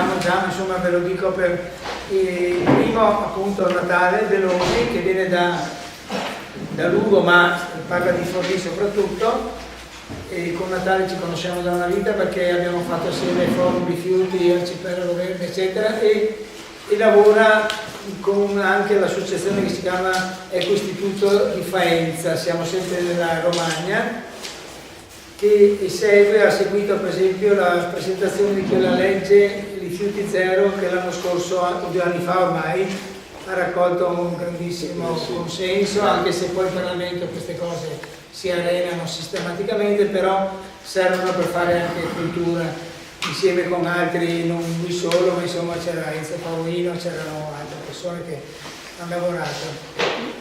sappiamo già, insomma ve lo dico per il primo appunto Natale Veloci, che viene da Lugo, ma parla di Forlì soprattutto, e con Natale ci conosciamo da una vita perché abbiamo fatto assieme Forum Rifiuti, Arcipelago Verde eccetera, e lavora con anche l'associazione che si chiama Ecoistituto di Faenza, siamo sempre nella Romagna, che ha seguito per esempio la presentazione di quella legge Rifiuti Zero che l'anno scorso, 2 anni fa ormai, ha raccolto un grandissimo consenso, anche se poi in Parlamento queste cose si arenano sistematicamente, però servono per fare anche cultura insieme con altri, non lui solo, ma insomma c'era Enzo Paolino, c'erano altre persone che hanno lavorato.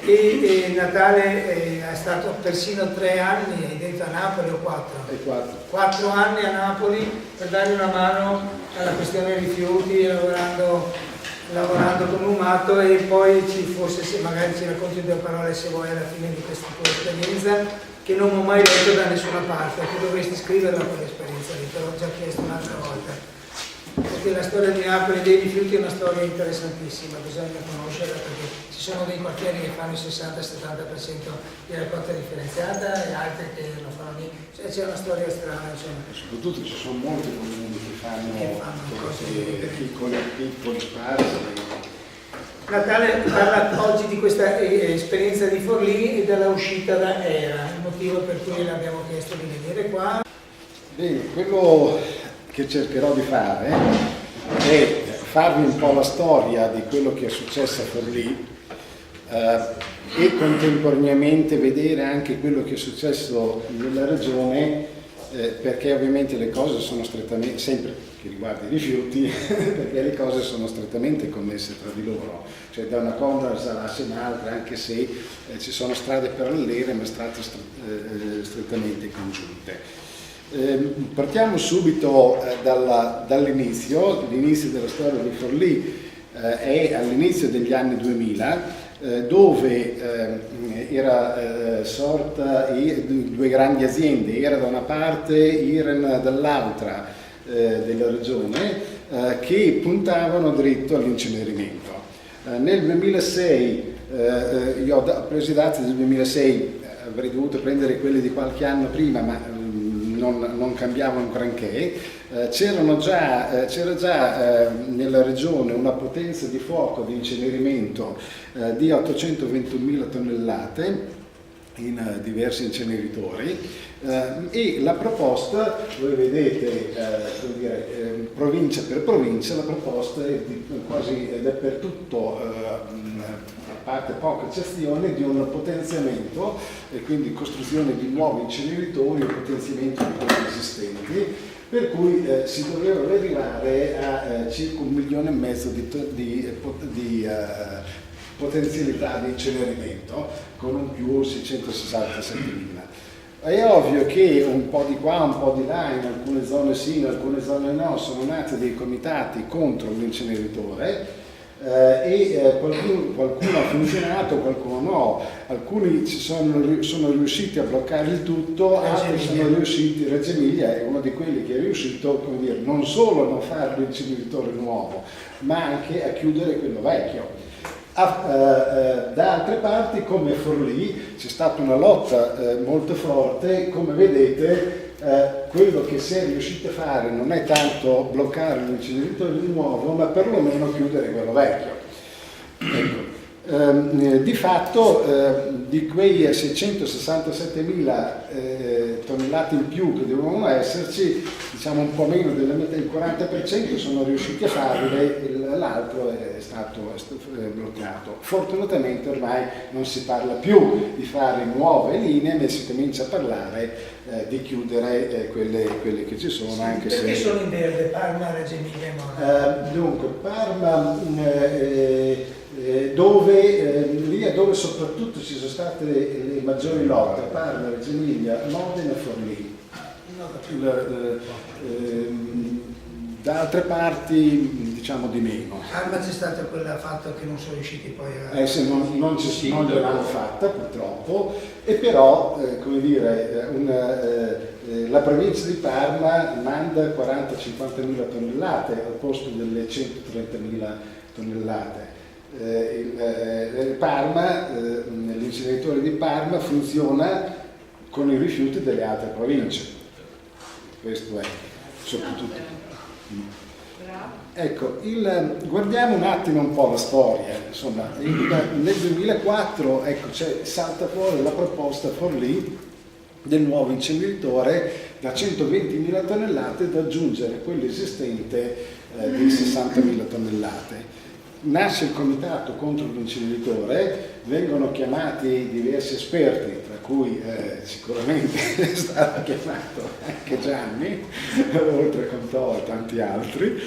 E Natale è stato persino 3 anni, hai detto, a Napoli o 4? 4 anni a Napoli per dare una mano alla questione dei rifiuti, lavorando come un matto, e poi forse se magari ci racconti 2 parole se vuoi alla fine di questa tua esperienza, che non ho mai letto da nessuna parte, che dovresti scriverla quell'esperienza lì, te l'ho già chiesto un'altra volta, perché la storia di Napoli dei rifiuti è una storia interessantissima, bisogna conoscerla, perché ci sono dei quartieri che fanno il 60-70% di raccolta differenziata e altri che lo fanno lì, cioè c'è una storia strana, insomma. Soprattutto ci sono molti comuni che fanno cose piccoli sparsi. Natale parla oggi di questa esperienza di Forlì e della uscita da Era, il motivo per cui le abbiamo chiesto di venire qua. Bene, quello che cercherò di fare è farvi un po' la storia di quello che è successo a Forlì e contemporaneamente vedere anche quello che è successo nella regione, perché ovviamente le cose sono strettamente, sempre che riguarda i rifiuti, perché le cose sono strettamente connesse tra di loro, cioè da una cosa nasce un'altra, anche se ci sono strade parallele ma strade strettamente congiunte. Partiamo subito dall'inizio. L'inizio della storia di Forlì è all'inizio degli anni 2000, dove era sorta 2 grandi aziende, era da una parte, Iren dall'altra della regione, che puntavano dritto all'incenerimento. Nel 2006, io ho preso i dati del 2006, avrei dovuto prendere quelli di qualche anno prima, ma non cambiavano granché. C'era già nella regione una potenza di fuoco di incenerimento di 821.000 tonnellate in diversi inceneritori, e la proposta, voi vedete provincia per provincia, la proposta è quasi dappertutto, a parte poche eccezioni, di un potenziamento e quindi costruzione di nuovi inceneritori o potenziamento di quelli esistenti, per cui si doveva arrivare a circa 1,5 milioni di potenzialità di incenerimento, con un più 667.000. È ovvio che un po' di qua, un po' di là, in alcune zone sì, in alcune zone no, sono nati dei comitati contro l'inceneritore, e qualcuno ha funzionato, qualcuno no. Alcuni sono riusciti a bloccare il tutto, altri sono riusciti, Reggio Emilia è uno di quelli che è riuscito, come dire, non solo a non fare l'inceneritore nuovo, ma anche a chiudere quello vecchio. Da altre parti, come Forlì, c'è stata una lotta molto forte. Come vedete, quello che si è riusciti a fare non è tanto bloccare l'inceneritore nuovo, ma perlomeno chiudere quello vecchio. Ecco. Di fatto, di quei 667.000 tonnellate in più che dovevano esserci, diciamo un po' meno della metà, il 40% sono riusciti a farle, l'altro è stato bloccato. Fortunatamente ormai non si parla più di fare nuove linee, ma si comincia a parlare di chiudere quelle che ci sono. Anche perché se sono in verde Parma, Reggio Emilia e Modena? Dunque, Parma, lì è dove soprattutto ci sono state le maggiori lotte, Parma, Reggio Emilia, Modena e Forlì. da altre parti diciamo di meno. Ma c'è stato quel fatto che non sono riusciti poi a... Se non gliel'hanno fatta purtroppo, e però come dire, la provincia di Parma manda 40-50.000 tonnellate al posto delle 130.000 tonnellate. L'inceneritore di Parma funziona con i rifiuti delle altre province, questo è soprattutto. Ecco, guardiamo un attimo un po' la storia. Insomma, nel 2004 salta fuori la proposta Forlì del nuovo inceneritore da 120.000 tonnellate da aggiungere a quello esistente di 60.000 tonnellate. Nasce il comitato contro l'inceneritore, vengono chiamati diversi esperti, tra cui sicuramente è stato chiamato anche Gianni, oltre a Contò e tanti altri.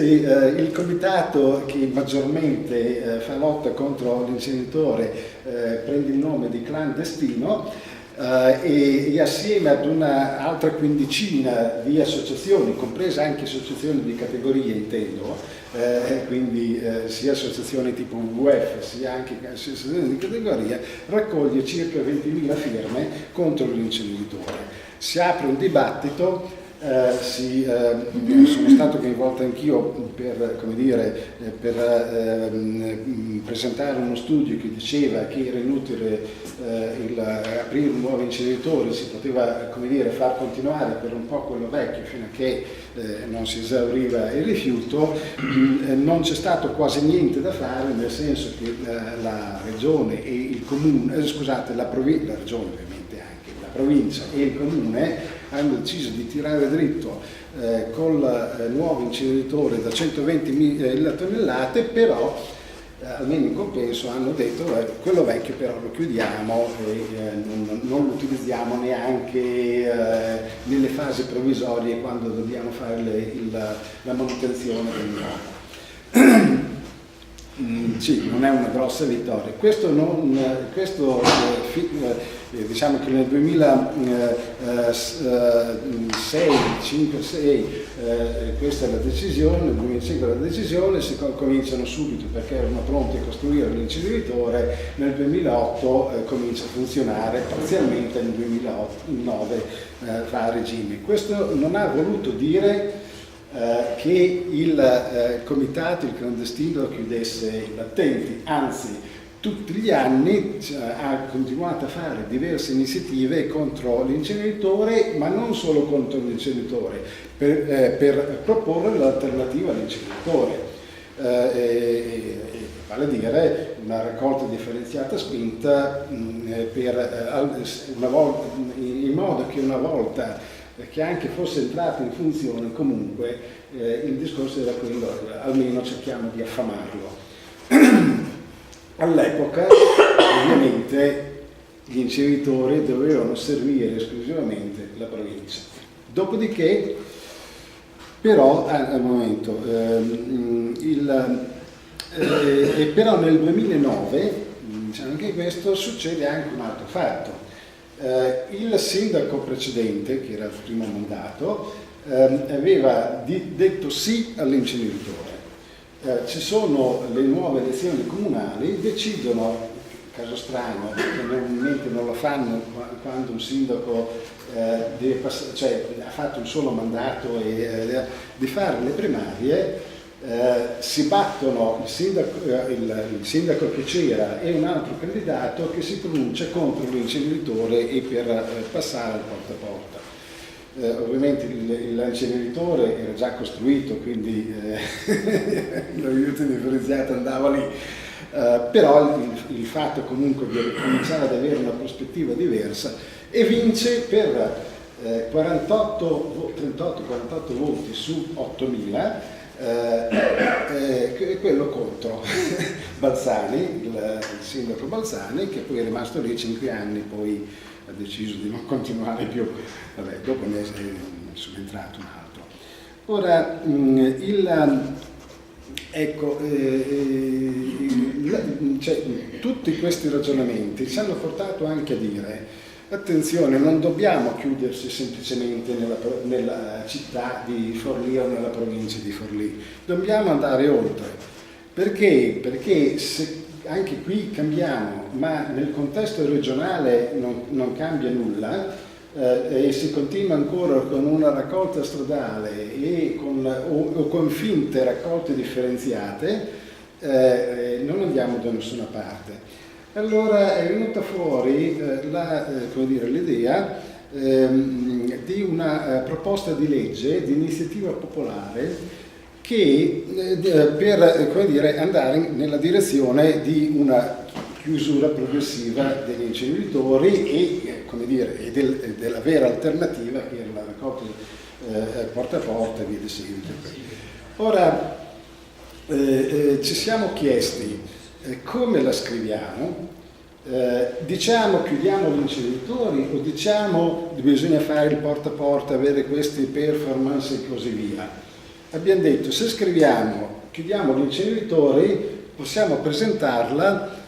Il comitato che maggiormente fa lotta contro l'inceneritore prende il nome di Clandestino. E assieme ad un'altra quindicina di associazioni, comprese anche associazioni di categorie intendo, quindi sia associazioni tipo WWF sia anche associazioni di categoria, raccoglie circa 20.000 firme contro l'inceneritore. Si apre un dibattito. Sono stato coinvolto anch'io per presentare uno studio che diceva che era inutile aprire un nuovo inceneritore, si poteva far continuare per un po' quello vecchio fino a che non si esauriva il rifiuto. Non c'è stato quasi niente da fare, nel senso che la regione e il comune, la regione ovviamente anche, la provincia e il comune hanno deciso di tirare dritto col nuovo inceneritore da 120.000 tonnellate, però almeno in compenso hanno detto quello vecchio però lo chiudiamo e non lo utilizziamo neanche nelle fasi provvisorie quando dobbiamo fare la manutenzione del nuovo. Sì, non è una grossa vittoria. Diciamo che nel 2006, 5, 6 questa è la decisione, nel 2005 la decisione, si cominciano subito perché erano pronti a costruire l'inceneritore, nel 2008 comincia a funzionare parzialmente, nel 2009 fa a regime. Questo non ha voluto dire che il comitato, il clandestino, chiudesse i battenti, anzi tutti gli anni ha continuato a fare diverse iniziative contro l'inceneritore, ma non solo contro l'inceneritore, per proporre l'alternativa all'inceneritore, vale a dire una raccolta differenziata spinta in modo che una volta che anche fosse entrato in funzione comunque il discorso era quello, almeno cerchiamo di affamarlo. All'epoca ovviamente gli inceneritori dovevano servire esclusivamente la provincia. Dopodiché però al momento però nel 2009, diciamo anche questo, succede anche un altro fatto. Il sindaco precedente, che era il primo mandato, aveva detto sì all'inceneritore. Ci sono le nuove elezioni comunali, decidono, caso strano, che normalmente non lo fanno quando un sindaco ha fatto un solo mandato di fare le primarie, si battono il sindaco che c'era e un altro candidato che si pronuncia contro l'inceneritore e per passare al porta a porta. Ovviamente l'inceneritore era già costruito, quindi l'aiuto differenziato andava lì, però il fatto comunque di cominciare ad avere una prospettiva diversa, e vince per 38-48 voti su 8.000, quello contro Balzani, il sindaco Balzani, che poi è rimasto lì 5 anni, poi ha deciso di non continuare più. Vabbè, dopo ne è subentrato un altro. Ora, tutti questi ragionamenti ci hanno portato anche a dire Attenzione, non dobbiamo chiudersi semplicemente nella città di Forlì o nella provincia di Forlì, dobbiamo andare oltre. Perché? Perché se anche qui cambiamo, ma nel contesto regionale non cambia nulla, e si continua ancora con una raccolta stradale o con finte raccolte differenziate, non andiamo da nessuna parte. Allora è venuta fuori l'idea di una proposta di legge di iniziativa popolare per andare nella direzione di una chiusura progressiva degli inceneritori e della vera alternativa che era la raccolta porta a porta e via di seguito. Ora ci siamo chiesti come la scriviamo. Diciamo chiudiamo gli inceneritori o diciamo che bisogna fare il porta a porta, avere queste performance e così via. Abbiamo detto, se scriviamo chiudiamo gli inceneritori, possiamo presentarla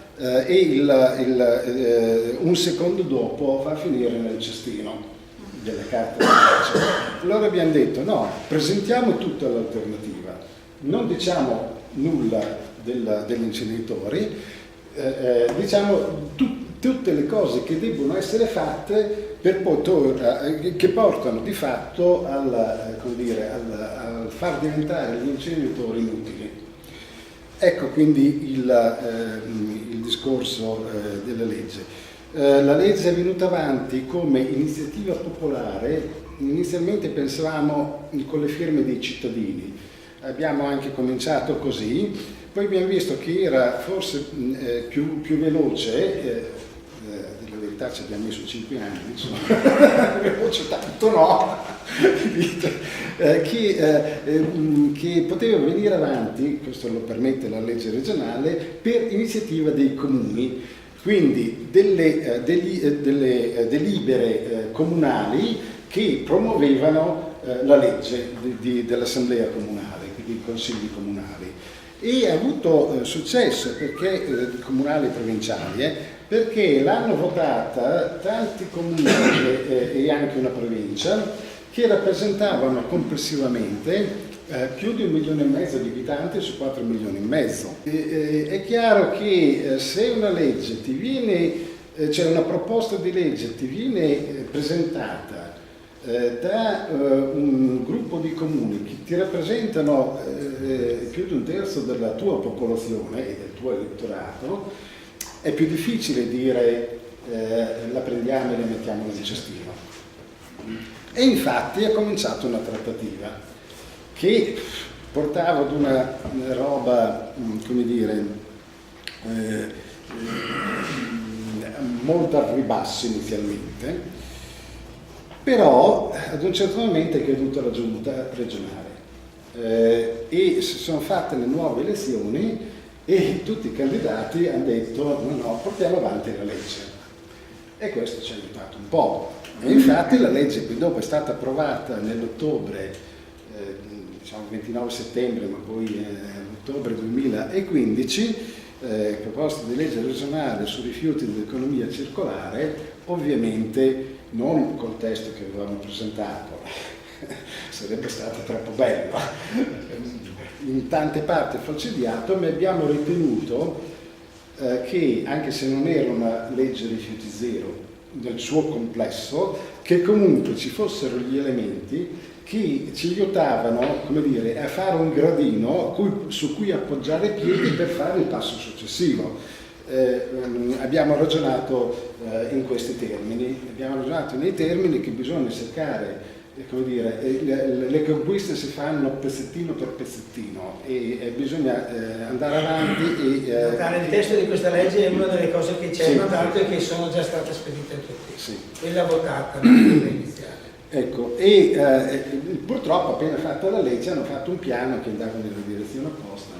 un secondo dopo va a finire nel cestino delle carte. Allora abbiamo detto no, presentiamo tutta l'alternativa, non diciamo nulla degli inceneritori, diciamo tutte le cose che debbono essere fatte che portano di fatto al far diventare gli inceneritori inutili. Ecco quindi il discorso della legge. La legge è venuta avanti come iniziativa popolare, inizialmente pensavamo con le firme dei cittadini, abbiamo anche cominciato così, poi abbiamo visto che era forse più veloce, della verità ci abbiamo messo 5 anni, insomma, veloce tanto no, che poteva venire avanti, questo lo permette la legge regionale, per iniziativa dei comuni, quindi delle delibere comunali che promuovevano la legge dell'assemblea comunale, quindi i consigli comunali. E ha avuto successo perché comunali e provinciali, perché l'hanno votata tanti comuni e anche una provincia che rappresentavano complessivamente più di 1,5 milioni di abitanti su 4,5 milioni. È chiaro che se una legge ti viene, una proposta di legge ti viene presentata da un gruppo di comuni che ti rappresentano più di un terzo della tua popolazione e del tuo elettorato, è più difficile dire la prendiamo e la mettiamo nel cestino. E infatti è cominciata una trattativa che portava ad una roba, come dire, molto al ribasso inizialmente, però ad un certo momento è caduta la giunta regionale e si sono fatte le nuove elezioni e tutti i candidati hanno detto no, portiamo avanti la legge, e questo ci ha aiutato un po'. E infatti la legge poi dopo è stata approvata nell'ottobre, diciamo 29 settembre, ma poi ottobre 2015, proposta di legge regionale sui rifiuti dell'economia circolare, ovviamente non col testo che avevamo presentato, sarebbe stato troppo bello, in tante parti falcidiato, ma abbiamo ritenuto che, anche se non era una legge rifiuti zero nel suo complesso, che comunque ci fossero gli elementi che ci aiutavano, come dire, a fare un gradino su cui appoggiare i piedi per fare il passo successivo. Abbiamo ragionato in questi termini, abbiamo ragionato nei termini che bisogna cercare, come dire, le conquiste si fanno pezzettino per pezzettino e bisogna andare avanti e il testo di questa legge è una delle cose che c'è notato e che sono già state spedite a tutti, e l'ha votata iniziale. Ecco, purtroppo appena fatta la legge hanno fatto un piano che andava nella direzione opposta,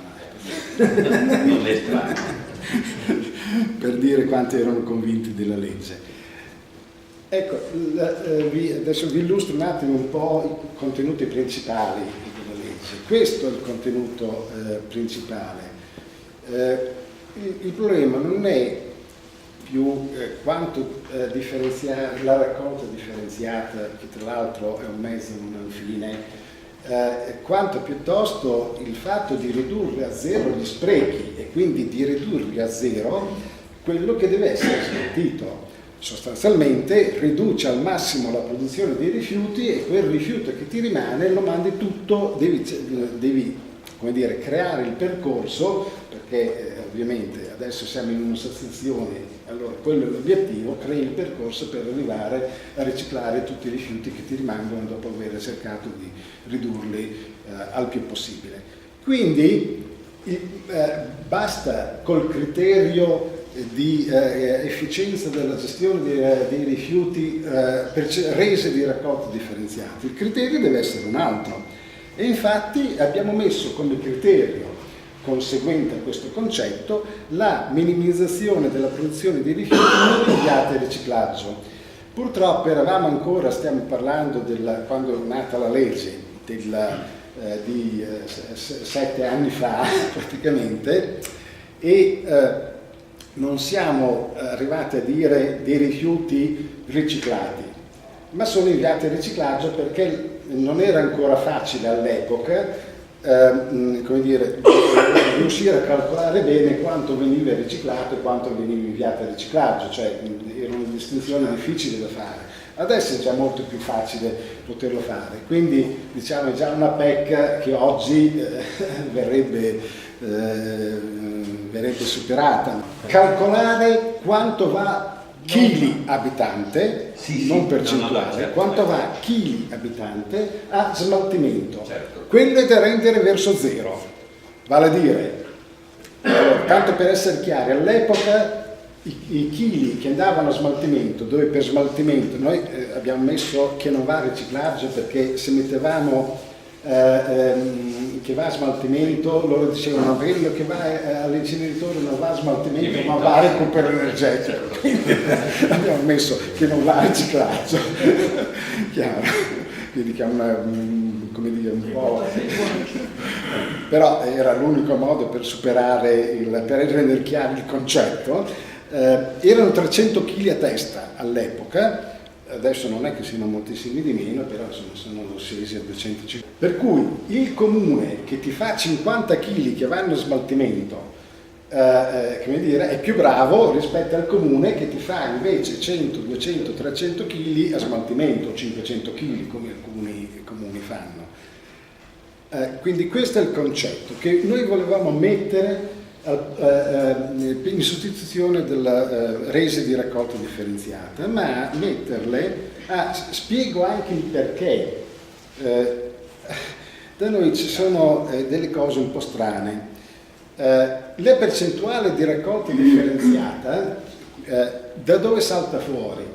ma non è strano. Per dire quanti erano convinti della legge. Ecco, adesso vi illustro un attimo un po' i contenuti principali della legge. Questo è il contenuto principale. Il problema non è più quanto differenziare la raccolta differenziata, che tra l'altro è un mezzo non è un fine, quanto piuttosto il fatto di ridurre a zero gli sprechi e quindi di ridurre a zero quello che deve essere smaltito. Sostanzialmente riduce al massimo la produzione dei rifiuti e quel rifiuto che ti rimane lo mandi tutto, devi come dire, creare il percorso, perché ovviamente adesso siamo in una situazione, allora quello è l'obiettivo, crei il percorso per arrivare a riciclare tutti i rifiuti che ti rimangono dopo aver cercato di ridurli al più possibile. Quindi basta col criterio di efficienza della gestione dei rifiuti rese di raccolta differenziati. Il criterio deve essere un altro e infatti abbiamo messo come criterio conseguente a questo concetto la minimizzazione della produzione di rifiuti non inviati al riciclaggio. Purtroppo eravamo ancora, stiamo parlando quando è nata la legge di 7 anni fa praticamente, e non siamo arrivati a dire dei rifiuti riciclati, ma sono inviati al riciclaggio perché non era ancora facile all'epoca come dire, riuscire a calcolare bene quanto veniva riciclato e quanto veniva inviato al riciclaggio, cioè era una distinzione difficile da fare. Adesso è già molto più facile poterlo fare, quindi diciamo è già una PEC che oggi verrebbe superata. Calcolare quanto va chili abitante, non percentuale, certo, quanto va chili abitante a smaltimento. Certo. Quello è da rendere verso zero, vale a dire, tanto per essere chiari, all'epoca i chili che andavano a smaltimento, dove per smaltimento noi abbiamo messo che non va a riciclaggio, perché se mettevamo che va a smaltimento, loro dicevano quello che va all'inceneritore non va a smaltimento ma va a recupero energetico, quindi abbiamo messo che non va a riciclaggio. Chiaro, quindi che è come dire, un po', però era l'unico modo per superare per rendere chiaro il concetto. Erano 300 kg a testa all'epoca. Adesso non è che siano moltissimi di meno, però insomma sono scesi a 250. Per cui il comune che ti fa 50 kg che vanno a smaltimento, come dire, è più bravo rispetto al comune che ti fa invece 100, 200, 300 kg a smaltimento, 500 kg come alcuni comuni fanno. Quindi questo è il concetto che noi volevamo mettere in sostituzione della resa di raccolta differenziata, ma metterle spiego anche il perché. Da noi ci sono delle cose un po' strane. La percentuale di raccolta differenziata da dove salta fuori?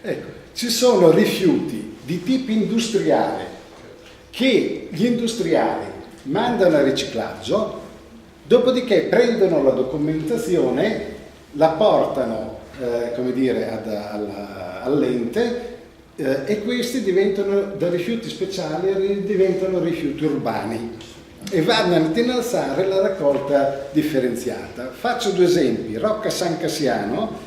Ecco, ci sono rifiuti di tipo industriale che gli industriali mandano a riciclaggio. Dopodiché prendono la documentazione, la portano come dire, all'ente e questi diventano, da rifiuti speciali diventano rifiuti urbani e vanno ad innalzare la raccolta differenziata. Faccio due esempi. Rocca San Cassiano,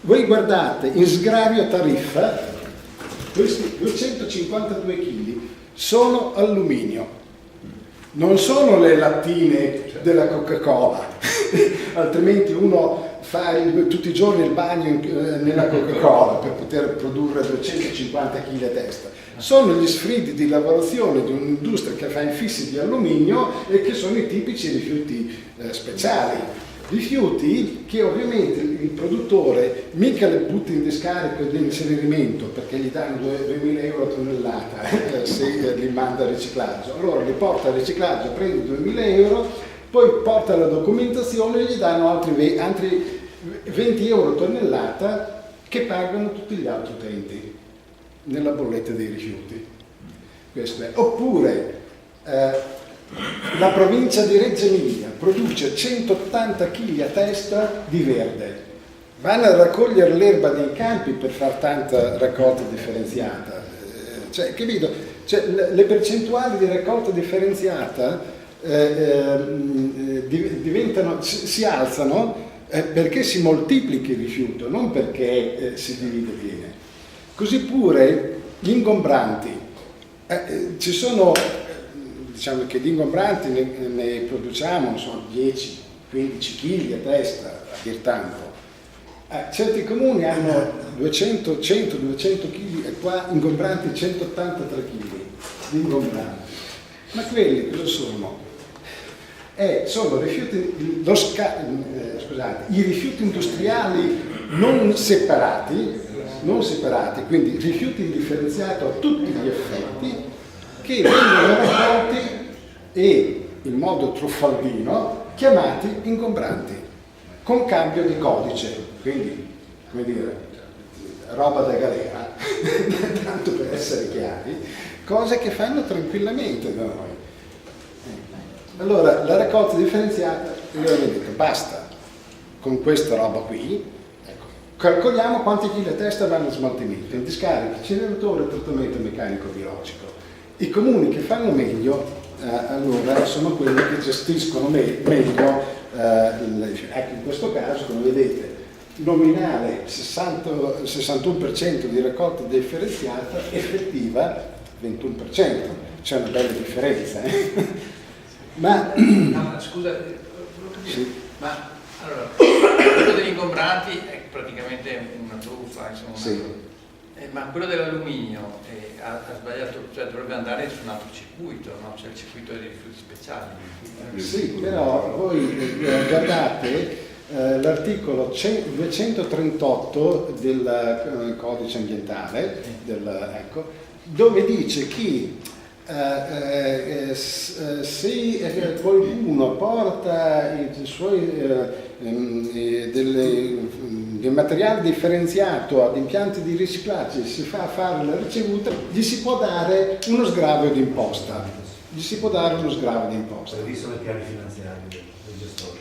voi guardate in sgravio tariffa, questi 252 kg sono alluminio. Non sono le lattine della Coca-Cola, altrimenti uno fa tutti i giorni il bagno nella Coca-Cola per poter produrre 250 kg a testa. Sono gli sfridi di lavorazione di un'industria che fa infissi di alluminio e che sono i tipici rifiuti speciali. Rifiuti che ovviamente il produttore mica le butta in discarico di incenerimento perché gli danno 2.000 euro a tonnellata se li manda a riciclaggio. Allora li porta a riciclaggio, prende 2.000 euro, poi porta la documentazione e gli danno altri 20 euro a tonnellata che pagano tutti gli altri utenti nella bolletta dei rifiuti. Questo è. Oppure la provincia di Reggio Emilia produce 180 kg a testa di verde, vanno a raccogliere l'erba nei campi per far tanta raccolta differenziata, cioè, capito? Cioè, le percentuali di raccolta differenziata diventano, si alzano perché si moltiplichi il rifiuto, non perché si divide bene. Così pure gli ingombranti. Ci sono, diciamo che di ingombranti ne produciamo, sono 10-15 kg a testa, a dir tanto. Certi comuni hanno 100-200 kg e qua ingombranti 183 kg di ingombranti. Ma quelli cosa sono? Sono rifiuti, i rifiuti industriali non separati, quindi rifiuti indifferenziati a tutti gli effetti, che vengono raccolti e in modo truffaldino chiamati ingombranti, con cambio di codice, quindi come dire, roba da galera, tanto per essere chiari, cose che fanno tranquillamente da noi. Allora, la raccolta differenziata, io avevo detto, basta con questa roba qui, ecco, calcoliamo quanti chili a testa vanno a smaltimento, in discarica, incineratore, trattamento meccanico-biologico. I comuni che fanno meglio, allora, sono quelli che gestiscono meglio, ecco, in questo caso, come vedete, nominale 61% di raccolta differenziata, effettiva 21%, c'è una bella differenza. Ma no, scusa, sì. ma allora, quello degli ingombranti è praticamente una truffa, insomma. Sì. Ma quello dell'alluminio ha sbagliato, cioè dovrebbe andare su un altro circuito, no? Cioè il circuito dei rifiuti speciali. Sì, però voi guardate l'articolo 238 del codice ambientale, ecco, dove dice che se qualcuno porta i suoi del materiale differenziato ad impianti di riciclaggio e si fa fare la ricevuta, gli si può dare uno sgravio d'imposta. Previsto nei piani finanziari dei gestori.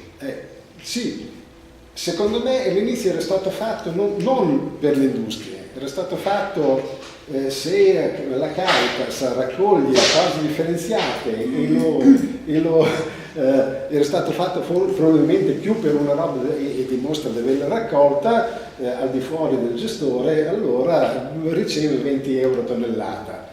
Sì, secondo me all'inizio era stato fatto non per le industrie, era stato fatto se la Caritas raccoglie cose differenziate era stato fatto probabilmente più per una roba e dimostra di averla raccolta al di fuori del gestore, allora riceve 20 euro tonnellata.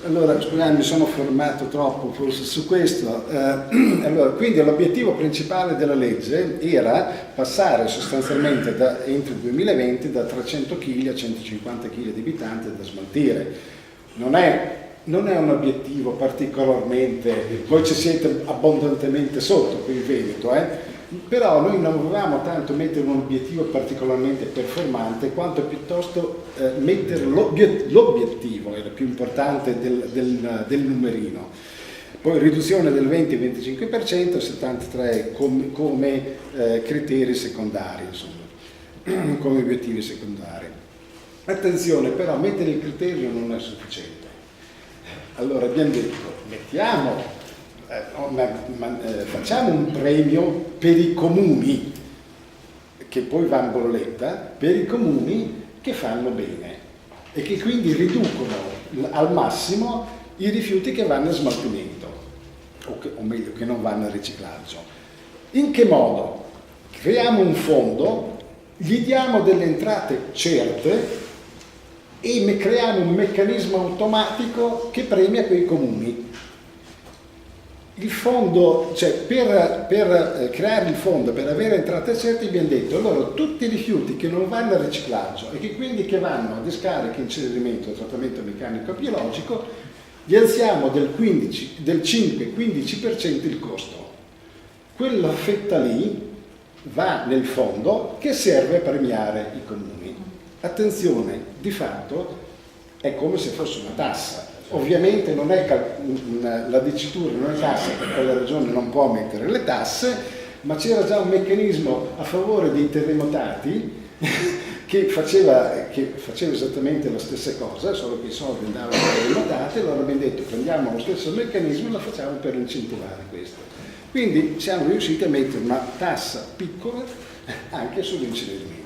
Allora, scusate, mi sono fermato troppo forse su questo. Allora, quindi l'obiettivo principale della legge era passare sostanzialmente entro il 2020 da 300 kg a 150 kg di abitanti da smaltire. Non è un obiettivo particolarmente, voi ci siete abbondantemente sotto qui in Veneto, però noi non volevamo tanto mettere un obiettivo particolarmente performante quanto piuttosto mettere l'obiettivo, era più importante del numerino. Poi riduzione del 20-25%, 73% come criteri secondari, insomma, come obiettivi secondari. Attenzione, però mettere il criterio non è sufficiente. Allora abbiamo detto, facciamo un premio per i comuni, che poi va in bolletta, per i comuni che fanno bene e che quindi riducono al massimo i rifiuti che vanno a smaltimento, o meglio, che non vanno a riciclaggio. In che modo? Creiamo un fondo, gli diamo delle entrate certe e creiamo un meccanismo automatico che premia quei comuni. Il fondo, cioè per creare il fondo, per avere entrate certe, abbiamo detto allora tutti i rifiuti che non vanno a riciclaggio e che quindi che vanno a discarica, incenerimento, trattamento meccanico e biologico, gli alziamo del 5-15% il costo. Quella fetta lì va nel fondo che serve a premiare i comuni. Attenzione, di fatto è come se fosse una tassa. Ovviamente non è la dicitura non è tassa perché la regione non può mettere le tasse, ma c'era già un meccanismo a favore dei terremotati che faceva esattamente la stessa cosa, solo che i soldi andavano ai terremotati, allora abbiamo detto prendiamo lo stesso meccanismo e lo facciamo per incentivare questo. Quindi siamo riusciti a mettere una tassa piccola anche sull'incenerimento.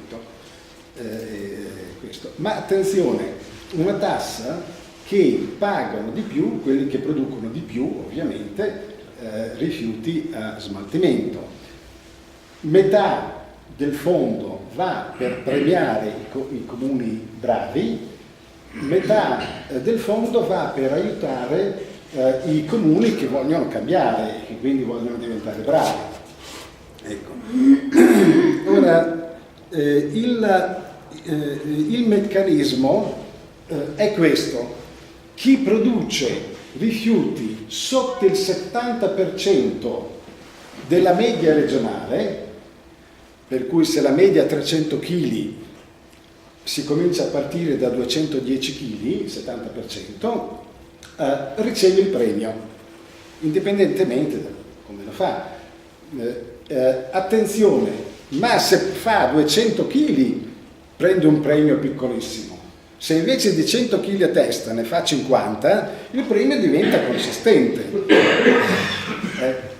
Ma attenzione, una tassa che pagano di più quelli che producono di più, ovviamente, rifiuti a smaltimento. metà del fondo va per premiare i comuni bravi, metà del fondo va per aiutare i comuni che vogliono cambiare e che quindi vogliono diventare bravi. Ecco. Ora, il meccanismo è questo: chi produce rifiuti sotto il 70% della media regionale, per cui se la media è 300 kg si comincia a partire da 210 kg, 70%, riceve il premio, indipendentemente da come lo fa. Attenzione, ma se fa 200 kg prende un premio piccolissimo. Se invece di 100 kg a testa ne fa 50, il premio diventa consistente.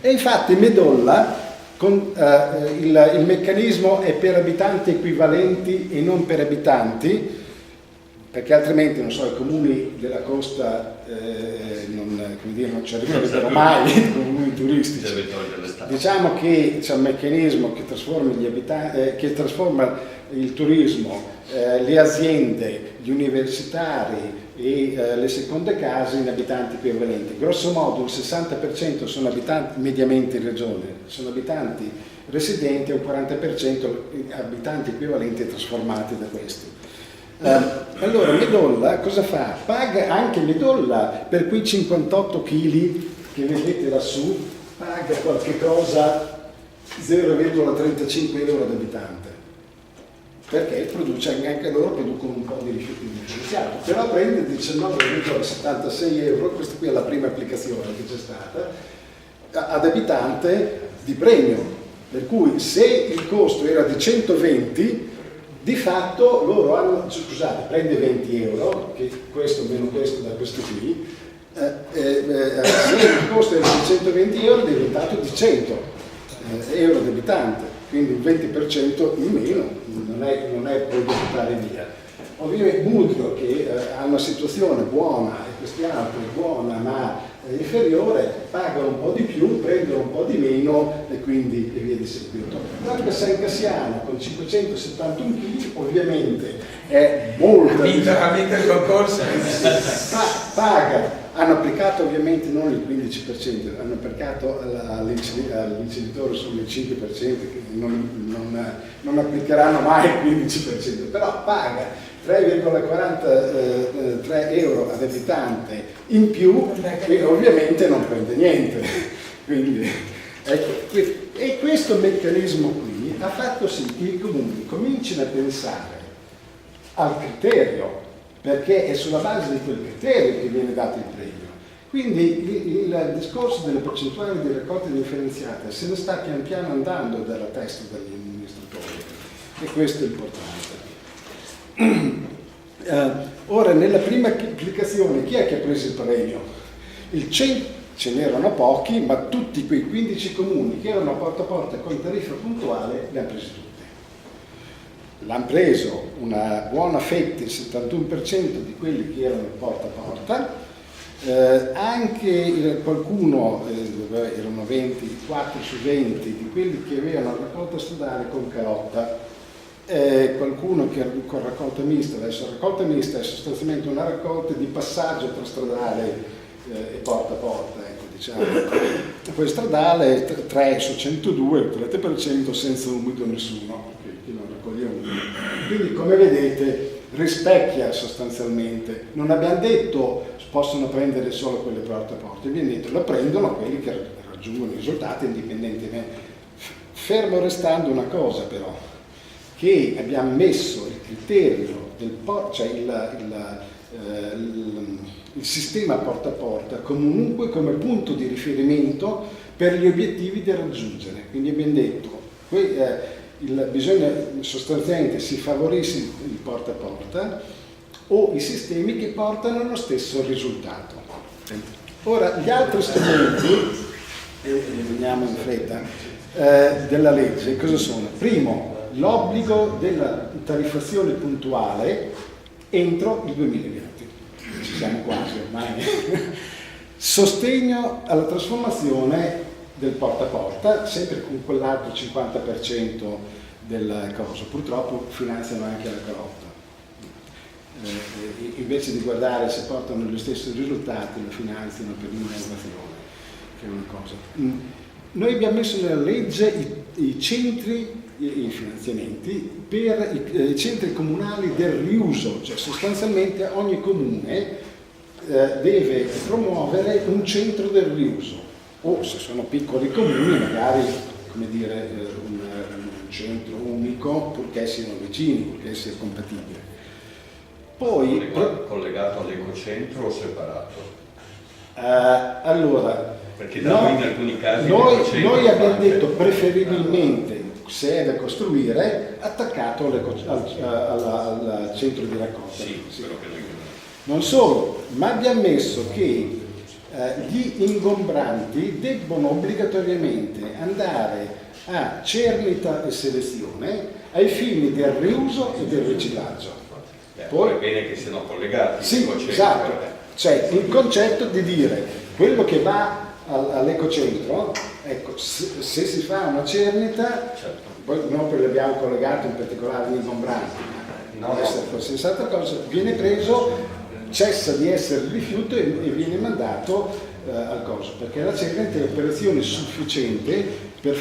E infatti Medolla, il meccanismo è per abitanti equivalenti e non per abitanti, perché altrimenti, non so, i comuni della costa non ci arriverebbero mai, i comuni turistici. Diciamo che c'è un meccanismo che trasforma che trasforma il turismo, le aziende, gli universitari e le seconde case in abitanti equivalenti. Grosso modo il 60% sono abitanti mediamente in regione, sono abitanti residenti e un 40% abitanti equivalenti trasformati da questi. Allora Medolla cosa fa? Paga anche Medolla per quei 58 kg che vedete lassù, paga qualche cosa 0,35 euro ad abitante, perché anche loro producono un po' di rifiuti differenziati, però prende 19,76 euro, questa qui è la prima applicazione che c'è stata, ad abitante di premio, per cui se il costo era di 120, di fatto loro hanno, scusate, prende 20 euro, che questo meno questo da questo qui, se il costo era di 120 euro è diventato di 100 euro ad abitante, quindi un 20% in meno, non è poi da buttare via. Ovviamente Budrio, che ha una situazione buona e questi altri buona ma inferiore, pagano un po' di più, prendono un po' di meno e quindi via di seguito. L'Arca San Cassiano con 571 kg ovviamente è molto... Ha vinto il concorso. Paga. Hanno applicato ovviamente non il 15%, hanno applicato all'inceneritore solo il 5%, che non applicheranno mai il 15%, però paga 3,43 euro ad abitante in più e ovviamente non prende niente. Quindi, ecco, e questo meccanismo qui ha fatto sì che i comuni comincino a pensare al criterio, perché è sulla base di quel criterio che viene dato il premio. Quindi il discorso delle percentuali di raccolta differenziata se ne sta pian piano andando dalla testa degli amministratori, e questo è importante. Ora, nella prima applicazione, chi è che ha preso il premio? Ce n'erano pochi, ma tutti quei 15 comuni che erano porta a porta con tariffa puntuale li hanno presi tutti. L'hanno preso una buona fetta, il 71% di quelli che erano porta a porta, anche qualcuno, erano 24 su 20 di quelli che avevano raccolta stradale con calotta, qualcuno che con raccolta mista. Adesso raccolta mista è sostanzialmente una raccolta di passaggio tra stradale e porta a porta, ecco, diciamo. Poi stradale 3 su 102, il 30% senza umido nessuno, chi non raccoglie umido. Quindi come vedete rispecchia sostanzialmente. Non abbiamo detto possono prendere solo quelle porta a porta, abbiamo detto lo prendono quelli che raggiungono i risultati indipendentemente. Fermo restando una cosa però, che abbiamo messo il criterio cioè il sistema porta a porta comunque come punto di riferimento per gli obiettivi da raggiungere. Quindi abbiamo detto bisogna sostanzialmente si favorisce il porta a porta o i sistemi che portano allo stesso risultato. Ora gli altri strumenti, veniamo in fretta, della legge cosa sono? Primo, l'obbligo della tariffazione puntuale entro il 2020, ci siamo quasi ormai. Sostegno alla trasformazione del porta a porta, sempre con quell'altro 50% del coso. Purtroppo finanziano anche la calotta. Invece di guardare se portano gli stessi risultati, lo finanziano per l'innovazione, che è una cosa. Noi abbiamo messo nella legge i centri, i finanziamenti per i centri comunali del riuso, cioè sostanzialmente ogni comune deve promuovere un centro del riuso, o se sono piccoli comuni magari, come dire, un centro unico, purché siano vicini, purché sia compatibile. Poi collegato all'ecocentro o separato? Allora, perché da noi in alcuni casi noi abbiamo detto preferibilmente, se è da costruire, attaccato al centro di raccolta. Sì, quello che noi non solo, ma abbiamo messo che gli ingombranti debbono obbligatoriamente andare a cernita e selezione ai fini del riuso e del riciclaggio. poi è bene che siano collegati. Sì, esatto. Cioè il concetto di dire quello che va all'ecocentro, ecco, se si fa una cernita, Certo. poi noi li abbiamo collegati in particolare gli ingombranti, ma No, essere qualsiasi altra cosa, viene preso, cessa di essere rifiuto e viene mandato al coso, perché la cernita è un'operazione sufficiente per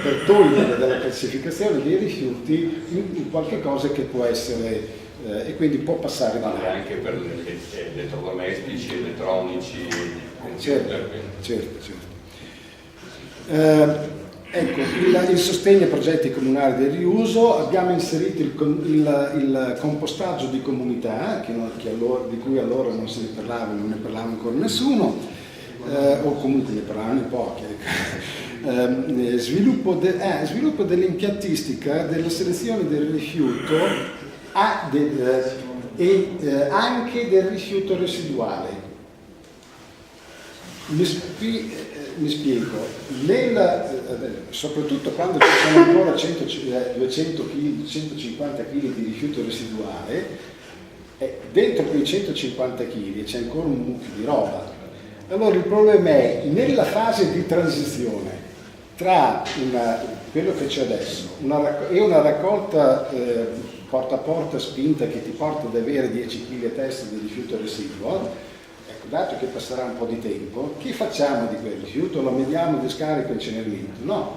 per togliere dalla classificazione dei rifiuti in qualche cosa che può essere e quindi può passare di Vale là. anche per elettrodomestici, elettronici. Certo. Ecco, il sostegno ai progetti comunali del riuso, abbiamo inserito il compostaggio di comunità, di cui allora non se ne parlava, non ne parlava ancora nessuno, o comunque ne parlavano in pochi. Sviluppo dell'impiantistica, della selezione del rifiuto e anche del rifiuto residuale. Mi spiego, soprattutto quando ci sono ancora 200 kg, 150 kg di rifiuto residuale, dentro quei 150 kg c'è ancora un mucchio di roba. Allora il problema è nella fase di transizione tra quello che c'è adesso e una raccolta porta a porta spinta che ti porta ad avere 10 kg a testa di rifiuto residuo. Dato che passerà un po' di tempo, che facciamo di quel rifiuto? Lo mediamo di scarico e incenerimento? No,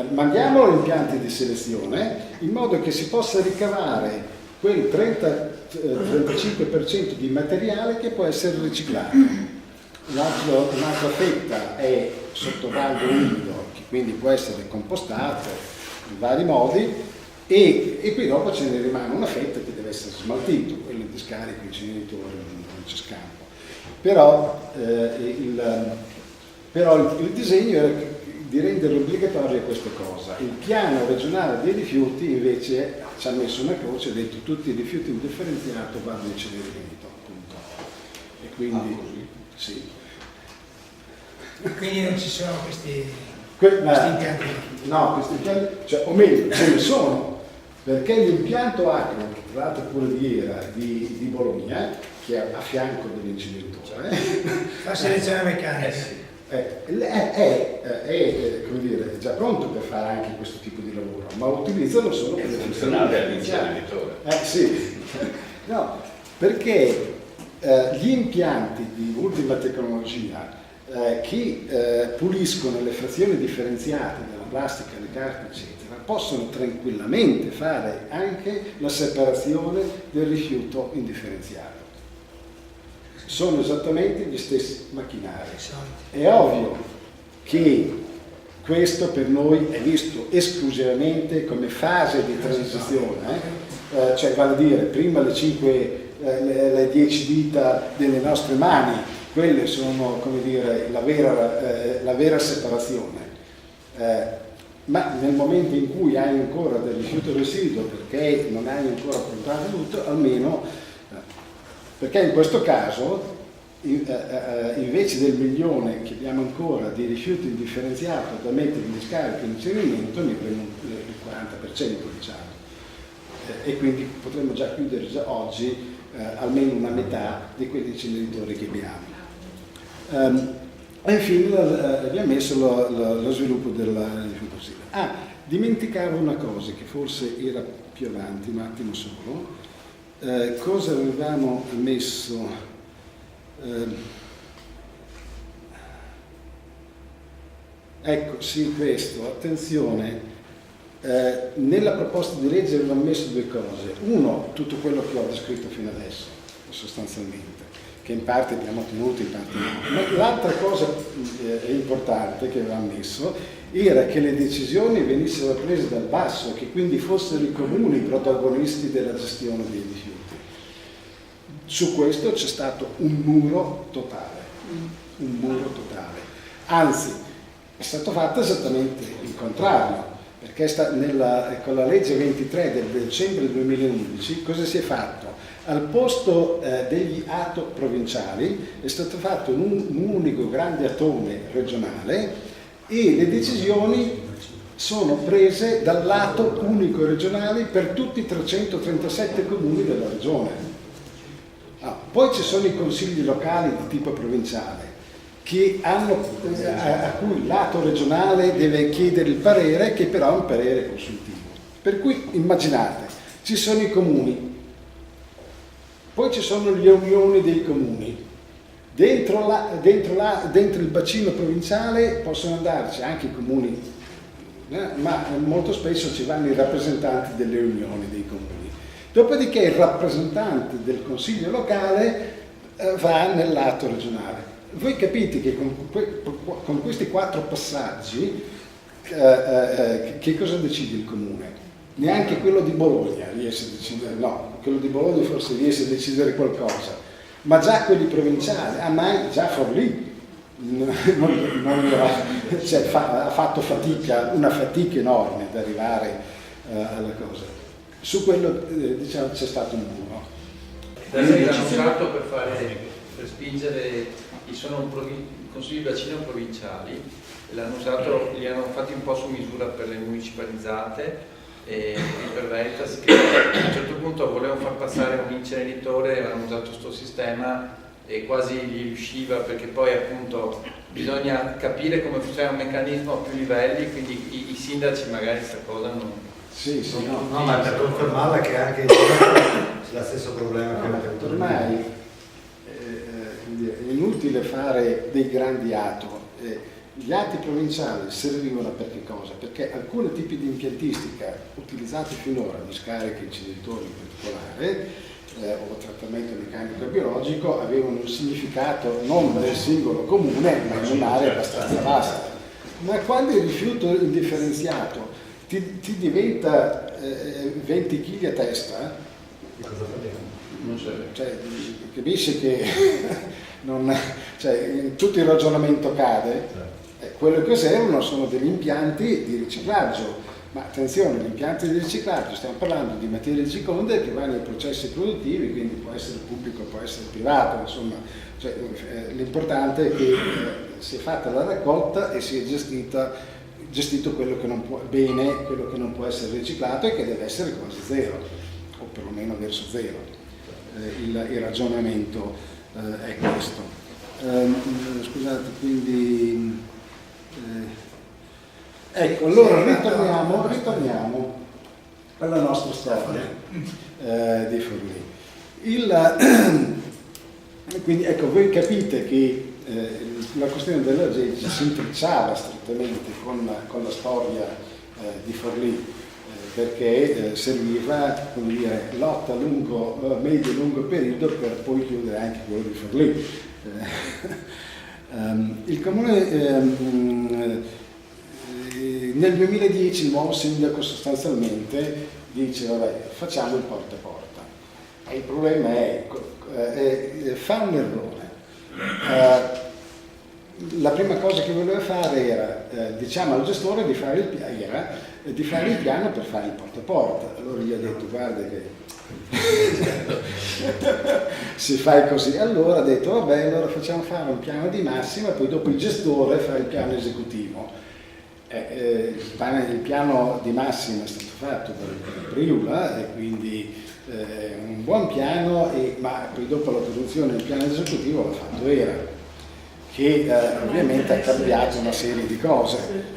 mandiamolo agli impianti di selezione in modo che si possa ricavare quel 30-35% di materiale che può essere riciclato. Un'altra fetta è sottovalgo umido, che quindi può essere compostato in vari modi, e qui dopo ce ne rimane una fetta che deve essere smaltito, quello di scarico e inceneritore non c'è scampo. Però il disegno era di rendere obbligatoria questa cosa. Il piano regionale dei rifiuti invece ci ha messo una croce e ha detto tutti i rifiuti indifferenziati vanno in incenerimento, appunto. E quindi sì. Quindi non ci sono questi impianti? No, questi impianti, cioè, o meglio, ce ne sono, perché l'impianto Acro, tra l'altro puriera di Bologna, che è a fianco dell'inceneritore, fa selezione meccanica. È come dire, già pronto per fare anche questo tipo di lavoro, ma utilizzano solo per le funzionale all'inceneritore. Sì, no, perché gli impianti di ultima tecnologia che puliscono le frazioni differenziate della plastica, le carte, eccetera, possono tranquillamente fare anche la separazione del rifiuto indifferenziato. Sono esattamente gli stessi macchinari. È ovvio che questo per noi è visto esclusivamente come fase di transizione, cioè vale a dire prima le 10 dita delle nostre mani, quelle sono, come dire, la vera separazione. Ma nel momento in cui hai ancora del rifiuto residuo perché non hai ancora affrontato tutto, almeno perché in questo caso invece del 1.000.000 che abbiamo ancora di rifiuto indifferenziato da mettere in discarica e in incenerimento, ne prendo il 40%, diciamo. E quindi potremmo già chiudere già oggi almeno una metà di quegli inceneritori che abbiamo. E infine abbiamo messo lo sviluppo dell'infrastruttura. Dimenticavo una cosa che forse era più avanti, un attimo solo. Cosa avevamo messo? Ecco, sì, questo, attenzione. Nella proposta di legge avevamo messo due cose. Uno, tutto quello che ho descritto fino adesso, sostanzialmente, che in parte abbiamo tenuto, in parte no. Ma l'altra cosa importante che avevamo messo era che le decisioni venissero prese dal basso, che quindi fossero i comuni protagonisti della gestione dei rifiuti. Su questo c'è stato un muro totale, anzi è stato fatto esattamente il contrario, perché con la legge 23 del dicembre 2011 cosa si è fatto? Al posto degli ATO provinciali è stato fatto un unico grande atone regionale e le decisioni sono prese dal lato unico regionale per tutti i 337 comuni della regione. Poi ci sono i consigli locali di tipo provinciale a cui il lato regionale deve chiedere il parere, che però è un parere consultivo. Per cui immaginate, ci sono i comuni, poi ci sono le unioni dei comuni, dentro il bacino provinciale possono andarci anche i comuni, ma molto spesso ci vanno i rappresentanti delle unioni dei comuni. Dopodiché il rappresentante del consiglio locale va nel lato regionale. Voi capite che con questi 4 passaggi che cosa decide il comune? Neanche quello di Bologna riesce a decidere, no, quello di Bologna forse riesce a decidere qualcosa, ma già quelli provinciali, ma già Forlì ha fatto una fatica enorme ad arrivare alla cosa. Su quello diciamo c'è stato un muro. L'hanno usato per spingere, sono consigli di bacino provinciali, l'hanno usato, li hanno fatti un po' su misura per le municipalizzate e per Veritas, che a un certo punto volevano far passare un inceneritore, hanno usato questo sistema e quasi gli riusciva, perché poi appunto bisogna capire come funziona un meccanismo a più livelli, quindi i sindaci magari questa cosa non... Sì, no, ma per confermarla che anche in c'è lo stesso problema che abbiamo avuto. Ormai è inutile fare dei grandi ATO. Gli atti provinciali servivano per che cosa? Perché alcuni tipi di impiantistica utilizzati finora, discariche, inceneritori in particolare, o trattamento meccanico e biologico, avevano un significato non del singolo comune, ma in un'area abbastanza vasta. Ma quando il rifiuto indifferenziato ti diventa 20 kg a testa, Cosa parliamo? Non so. cioè, capisci che tutto il ragionamento cade. Quello che servono sono degli impianti di riciclaggio, ma attenzione, gli impianti di riciclaggio, stiamo parlando di materie seconde che vanno ai processi produttivi, quindi può essere pubblico, può essere privato, insomma, l'importante è che sia fatta la raccolta e sia gestito quello che non può, bene, quello che non può essere riciclato e che deve essere quasi zero, o perlomeno verso zero. Il ragionamento è questo. Scusate, quindi ecco, allora ritorniamo alla nostra storia di Forlì. Quindi ecco, voi capite che la questione della legge si intrecciava strettamente con la storia di Forlì, perché serviva, come dire, lotta a medio e lungo periodo per poi chiudere anche quello di Forlì. Il comune nel 2010 il nuovo sindaco sostanzialmente dice vabbè, facciamo il porta a porta, e il problema è fa un errore. La prima cosa che voleva fare era diciamo al gestore di fare il piano per fare il porta a porta. Allora gli ha detto guarda che se fai così, allora ha detto vabbè, allora facciamo fare un piano di massima e poi dopo il gestore fa il piano esecutivo. Il piano di massima è stato fatto dal Priula e quindi un buon piano, ma poi dopo la produzione del piano esecutivo l'ha fatto Era, che ovviamente ha cambiato una serie di cose.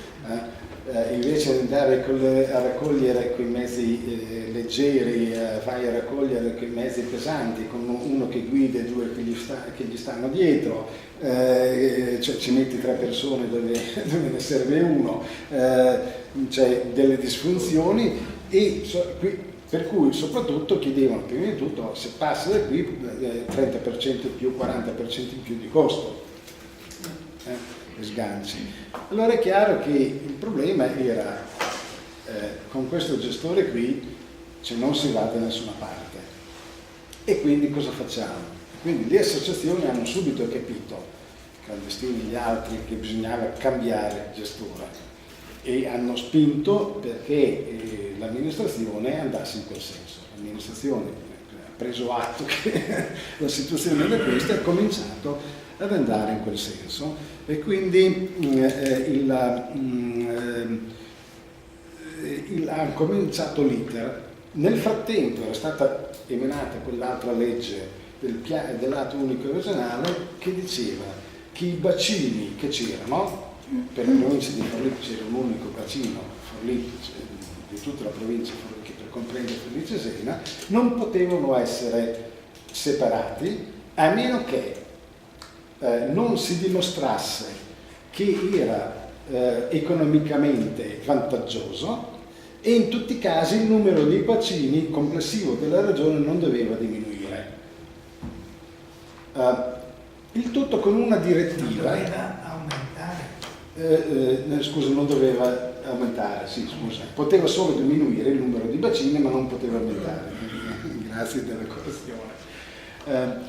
Invece di andare a raccogliere quei mezzi leggeri, vai a raccogliere quei mezzi pesanti con uno che guida e due che gli stanno dietro, cioè ci metti 3 persone dove ne serve uno, c'è delle disfunzioni per cui soprattutto chiedevano prima di tutto se passa da qui 30% in più, 40% in più di costo. Sganci. Allora è chiaro che il problema era con questo gestore qui, cioè non si va da nessuna parte, e quindi cosa facciamo? Quindi le associazioni hanno subito capito, clandestini gli altri, che bisognava cambiare gestore e hanno spinto perché l'amministrazione andasse in quel senso. L'amministrazione ha preso atto che la situazione era questa e ha cominciato ad andare in quel senso, e quindi ha cominciato l'iter. Nel frattempo era stata emanata quell'altra legge dell'atto unico regionale che diceva che i bacini che c'erano, per la provincia di Forlì c'era un unico bacino, Forlì, di tutta la provincia che per comprendere Forlì Cesena, non potevano essere separati a meno che non si dimostrasse che era economicamente vantaggioso, e in tutti i casi il numero dei bacini complessivo della regione non doveva diminuire. Il tutto con una direttiva. Non doveva aumentare. Scusa, non doveva aumentare, sì, scusa. Poteva solo diminuire il numero di bacini, ma non poteva aumentare. Grazie della correzione.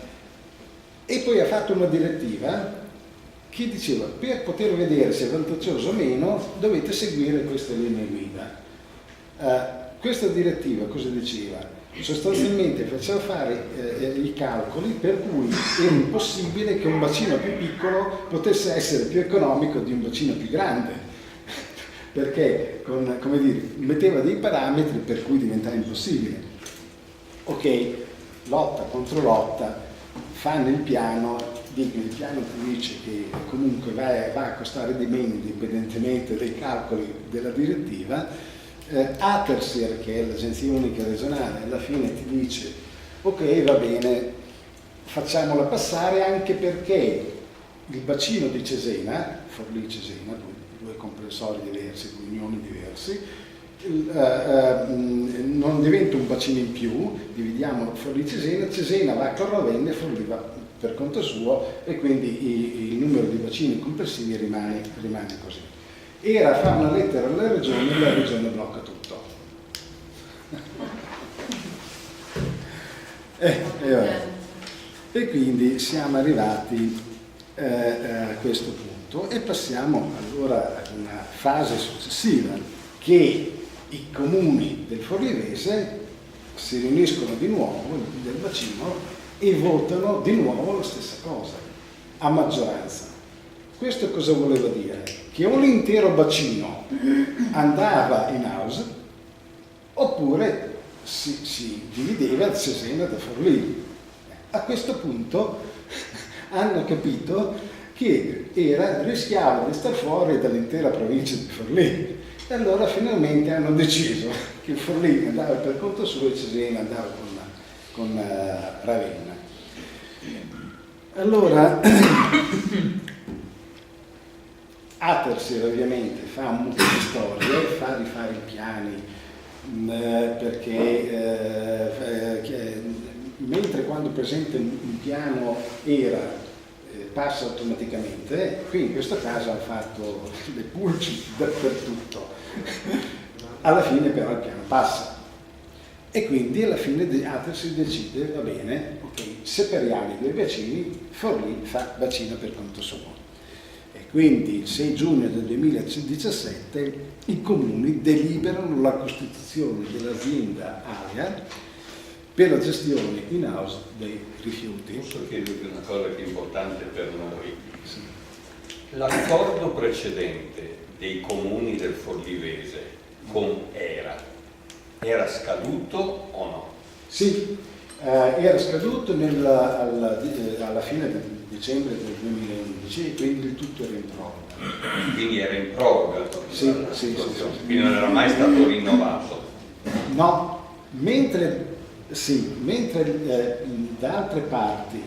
E poi ha fatto una direttiva che diceva: per poter vedere se è vantaggioso o meno dovete seguire queste linee guida. Questa direttiva cosa diceva? Sostanzialmente faceva fare i calcoli per cui era impossibile che un bacino più piccolo potesse essere più economico di un bacino più grande, perché come dire, metteva dei parametri per cui diventava impossibile. Ok, lotta contro lotta, fanno il piano, dicono il piano dice che comunque va a costare di meno indipendentemente dai calcoli della direttiva. Atersir, che è l'agenzia unica regionale, alla fine ti dice ok, va bene, facciamola passare, anche perché il bacino di Cesena, Forlì Cesena, due comprensori diversi, due unioni diversi, non diventa un bacino in più, dividiamo Forlì Cesena, Cesena va a Corrovenne, Forlì va per conto suo, e quindi il numero di bacini complessivi rimane così. Era fare una lettera alla regione e la regione blocca tutto. E quindi siamo arrivati a questo punto e passiamo allora ad una fase successiva, che i comuni del Forlivese si riuniscono di nuovo del bacino e votano di nuovo la stessa cosa a maggioranza. Questo cosa voleva dire? Che o l'intero bacino andava in house oppure si divideva Cesena da Forlì. A questo punto hanno capito che rischiava di star fuori dall'intera provincia di Forlì, e allora finalmente hanno deciso che Forlì andava per conto suo e Cesena andava con Ravenna. Allora Atersir ovviamente fa un mucchio di storie, fa rifare i piani, perché mentre quando presenta un piano passa automaticamente, qui in questo caso hanno fatto le pulci dappertutto, alla fine però il piano passa, e quindi alla fine Atersir decide, va bene, ok, separiamo i due bacini, Forlì fa bacino per conto suo. Quindi il 6 giugno del 2017 i comuni deliberano la costituzione dell'azienda ARIA per la gestione in house dei rifiuti. Posso chiedervi una cosa che è importante per noi? Sì. L'accordo precedente dei comuni del Forlivese con era scaduto o no? Sì, era scaduto alla fine di dicembre del 2011 e quindi il tutto era in proroga. Quindi era in proroga. Sì. Quindi non era mai stato rinnovato. No, mentre da altre parti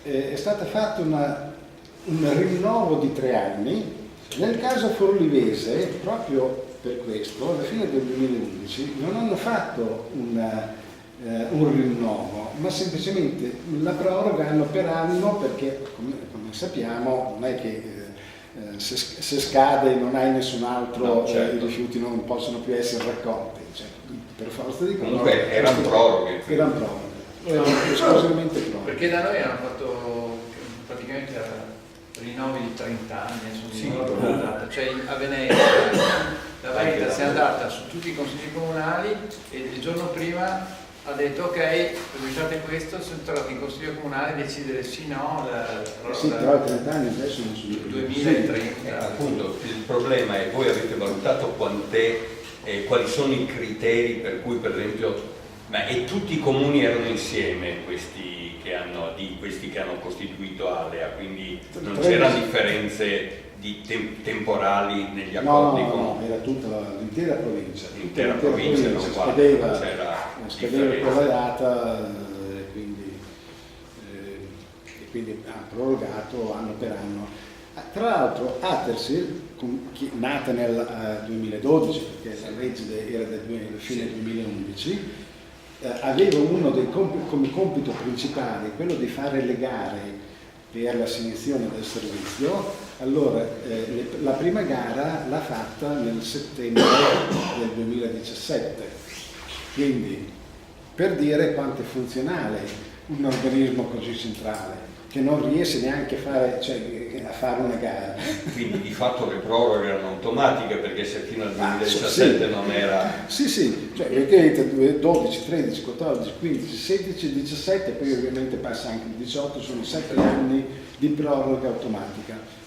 è stato fatto un rinnovo di 3 anni, nel caso forlivese, proprio per questo, alla fine del 2011 non hanno fatto un rinnovo, ma semplicemente la prorogano per anno perché, come sappiamo, non è che se scade non hai nessun altro, No, certo. i rifiuti non possono più essere raccolti, cioè, per forza di Comunque erano proroghe. erano esclusivamente proroghe. Perché da noi hanno fatto praticamente rinnovi di 30 anni, cioè a Venezia la Veritas è andata su tutti i consigli comunali e il giorno prima ha detto ok, riusate questo, sono tornati in consiglio comunale a decidere sì no, Sì, però i 30 anni adesso non sono più 2030. Appunto, il problema è voi avete valutato quali sono i criteri per cui, per esempio, e tutti i comuni erano insieme questi che hanno costituito Alea, quindi non c'erano differenze temporali negli accordi no, era tutta l'intera provincia. L'intera provincia non scadeva quella data e quindi hanno prorogato anno per anno. Tra l'altro Atersil, nata nel 2012, perché la legge era del fine 2011, aveva uno come compito principale quello di fare le gare per l'assegnazione del servizio. Allora la prima gara l'ha fatta nel settembre del 2017, quindi per dire quanto è funzionale un organismo così centrale che non riesce neanche a fare una gara. Quindi di fatto le proroghe erano automatiche, perché se fino al 2017 non era... Sì, cioè perché 12, 13, 14, 15, 16, 17, poi ovviamente passa anche il 18, sono 7 anni di proroga automatica.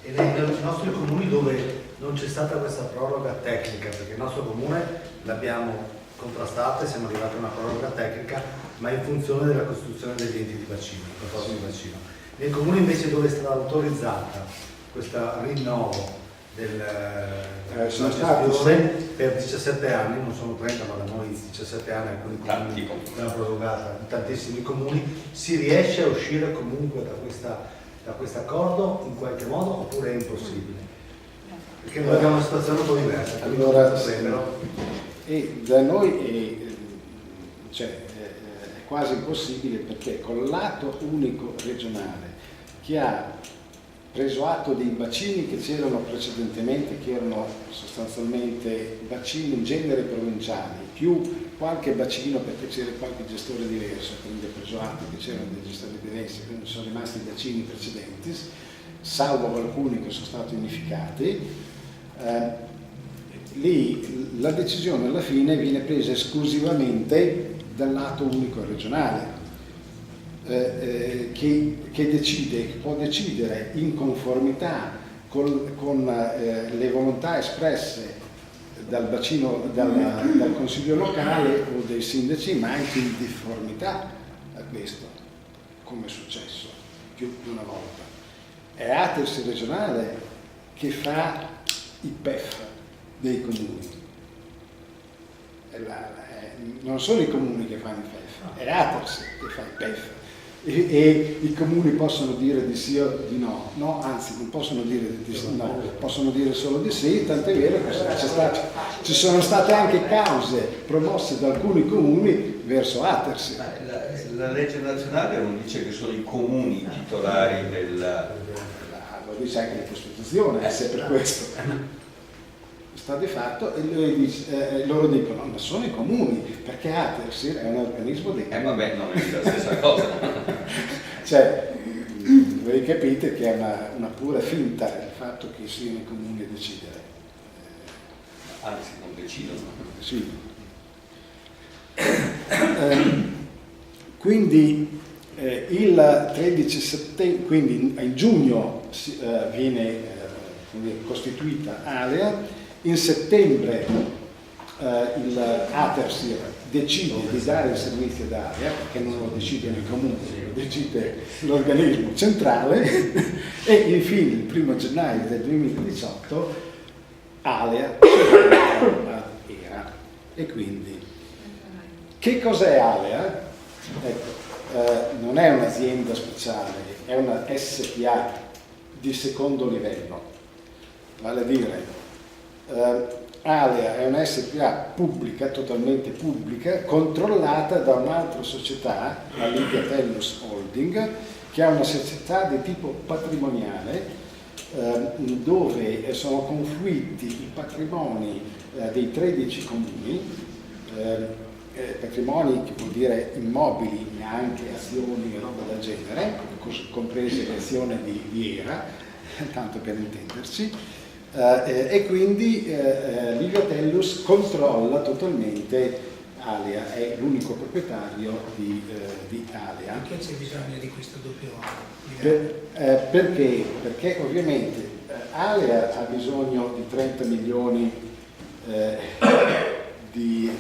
E nei nostri comuni dove non c'è stata questa proroga tecnica, perché il nostro comune l'abbiamo contrastata e siamo arrivati a una proroga tecnica, ma in funzione della costruzione degli enti di bacino, il consorzio di bacino. Nei comuni invece dove è stata autorizzata questo rinnovo della gestione per 17 anni, non sono 30 ma da noi 17 anni, alcuni comuni l'hanno prorogata, in tantissimi comuni, si riesce a uscire comunque da questo accordo in qualche modo oppure è impossibile? Perché noi abbiamo una situazione un po' diversa. Allora, e da noi è quasi impossibile, perché col lato unico regionale che ha preso atto dei bacini che c'erano precedentemente, che erano sostanzialmente bacini in genere provinciali, più qualche bacino perché c'era qualche gestore diverso, quindi ha preso atto che c'erano dei gestori diversi, quindi sono rimasti i bacini precedenti, salvo alcuni che sono stati unificati. Lì la decisione alla fine viene presa esclusivamente dal lato unico regionale, che può decidere in conformità con le volontà espresse dal bacino, dal consiglio locale o dei sindaci, ma anche in difformità a questo, come è successo più di una volta. È Atersil regionale che fa i PEF dei comuni. Non sono i comuni che fanno i PEF, è Atersil che fa i PEF. E i comuni possono dire di sì o di no, no, anzi non possono dire di sì, no, possono dire solo di sì, tant'è vero che ci sono state anche cause promosse da alcuni comuni verso Atersil. La legge nazionale non dice che sono i comuni titolari Lo dice anche la Costituzione, se per questo. Sta di fatto e loro dicono ma sono i comuni, perché Atersil è un organismo dei comuni. Vabbè, non è la stessa cosa. Cioè, voi capite che è una pura finta il fatto che siano i comuni a decidere. Anzi, non decidono. Sì. Quindi il 13 settembre, quindi in giugno viene costituita Alea. In settembre il Atersir decide di dare il servizio d'aria, perché non lo decidono i comuni, lo decide l'organismo centrale, e infine il 1 gennaio del 2018 Alea era. E quindi, che cos'è Alea? Ecco, non è un'azienda speciale, è una SPA di secondo livello, vale a dire Alea è una SPA pubblica, totalmente pubblica, controllata da un'altra società, la Livia Tellus Holding, che ha una società di tipo patrimoniale, dove sono confluiti i patrimoni dei 13 comuni, patrimoni che vuol dire immobili, neanche azioni e roba del genere, comprese le azioni di Era, tanto per intenderci. E quindi Livia Tellus controlla totalmente Alea, è l'unico proprietario di Alea. Perché c'è bisogno di questo doppio Perché? Perché ovviamente Alea ha bisogno di 30 milioni come dire,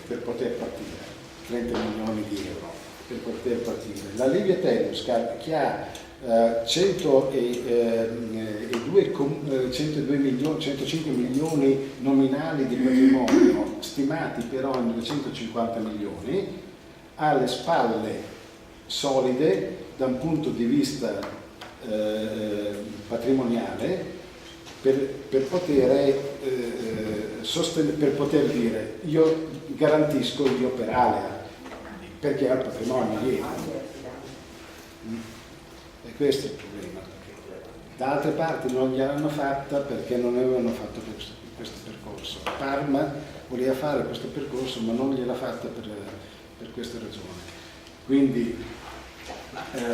per poter partire, 30 milioni di euro per poter partire. La Livia Tellus, che ha 105 milioni nominali di patrimonio, stimati però in 250 milioni, ha le spalle solide da un punto di vista patrimoniale per poter dire io garantisco io per Alea, perché ha il patrimonio dietro. E questo è il problema. Da altre parti non gliel'hanno fatta perché non avevano fatto questo percorso. Parma voleva fare questo percorso ma non gliel'ha fatta per questa ragione. Quindi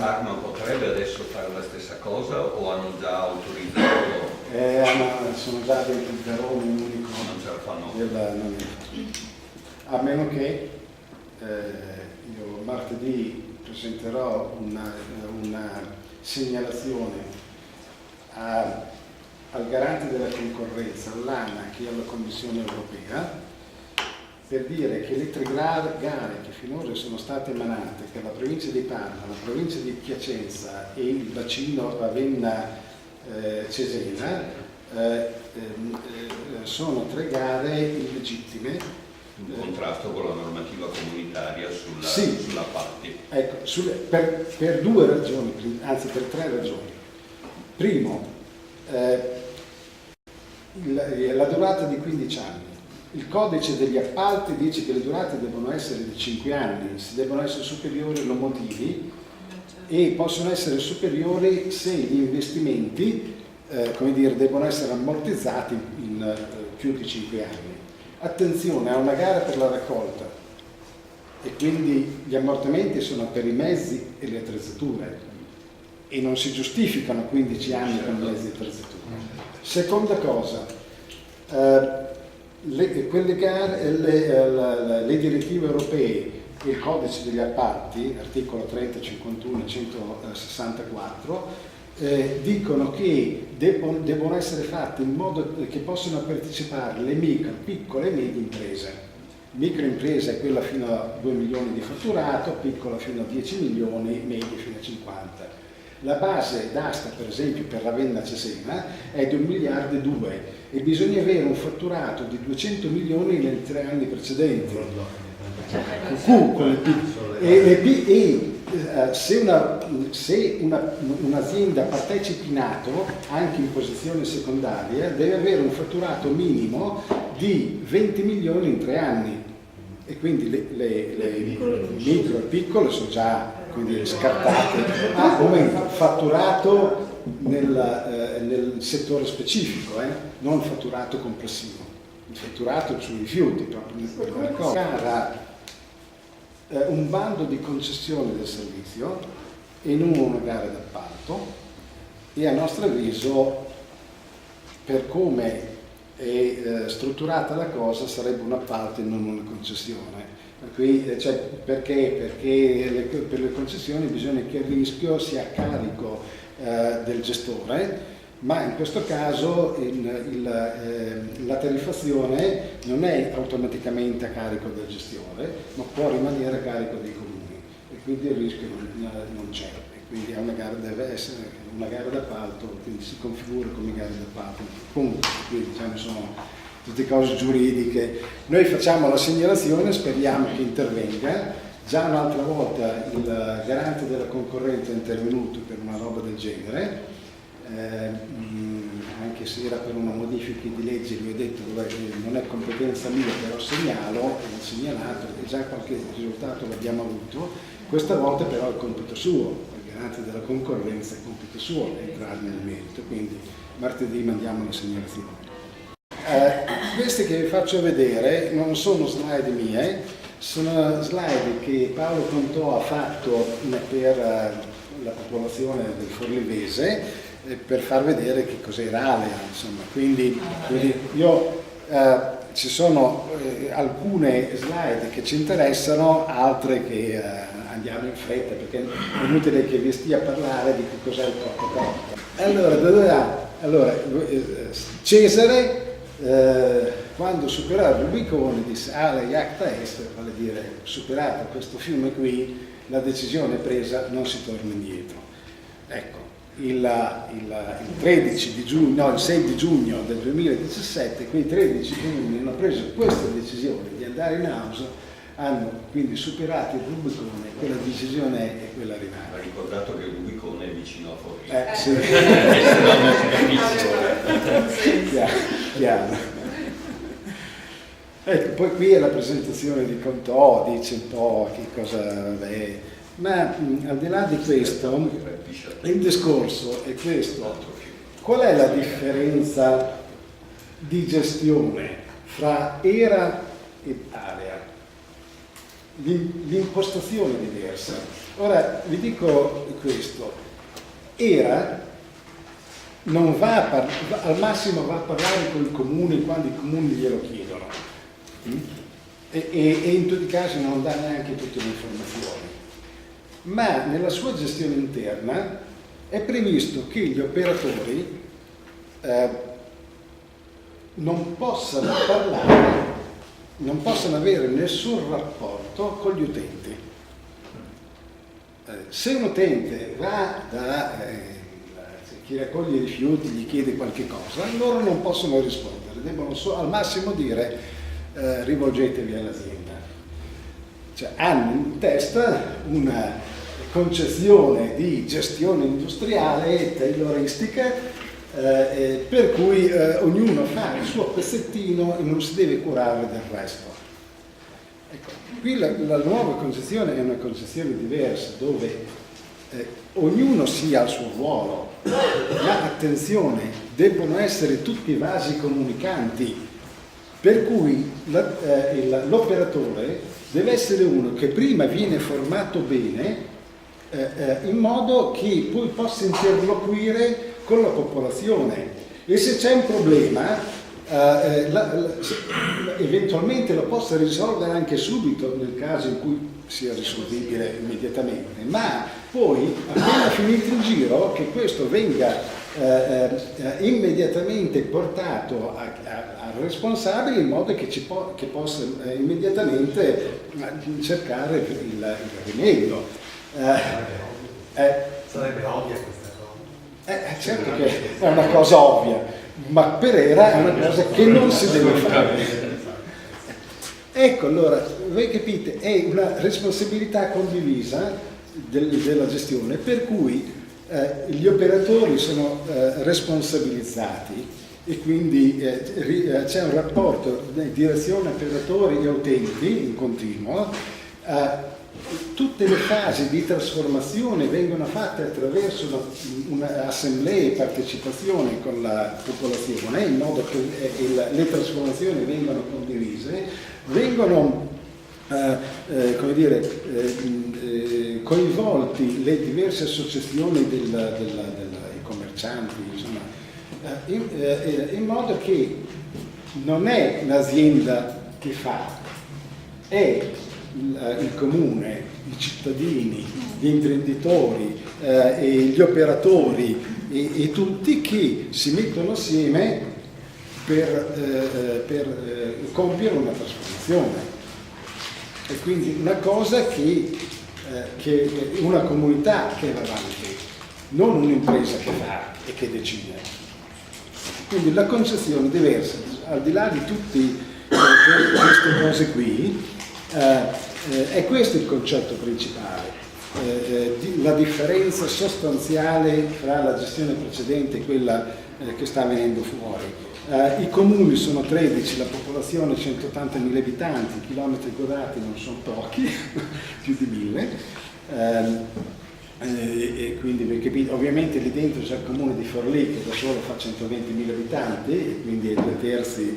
Parma potrebbe adesso fare la stessa cosa o hanno già autorizzato? Sono già dentro il verone unico. Non ce la fanno. A meno che io martedì presenterò una segnalazione al garante della concorrenza, all'ANAC e alla Commissione europea, per dire che le 3 gare che finora sono state emanate, che la provincia di Parma, la provincia di Piacenza e il bacino Ravenna-Cesena, sono 3 gare illegittime. In contrasto con la normativa comunitaria sì, sulla appalti. Ecco, per 2 ragioni, anzi per 3 ragioni. Primo, la durata di 15 anni. Il codice degli appalti dice che le durate devono essere di 5 anni, se devono essere superiori lo motivi, e possono essere superiori se gli investimenti devono essere ammortizzati in più di 5 anni. Attenzione, a una gara per la raccolta e quindi gli ammortamenti sono per i mezzi e le attrezzature e non si giustificano 15 anni con mezzi e attrezzature. Seconda cosa, le direttive europee e il codice degli appalti, articolo 30, 51 e 164, dicono che devono essere fatti in modo che possano partecipare le micro, piccole e medie imprese. Microimpresa è quella fino a 2 milioni di fatturato, piccola fino a 10 milioni, media fino a 50. La base d'asta, per esempio, per Ravenna-Cesena è di 1,2 miliardi e bisogna avere un fatturato di 200 milioni nei 3 anni precedenti. Se un'azienda partecipi in atto, anche in posizione secondaria, deve avere un fatturato minimo di 20 milioni in 3 anni. E quindi le micro e piccole sono già scartate. Momento, fatturato nel settore specifico, non fatturato complessivo. Il fatturato sui rifiuti, proprio nella cosa. Un bando di concessione del servizio e non una gara d'appalto, e a nostro avviso, per come è strutturata la cosa, sarebbe un appalto e non una concessione. Perché per le concessioni bisogna che il rischio sia a carico del gestore, ma in questo caso la tariffazione non è automaticamente a carico del gestore, ma può rimanere a carico dei comuni e quindi il rischio non c'è. E quindi deve essere una gara d'appalto, quindi si configura come gara d'appalto. Comunque, quindi diciamo, sono tutte cose giuridiche. Noi facciamo la segnalazione, speriamo che intervenga. Già un'altra volta il garante della concorrenza è intervenuto per una roba del genere, anche se era per una modifica di legge, gli ho detto non è competenza mia, però segnalato e già qualche risultato l'abbiamo avuto. Questa volta però è compito suo, il garante della concorrenza è compito suo entrare nel merito, quindi martedì mandiamo la segnalazione. Queste che vi faccio vedere non sono slide mie, sono slide che Paolo Contò ha fatto per la popolazione del Forlivese per far vedere che cos'era Alea, insomma. Quindi io ci sono alcune slide che ci interessano, altre che andiamo in fretta perché è inutile che vi stia a parlare di che cos'è il portaporta. Allora, Cesare quando superò il Rubicone disse Ale iacta est, vale dire superato questo fiume qui, la decisione è presa, non si torna indietro. Ecco, il 6 di giugno del 2017 quei 13 comuni hanno preso questa decisione di andare in house, hanno quindi superato il Rubicone e quella decisione è quella rimane. Ha ricordato che il Rubicone è vicino a Forlì. Sì. Chiaro. Ecco, poi qui è la presentazione di Contò, dice un po' che cosa è, ma al di là di questo, il discorso è questo: qual è la differenza di gestione fra ERA ed Alea? L'impostazione è diversa. Ora vi dico questo: ERA non va al massimo va a parlare con i comuni quando i comuni glielo chiedono e in tutti i casi non dà neanche tutte le informazioni, ma nella sua gestione interna è previsto che gli operatori non possano parlare, non possano avere nessun rapporto con gli utenti. Se un utente va da chi raccoglie i rifiuti, gli chiede qualche cosa, loro non possono rispondere, debbono al massimo dire rivolgetevi all'azienda. Cioè, hanno in testa una concezione di gestione industriale tayloristica per cui ognuno fa il suo pezzettino e non si deve curare del resto. Ecco, qui la nuova concezione è una concezione diversa, dove ognuno sia al suo ruolo, ma attenzione, debbono essere tutti vasi comunicanti, per cui l'operatore deve essere uno che prima viene formato bene in modo che poi possa interloquire con la popolazione, e se c'è un problema eventualmente lo possa risolvere anche subito nel caso in cui sia risolvibile immediatamente, ma poi appena finito il giro che questo venga immediatamente portato al responsabile in modo che possa immediatamente cercare il rimedio. Sarebbe ovvia questa cosa. Certo che è una cosa ovvia, ma per ERA è una cosa che non si deve fare. Ecco, allora, voi capite, è una responsabilità condivisa della gestione, per cui gli operatori sono responsabilizzati e quindi c'è un rapporto di direzione operatori e utenti in continuo. Tutte le fasi di trasformazione vengono fatte attraverso un'assemblea e partecipazione con la popolazione, in modo che le trasformazioni vengano condivise, vengono coinvolti le diverse associazioni dei commercianti, insomma, in modo che non è l'azienda che fa, è il comune, i cittadini, gli imprenditori e gli operatori e tutti che si mettono assieme per compiere una trasformazione. E quindi una cosa che una comunità che va avanti, non un'impresa che fa e che decide. Quindi la concezione deve essere, al di là di tutte queste cose qui, è questo il concetto principale, la differenza sostanziale fra la gestione precedente e quella che sta venendo fuori. I comuni sono 13, la popolazione 180.000 abitanti, i chilometri quadrati non sono pochi, più di 1000. E quindi ovviamente lì dentro c'è il comune di Forlì che da solo fa 120.000 abitanti e quindi è 2/3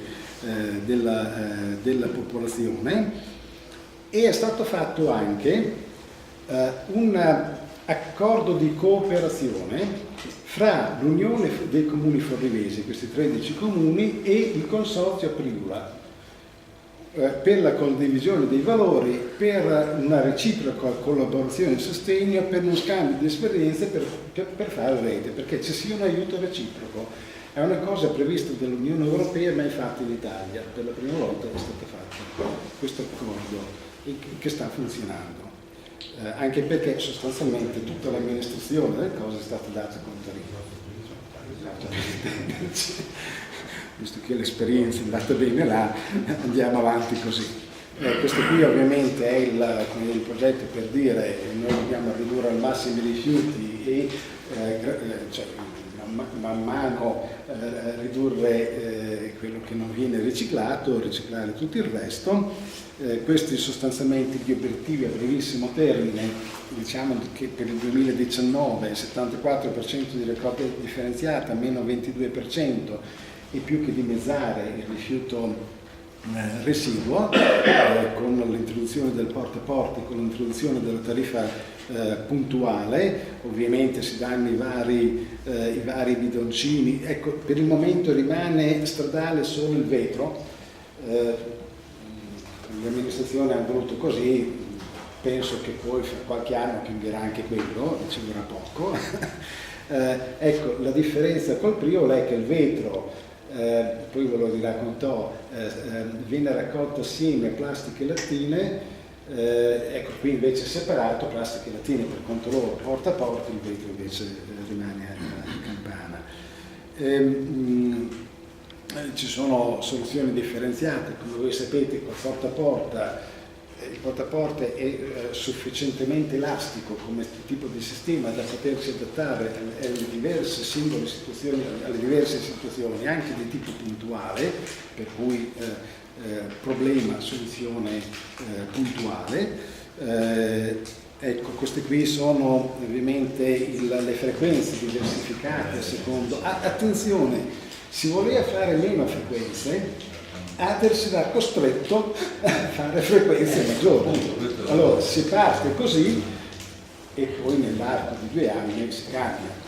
della popolazione, e è stato fatto anche un accordo di cooperazione fra l'Unione dei Comuni Forlivesi, questi 13 comuni, e il Consorzio Priula, per la condivisione dei valori, per una reciproca collaborazione e sostegno, per uno scambio di esperienze per fare rete, perché ci sia un aiuto reciproco. È una cosa prevista dall'Unione Europea, ma infatti in Italia per la prima volta è stato fatto questo accordo che sta funzionando. Anche perché sostanzialmente tutta l'amministrazione delle cose è stata data con Torino. Visto che l'esperienza è andata bene là, andiamo avanti così. Questo qui ovviamente è il progetto per dire noi dobbiamo ridurre al massimo i rifiuti e man mano ridurre quello che non viene riciclato, riciclare tutto il resto. Questi sostanzialmente gli obiettivi a brevissimo termine, diciamo che per il 2019 il 74% di raccolta differenziata, meno 22%, e più che dimezzare il rifiuto residuo, con l'introduzione del porta a porta, con l'introduzione della tariffa puntuale. Ovviamente si danno i vari bidoncini. Ecco, per il momento rimane stradale solo il vetro. L'amministrazione ha voluto così, penso che poi fra qualche anno cambierà anche quello, ci vorrà poco. Ecco, la differenza col Priolo è che il vetro, poi ve lo raccontò, viene raccolto assieme a plastica e lattine, ecco, qui invece è separato, plastica e lattine per conto loro, porta a porta, il vetro invece rimane a campana. Ci sono soluzioni differenziate, come voi sapete, col porta a porta è sufficientemente elastico come tipo di sistema da potersi adattare alle diverse singole situazioni, alle diverse situazioni, anche di tipo puntuale, per cui problema, soluzione puntuale. Ecco, queste qui sono ovviamente le frequenze diversificate a secondo. Attenzione! Si voleva fare meno frequenze, Ater sarà costretto a fare frequenze maggiori. Allora si parte così e poi nell'arco di 2 anni si cambia.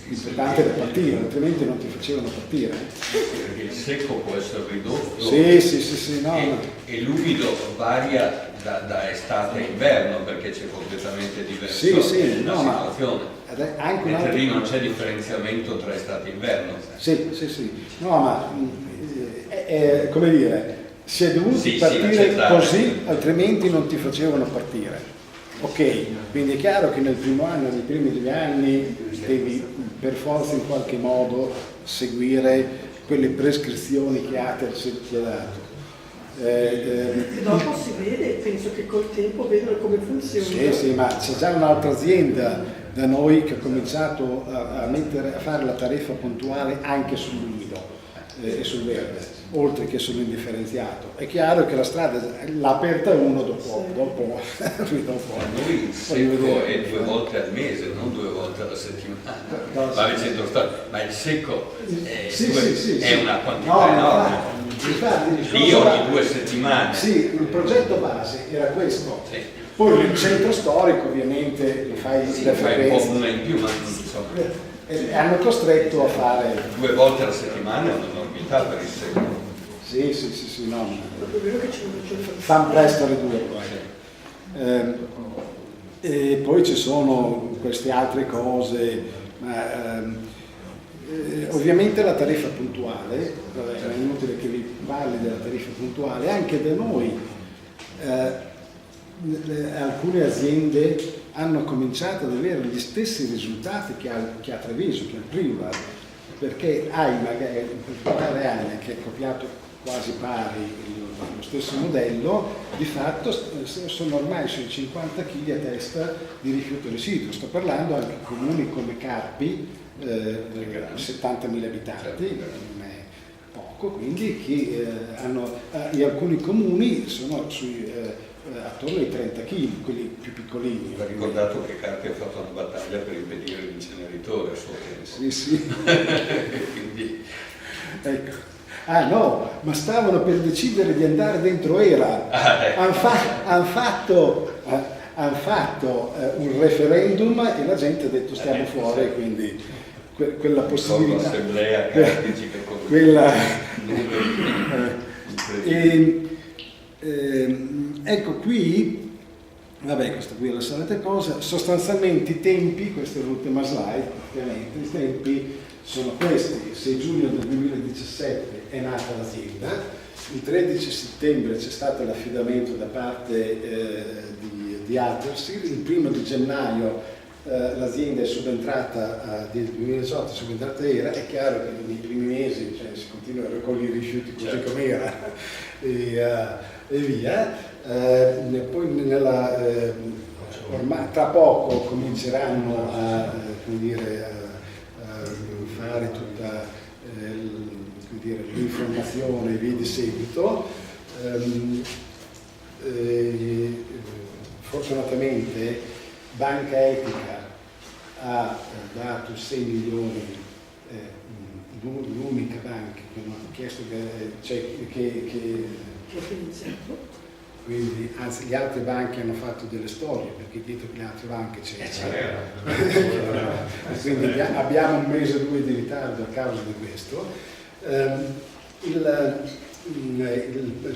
L'importante è partire, altrimenti non ti facevano partire. Perché il secco può essere ridotto. Sì, no. E l'umido varia da estate a inverno, perché c'è completamente diversa la situazione. Mentre lì non c'è differenziamento tra estate e inverno. Sì. No, ma come dire, si è dovuto partire così, altrimenti non ti facevano partire. Ok, quindi è chiaro che nel primo anno, nei primi 2 anni, devi per forza in qualche modo seguire quelle prescrizioni che Ater ti ha dato. E dopo si vede, penso che col tempo vedono come funziona. Sì, ma c'è già un'altra azienda da noi che ha cominciato a fare la tariffa puntuale anche sull'umido e sul verde, oltre che sull'indifferenziato. È chiaro che la strada l'ha aperta uno dopo. Noi il secco è 2 volte al mese, non 2 volte alla settimana. Ma il secco è una quantità enorme. Lì ogni 2 settimane. Sì, il progetto base era questo. Sì. Poi il centro storico ovviamente lo fai le frequenze. Un po' in più, ma insomma. Hanno costretto a fare 2 volte alla settimana è un'enormità per il secco. Sì, no. Proprio vero che ci Fanno presto a ridurre. E poi ci sono queste altre cose, ovviamente la tariffa puntuale, è inutile che vi parli della tariffa puntuale, anche da noi alcune aziende hanno cominciato ad avere gli stessi risultati che ha Treviso, che ha Prima, perché magari, per parlare Aina, che ha copiato quasi pari lo stesso modello, di fatto sono ormai sui 50 kg a testa di rifiuto residuo. Sto parlando anche di comuni come Carpi, 70.000 abitanti, non è poco, quindi che in alcuni comuni sono attorno ai 30 kg, quelli più piccolini. Va ricordato che Carpi ha fatto una battaglia per impedire l'inceneritore a suo tempo. Sì. Quindi... Ecco. Ah no, ma stavano per decidere di andare dentro ERA. Hanno fatto un referendum e la gente ha detto stiamo fuori, quindi quella possibilità. L'assemblea quella ecco qui, vabbè, questa qui è la solita cosa, sostanzialmente i tempi, questa è l'ultima slide, ovviamente, i tempi sono questi: il 6 giugno del 2017 è nata l'azienda, il 13 settembre c'è stato l'affidamento da parte di Altersir, il 1 di gennaio l'azienda è subentrata del 2018, è subentrata ERA. È chiaro che nei primi mesi si continua a raccogliere i rifiuti così certo, come era e via. Poi ormai tra poco cominceranno a fare tutta l'informazione e via di seguito. Fortunatamente Banca Etica ha dato 6 milioni, l'unica banca che non ha chiesto quindi, anzi, le altre banche hanno fatto delle storie, perché dietro le altre banche c'era. Quindi abbiamo un mese o 2 di ritardo a causa di questo.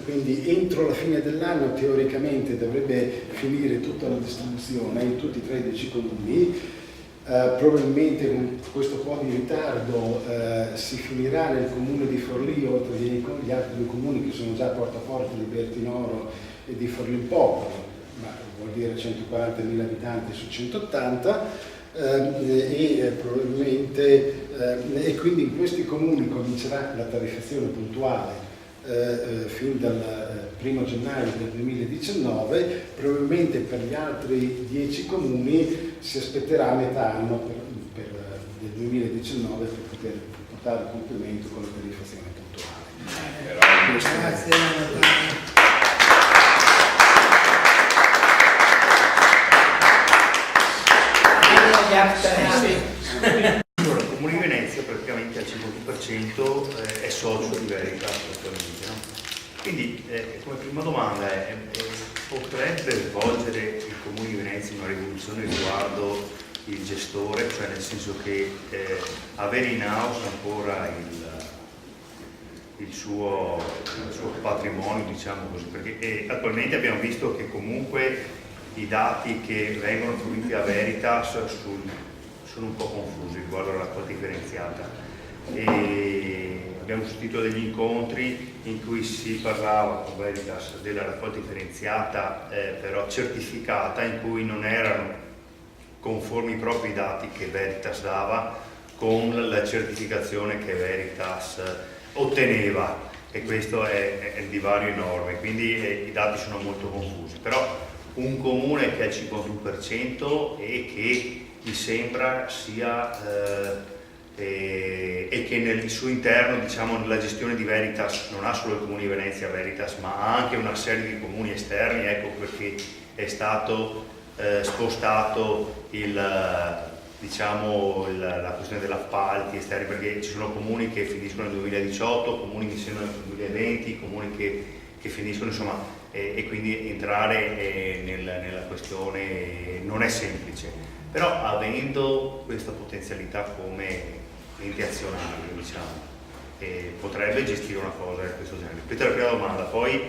Quindi entro la fine dell'anno teoricamente dovrebbe finire tutta la distribuzione in tutti i 13 comuni. Probabilmente con questo po' di ritardo si finirà nel comune di Forlì, oltre agli altri 2 comuni che sono già a Portaforte, di Bertinoro e di Forlì Popolo, ma vuol dire 140.000 abitanti su 180, probabilmente e quindi in questi comuni comincerà la tariffazione puntuale fin dal 1 gennaio del 2019. Probabilmente per gli altri 10 comuni si aspetterà a metà anno del 2019 per poter portare a compimento con la tariffazione puntuale. Grazie. Allora, il Comune di Venezia praticamente al 51% è socio di Veritas attualmente, no? Quindi come prima domanda potrebbe svolgere il Comune di Venezia una rivoluzione riguardo il gestore, cioè nel senso che avere in house ancora il suo patrimonio, diciamo così, perché attualmente abbiamo visto che comunque i dati che vengono forniti a Veritas sono un po' confusi riguardo alla raccolta differenziata. Abbiamo assistito a degli incontri in cui si parlava con Veritas della raccolta differenziata però certificata, in cui non erano conformi i propri dati che Veritas dava con la certificazione che Veritas otteneva, e questo è il divario enorme, quindi i dati sono molto confusi. Però un comune che è al 51% e che mi sembra sia e che nel suo interno, diciamo, nella gestione di Veritas non ha solo il Comune di Venezia Veritas, ma ha anche una serie di comuni esterni, ecco perché è stato spostato la questione dell'appalti esterni, perché ci sono comuni che finiscono nel 2018, comuni che iniziano nel 2020, comuni che finiscono, insomma, e quindi entrare nella questione non è semplice, però avendo questa potenzialità come ente azionario, diciamo, potrebbe gestire una cosa di questo genere. Questa è la prima domanda. Poi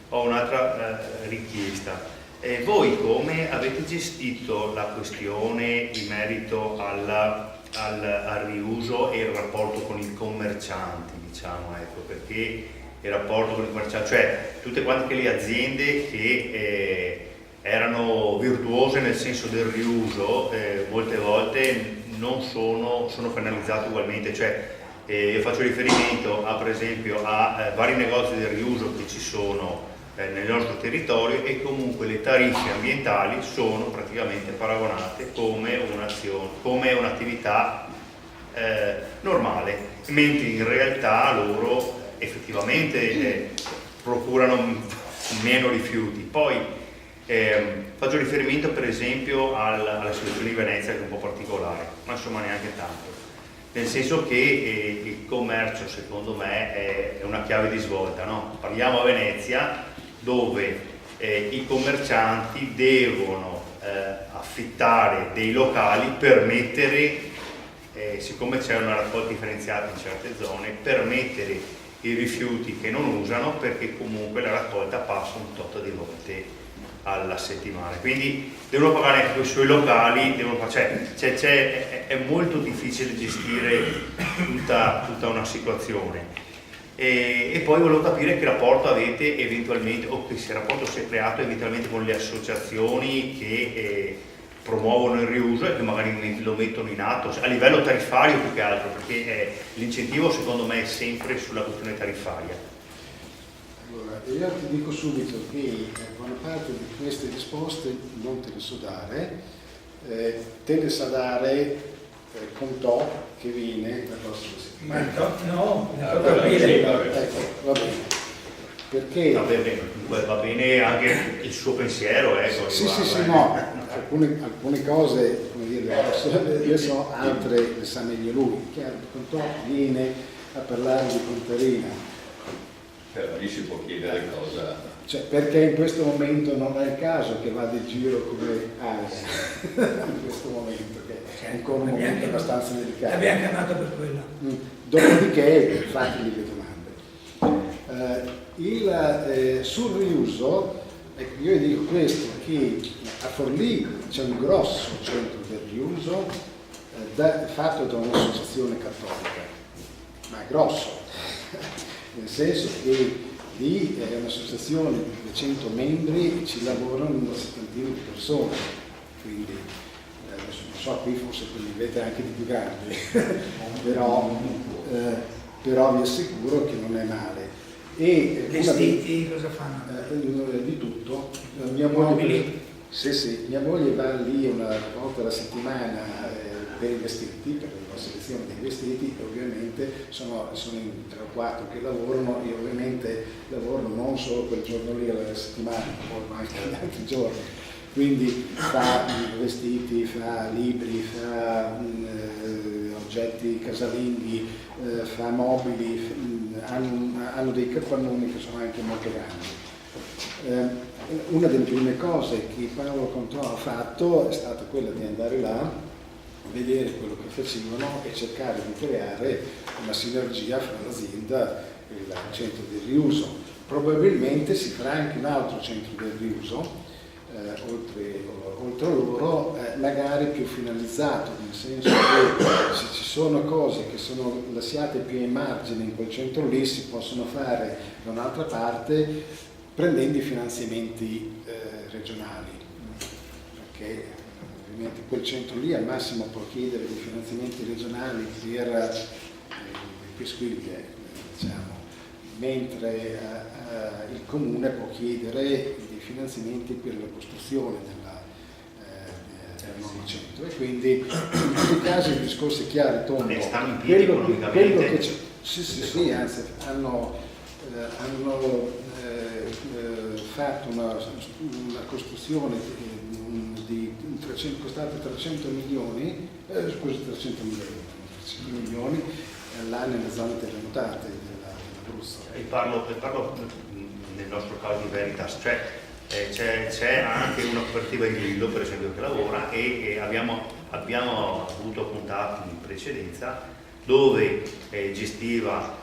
ho un'altra richiesta. Voi come avete gestito la questione in merito al riuso e il rapporto con i commercianti, diciamo, ecco, perché il rapporto con i commercianti, cioè tutte quante le aziende che erano virtuose nel senso del riuso, molte volte non sono penalizzate ugualmente, cioè io faccio riferimento per esempio a vari negozi del riuso che ci sono nel nostro territorio, e comunque le tariffe ambientali sono praticamente paragonate come un'attività normale, mentre in realtà loro effettivamente procurano meno rifiuti. Poi faccio riferimento per esempio alla situazione di Venezia, che è un po' particolare, ma insomma neanche tanto, nel senso che il commercio secondo me è una chiave di svolta, no? Parliamo a Venezia, dove i commercianti devono affittare dei locali per mettere, siccome c'è una raccolta differenziata in certe zone, per mettere i rifiuti che non usano, perché comunque la raccolta passa un tot di volte alla settimana, quindi devono pagare anche i suoi locali, è molto difficile gestire tutta una situazione. E poi volevo capire che rapporto avete eventualmente, o che se il rapporto si è creato eventualmente con le associazioni che promuovono il riuso e che magari lo mettono in atto a livello tariffario più che altro, perché l'incentivo secondo me è sempre sulla questione tariffaria. Allora, io ti dico subito che buona parte di queste risposte non te le so dare, te le sa dare Contò, che viene la prossima settimana. Ecco, va bene. Perché Va bene anche il suo pensiero, ecco. Sì, no, alcune cose, come dire, io so, altre le sa meglio lui. Chiaro, Contò viene a parlare di Contarina. Però lì si può chiedere cosa. Cioè, perché in questo momento non è il caso che vada in giro come area, in questo momento, che è ancora un momento abbastanza delicato. L'abbiamo chiamato per quello. Dopodiché fategli le domande. Sul riuso, ecco, io dico questo, che a Forlì c'è un grosso centro del riuso fatto da un'associazione cattolica, ma grosso, nel senso che lì è un'associazione di 200 membri, ci lavorano una settantina di persone, quindi adesso non so, qui forse quelli vedete anche di più grandi, però vi assicuro che non è male. E vestiti cosa fanno? Di tutto. Mia moglie va lì una volta alla settimana per i vestiti, per la selezione dei vestiti, e ovviamente sono in 3 o 4 che lavorano, e ovviamente lavorano non solo quel giorno lì alla settimana, ma anche gli altri giorni. Quindi fa vestiti, fa libri, fa oggetti casalinghi, fa mobili, hanno dei capannoni che sono anche molto grandi. Una delle prime cose che Paolo Contò ha fatto è stata quella di andare là, vedere quello che facevano e cercare di creare una sinergia fra l'azienda e il centro del riuso. Probabilmente si farà anche un altro centro del riuso, oltre a loro, magari più finalizzato, nel senso che se ci sono cose che sono lasciate più ai margini in quel centro lì, si possono fare da un'altra parte prendendo i finanziamenti regionali, perché ovviamente quel centro lì al massimo può chiedere dei finanziamenti regionali per quisquilie, diciamo, mentre il comune può chiedere dei finanziamenti per la costruzione del nuovo centro, e quindi in tutti i casi il discorso è chiaro e tondo. Stanno in piedi economicamente? Sì, anzi hanno fatto una costruzione costata 300 milioni là nelle zone terremotate dell'Abruzzo. E parlo nel nostro caso di Veritas, cioè c'è anche una cooperativa di Grillo per esempio che lavora, e abbiamo avuto contatti in precedenza dove gestiva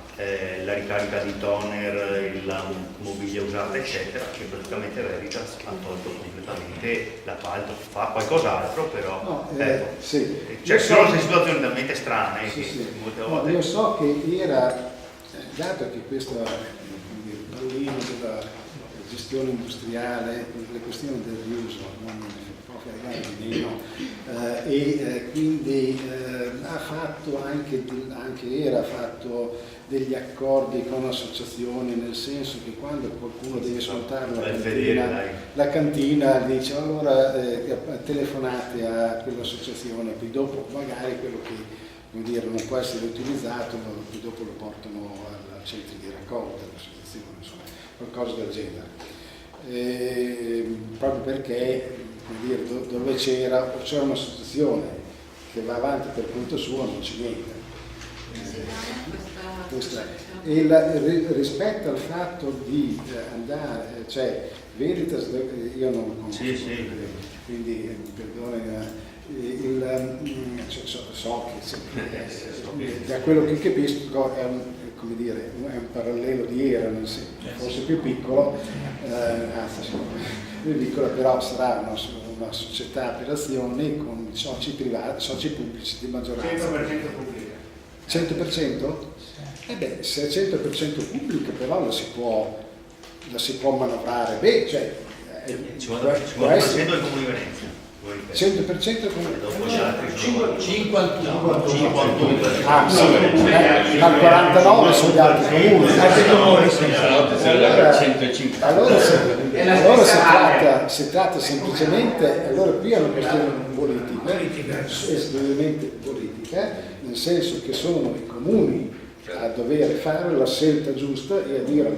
la ricarica di toner, la mobilia usata eccetera, che praticamente Veritas ha tolto completamente l'appalto, fa qualcos'altro però No, ecco. sì. Cioè Io sono so- situazioni talmente strane Sì, che sì. molte No, volte io so che era, dato che questo pallino della gestione industriale, le questioni del riuso, non proprio ai grandi no, quindi ha fatto era fatto degli accordi con associazioni, nel senso che quando qualcuno deve smontare la cantina dice allora telefonate a quell'associazione, poi dopo magari quello che non può essere utilizzato, poi dopo lo portano al centro di raccolta, all'associazione, insomma, qualcosa del genere. Proprio perché dove c'era un'associazione che va avanti per conto suo non c'è niente. Rispetto al fatto di andare, cioè Veritas, io non lo conosco, quindi perdone, so che da quello che capisco è un parallelo di Era, nel senso, forse più piccolo, più piccolo, però sarà una società per azioni con soci privati, soci pubblici di maggioranza. 100% pubblica. 100%? Se è 100% pubblica però la si può manovrare, ci vuole il Comune di Venezia. 100% Dopo gli altri 51. Ah, sì, dal 49 sono gli altri comuni. Allora si tratta semplicemente, allora qui è una questione politica, esclusivamente politica, nel senso che sono i comuni a dover fare la scelta giusta e a dire al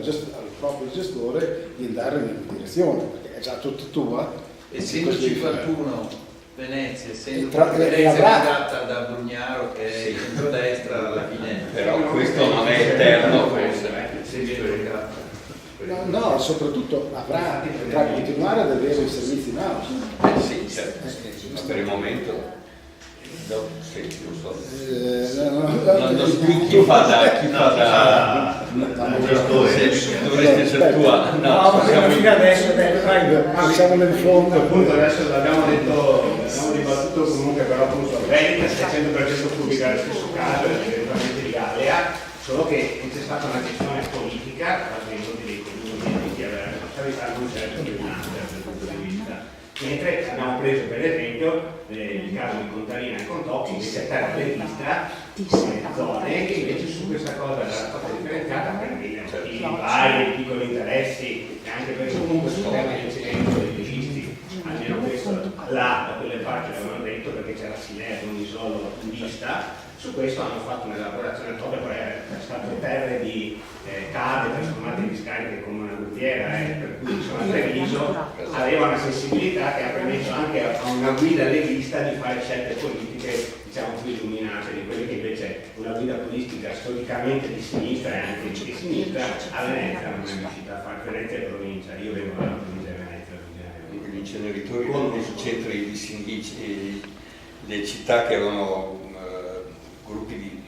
proprio gestore di andare nella direzione, perché è già tutta tua. Essendo 51 Venezia, essendo Venezia guidata da Brugnaro che è il centrodestra alla fine. Però questo non è eterno, No, soprattutto potrà continuare ad avere i servizi in house. Sì, certo. Ma per il momento non so. Chi fa da dovresti essere tua? No, fino adesso, Siamo nel fondo. Appunto adesso l'abbiamo dibattuto comunque, però appunto Veritas è 100% pubblica nel stesso caso, eventualmente di Galea, solo che c'è stata una gestione politica, quasi dei comuni che aveva la responsabilità non certo dominante dal punto di vista. Mentre abbiamo preso per esempio il caso di Contarina e Contocchi, invece a terra leghista, zone che invece su questa cosa era stata differenziata per dei motivi vari, piccoli interessi, e anche perché comunque sul tema dell'inserimento dei leghisti, almeno questo là, da quelle parti l'avevano detto perché c'era Sinergo, un isolo in vista. Su questo hanno fatto un'elaborazione proprio per state terre di cave trasformate in discariche come una rutiera, per cui insomma Treviso aveva una sensibilità che ha permesso anche a una guida leghista di fare scelte politiche diciamo più illuminate di quelle che invece una guida politica storicamente di sinistra e anche di sinistra a Venezia non è riuscita a fare. Venezia e provincia, io vengo dalla provincia di Venezia. Gli inceneritori nei centri di sindici, le città che avevano gruppi di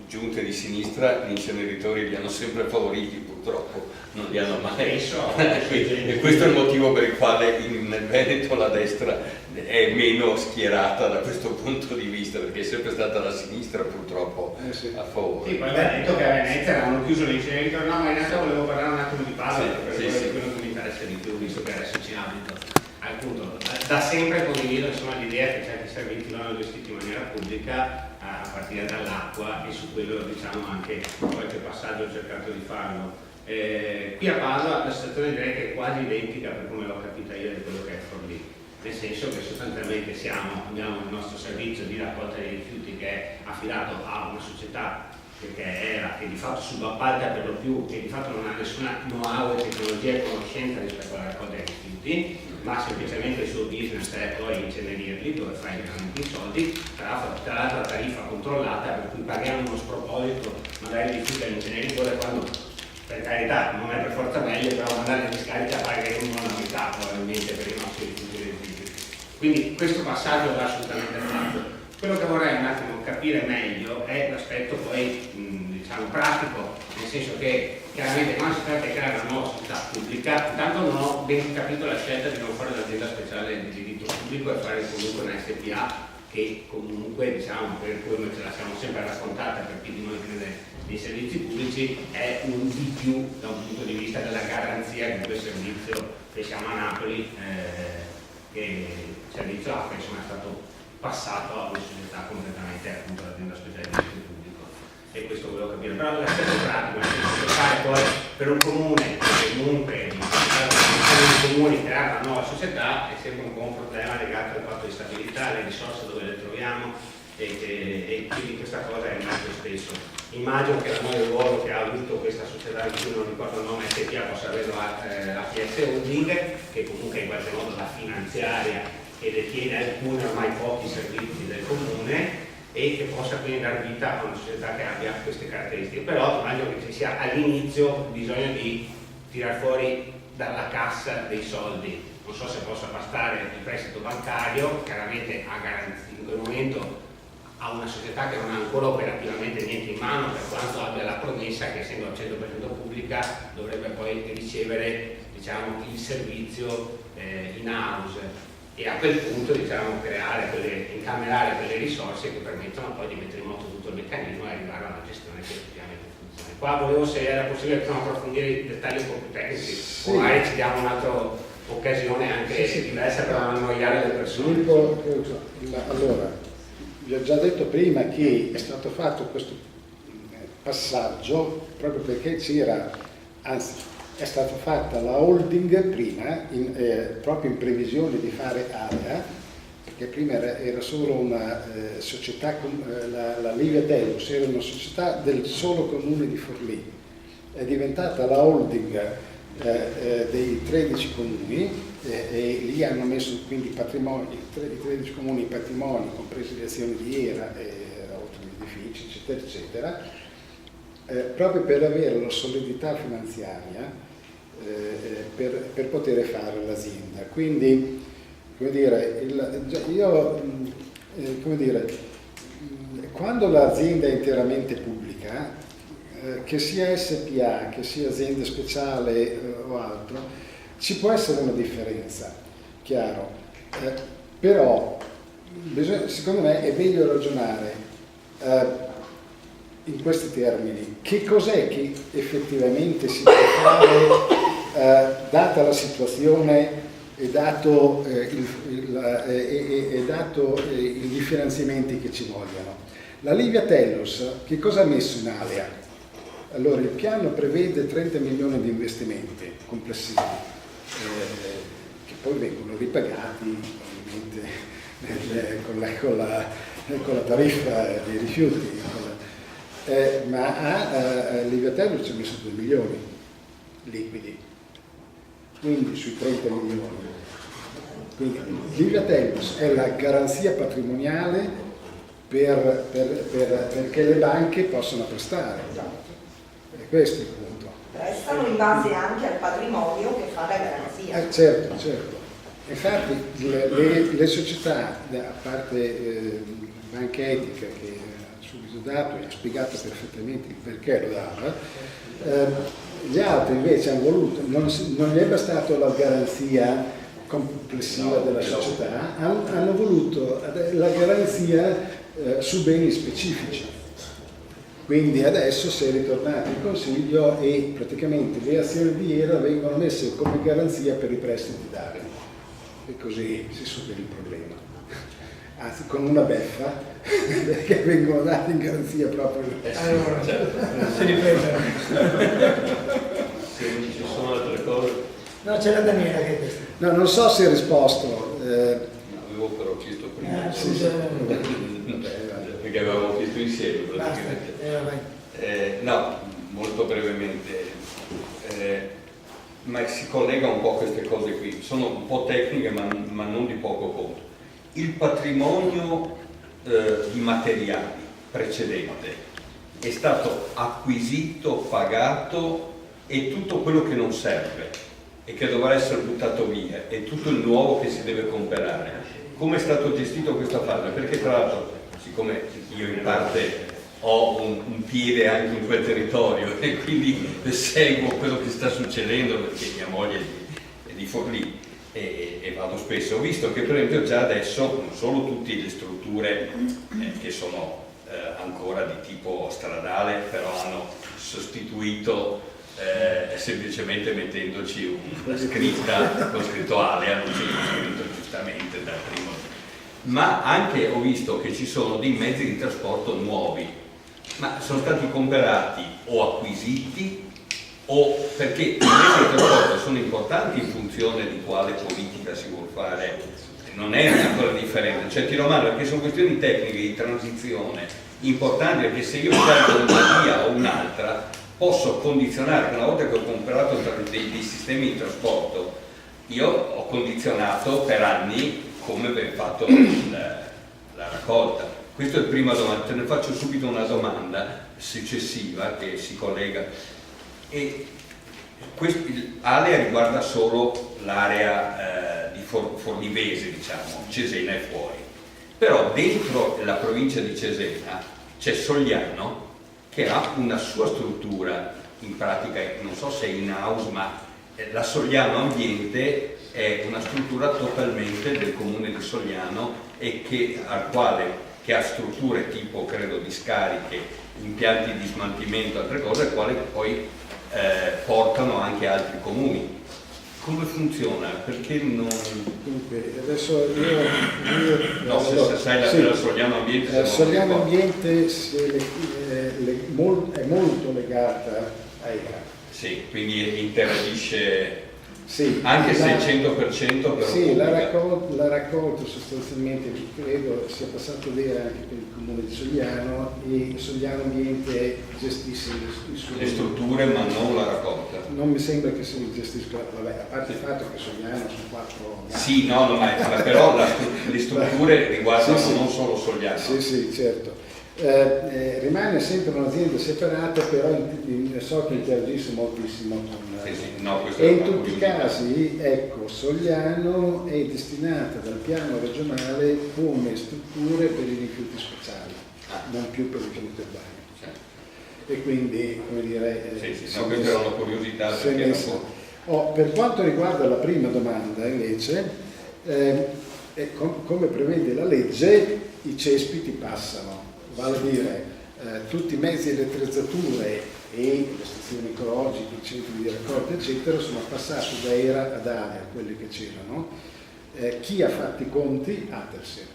giunte di sinistra, gli inceneritori li hanno sempre favoriti, purtroppo non li hanno mai. E questo è il motivo per il quale nel Veneto la destra è meno schierata da questo punto di vista, perché è sempre stata la sinistra purtroppo a favore. Sì, poi aveva detto che a Venezia avevano chiuso l'inceneritore, no, ma in realtà volevo parlare un attimo di Padova, perché è quello che mi interessa di più, visto che adesso ci abito. Appunto, da sempre condivido l'idea che certi servizi vanno gestiti in maniera pubblica a partire dall'acqua, e su quello diciamo anche qualche passaggio ho cercato di farlo. Qui a Padova la situazione direi che è quasi identica per come l'ho capita io di quello che è Forlì, nel senso che sostanzialmente abbiamo il nostro servizio di raccolta dei rifiuti che è affidato a una società che di fatto subappalta per lo più, che di fatto non ha nessuna know-how e tecnologia e conoscenza rispetto alla raccolta dei rifiuti, ma semplicemente il suo business è poi incenerirli, dove fai veramente i soldi, tra l'altro la tariffa controllata, per cui paghiamo uno sproposito, magari rifiuti all'inceneritore, quando per carità non è per forza meglio, però mandare in discarica pagheremo la metà probabilmente per i nostri rifiuti. Quindi questo passaggio va assolutamente fatto. Quello che vorrei un attimo capire meglio è l'aspetto poi diciamo pratico, nel senso che chiaramente quando si tratta di creare una nuova società pubblica, intanto non ho ben capito la scelta di non fare un'azienda speciale di diritto pubblico e fare comunque una SPA che comunque, diciamo, per come ce la siamo sempre raccontata per chi di noi crede nei servizi pubblici, è un di più da un punto di vista della garanzia di quel servizio che siamo a Napoli, che il servizio AFA insomma, è stato passato a una società completamente appunto l'azienda speciale di diritto pubblico, e questo volevo capire. Però l'aspetto pratico, nel senso che fare poi per un comune che comunque i comuni creare una nuova società è sempre un po' un problema legato al fatto di stabilità, le risorse dove le troviamo, e quindi questa cosa è molto spesso. Immagino che la nuova ruolo che ha avuto questa società di cui non ricordo il nome SPA possa averlo APS Holding, che comunque in qualche modo la finanziaria che detiene alcuni ormai pochi servizi del comune, e che possa quindi dar vita a una società che abbia queste caratteristiche. Però immagino che ci sia all'inizio bisogno di tirar fuori dalla cassa dei soldi, non so se possa bastare il prestito bancario, chiaramente a garanzia in quel momento a una società che non ha ancora operativamente niente in mano, per quanto abbia la promessa che essendo al 100% pubblica dovrebbe poi ricevere, diciamo, il servizio in house, e a quel punto, diciamo, incamerare quelle risorse che permettono poi di mettere in moto tutto il meccanismo e arrivare a una gestione che effettivamente funziona. Qua volevo, se era possibile, approfondire i dettagli un po' più tecnici, o magari ci diamo un'altra occasione anche diversa per non annoiare le persone. Allora, vi ho già detto prima che è stato fatto questo passaggio proprio perché è stata fatta la holding prima, proprio in previsione di fare area, perché prima era solo una società, la Livia Tellus era una società del solo comune di Forlì, è diventata la holding dei 13 comuni, e lì hanno messo quindi patrimoni, i 13 comuni patrimoni, compresi le azioni di ERA, oltre agli edifici, eccetera, eccetera, proprio per avere la solidità finanziaria per poter fare l'azienda. Quindi, come dire, quando l'azienda è interamente pubblica, che sia SPA, che sia azienda speciale o altro, ci può essere una differenza, chiaro, però secondo me è meglio ragionare in questi termini. Che cos'è che effettivamente si può fare data la situazione e dato i finanziamenti che ci vogliono? La Livia Tellus che cosa ha messo in alea? Allora, il piano prevede 30 milioni di investimenti complessivi, che poi vengono ripagati ovviamente con la tariffa dei rifiuti, ma Livia Tellus ci ha messo 2 milioni liquidi, quindi sui 30 milioni. Quindi Livia Tellus è la garanzia patrimoniale perché le banche possano prestare. E questo è il punto. Prestano in base anche al patrimonio che fa la garanzia. Certo, certo. Infatti le società, a parte Banca Etica che ha subito dato e ha spiegato perfettamente il perché lo dava, gli altri invece hanno voluto, non gli è bastato la garanzia complessiva della società, hanno voluto la garanzia su beni specifici. Quindi adesso si è ritornato in consiglio e praticamente le azioni di ERA vengono messe come garanzia per i prestiti dati, e così si supera il problema. Anzi, con una beffa, perché vengono dati in garanzia proprio. Allora, si riprendono. Se non ci sono altre cose. No, c'è la Daniela che è questa. No, non so se hai risposto. Avevo però chiesto prima. Perché avevamo chiesto insieme praticamente. No, molto brevemente. Ma si collega un po' a queste cose qui. Sono un po' tecniche ma non di poco conto. Il patrimonio di materiali precedente è stato acquisito, pagato, e tutto quello che non serve e che dovrà essere buttato via e tutto il nuovo che si deve comprare. Come è stato gestito questa fase? Perché tra l'altro siccome io in parte ho un piede anche in quel territorio e quindi seguo quello che sta succedendo, perché mia moglie è di Forlì e vado spesso, ho visto che per esempio già adesso non solo tutte le strutture che sono ancora di tipo stradale, però hanno sostituito semplicemente mettendoci una scritta con scritto Alea, non c'è scritto giustamente dal primo, ma anche ho visto che ci sono dei mezzi di trasporto nuovi, ma sono stati comprati o acquisiti o perché i mezzi di trasporto sono importanti in funzione di quale politica si vuole fare, non è una cosa differente, cioè tiro a mano perché sono questioni tecniche di transizione importanti, perché se io scelgo una via o un'altra posso condizionare, una volta che ho comprato dei sistemi di trasporto, io ho condizionato per anni come ben fatto la raccolta. Questa è la prima domanda, te ne faccio subito una domanda successiva che si collega. E Alea riguarda solo l'area di Forlivese, diciamo, Cesena è fuori. Però dentro la provincia di Cesena c'è Sogliano che ha una sua struttura, in pratica non so se è in house, ma la Sogliano Ambiente è una struttura totalmente del comune di Sogliano e che ha strutture tipo, credo, discariche, impianti di smaltimento, altre cose, quali poi portano anche altri comuni. Come funziona? Perché non... Dunque, adesso io no, se sai sì, la Sogliano Ambiente... Sogliano Ambiente è molto legata ai GAP. Sì, quindi interagisce sì, anche se il 100% però... Sì, la raccolta sostanzialmente credo sia passato bene anche per il comune di Sogliano, e Sogliano Ambiente gestisce le strutture ma non la raccolta. Non mi sembra che si gestisca, vabbè, a parte il fatto che Sogliano sono 4... Sì, no, ma però le strutture riguardano sì, non solo Sogliano. Sì, certo. Rimane sempre un'azienda separata, però so che interagisce moltissimo con... No, e in tutti i casi, ecco, Sogliano è destinata dal piano regionale come strutture per i rifiuti speciali, non più per i rifiuti urbani. E quindi, come dire... Sì, no, questa era una curiosità. Per quanto riguarda la prima domanda, invece, come prevede la legge, i cespiti passano, vale a dire tutti i mezzi di attrezzature e le stazioni ecologiche, i centri di raccolta eccetera sono passati da ERA ad ALEA, quelli che c'erano. Chi ha fatto i conti? Atersen.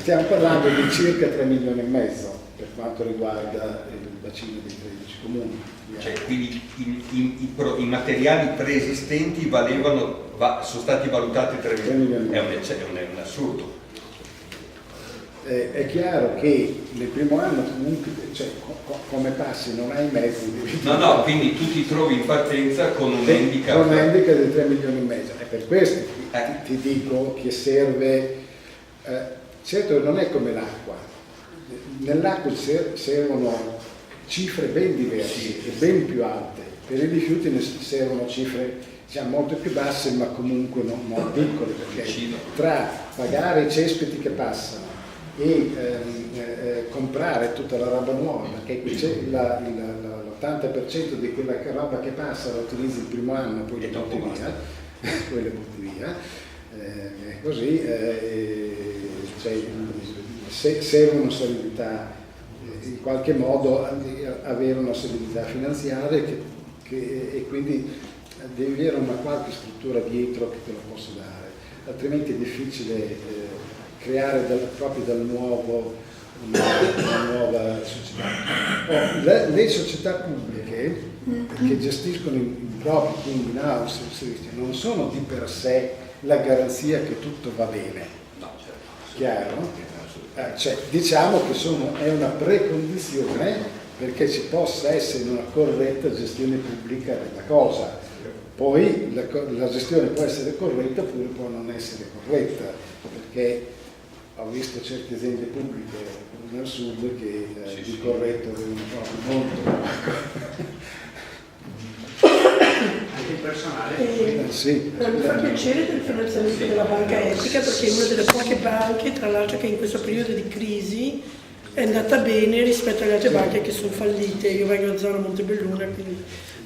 Stiamo parlando di circa 3 milioni e mezzo per quanto riguarda il bacino dei 13 comuni. Cioè, quindi i materiali preesistenti sono stati valutati 3 milioni. È un assurdo. È chiaro che nel primo anno comunque, cioè, come passi non hai mezzi di... No, quindi tu ti trovi in partenza con un handicap. Con un handicap di 3 milioni e mezzo. E per questo ti dico che serve, certo non è come l'acqua. Nell'acqua servono cifre ben diverse e ben più alte. Per i rifiuti ne servono cifre molto più basse, ma comunque non piccole, perché tra pagare i cespiti che passano e comprare tutta la roba nuova, perché l'80% di quella roba che passa la utilizzi il primo anno, poi la butti via, così serve una solidità, in qualche modo avere una solidità finanziaria e quindi devi avere una qualche struttura dietro che te lo possa dare, altrimenti è difficile creare proprio dal nuovo una nuova società. Le società pubbliche che gestiscono i propri, quindi in house non sono di per sé la garanzia che tutto va bene. Chiaro? Cioè, diciamo che è una precondizione perché ci possa essere una corretta gestione pubblica della cosa. Poi la gestione può essere corretta oppure può non essere corretta, perché ho visto certe aziende pubbliche nel sud che di corretto avevano proprio molto. personale. Sì. Mi fa piacere del finanziamento della banca etica, perché è una delle poche banche, tra l'altro, che in questo periodo di crisi è andata bene rispetto alle altre banche che sono fallite. Io vengo da zona Montebelluna, quindi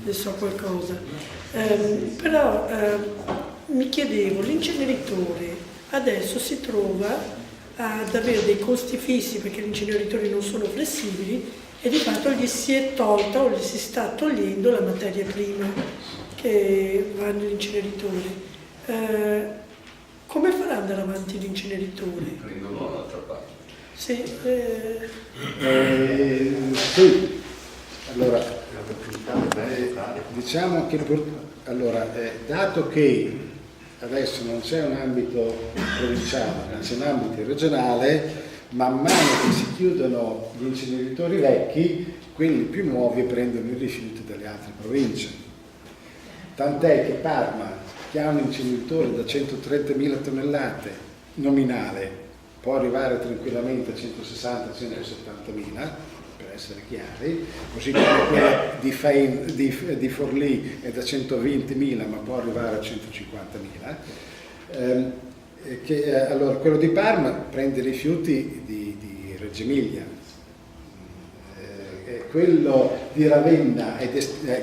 ne so qualcosa. Però mi chiedevo, l'inceneritore adesso si trova ad avere dei costi fissi perché gli inceneritori non sono flessibili e di fatto gli si è tolta o gli si sta togliendo la materia prima che va nell'inceneritore. Come farà ad andare avanti l'inceneritore? Prendono dall'altra parte. Sì, sì. Allora, diciamo che dato che adesso non c'è un ambito provinciale, ma c'è un ambito regionale, man mano che si chiudono gli inceneritori vecchi, quelli più nuovi prendono i rifiuti dalle altre province. Tant'è che Parma, che ha un inceneritore da 130.000 tonnellate nominale, può arrivare tranquillamente a 160-170.000, per essere chiari, così come quella di Forlì è da 120.000 ma può arrivare a 150.000. Allora, quello di Parma prende i rifiuti di Reggio Emilia, quello di Ravenna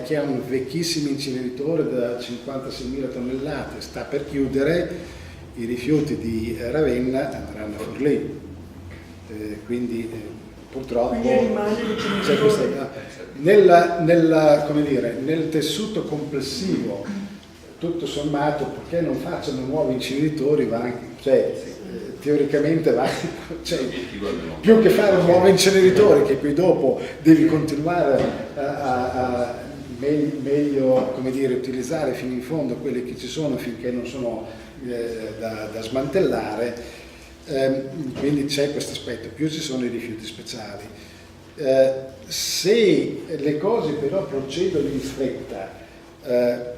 che ha un vecchissimo inceneritore da 56.000 tonnellate, sta per chiudere. I rifiuti di Ravenna andranno a Forlì, quindi purtroppo c'è questa, nel tessuto complessivo, tutto sommato, perché non facciano nuovi inceneritori, va anche, teoricamente va, più che fare un nuovo inceneritore che poi dopo devi continuare a meglio utilizzare fino in fondo quelli che ci sono finché non sono da smantellare, quindi c'è questo aspetto, più ci sono i rifiuti speciali. Se le cose però procedono in fretta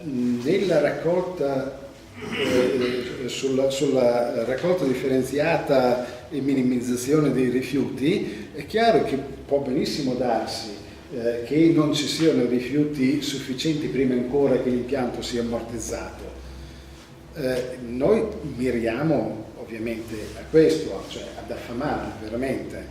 nella raccolta, sulla raccolta differenziata e minimizzazione dei rifiuti, è chiaro che può benissimo darsi che non ci siano rifiuti sufficienti prima ancora che l'impianto sia ammortizzato. Noi miriamo ovviamente a questo, cioè ad affamarli veramente,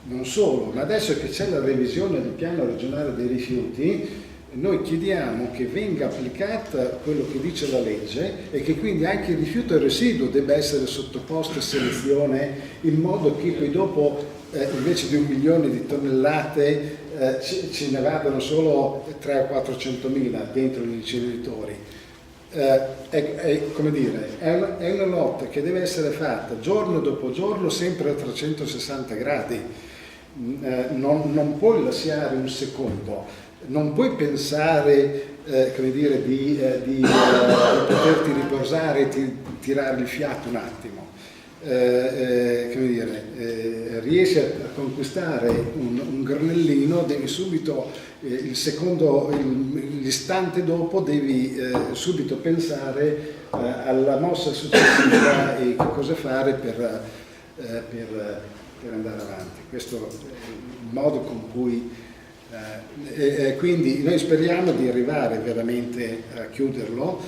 non solo, ma adesso che c'è la revisione del piano regionale dei rifiuti, noi chiediamo che venga applicata quello che dice la legge e che quindi anche il rifiuto e il residuo debba essere sottoposto a selezione, in modo che poi dopo invece di 1 milione di tonnellate ce ne vadano solo 300 o 400.000 dentro gli inceneritori. È una lotta che deve essere fatta giorno dopo giorno, sempre a 360 gradi. Non puoi lasciare un secondo, non puoi pensare di poterti riposare e tirare il fiato un attimo. Riesci a conquistare un granellino, devi subito l'istante dopo devi subito pensare alla mossa successiva e che cosa fare per andare avanti. Questo è il modo con cui quindi noi speriamo di arrivare veramente a chiuderlo.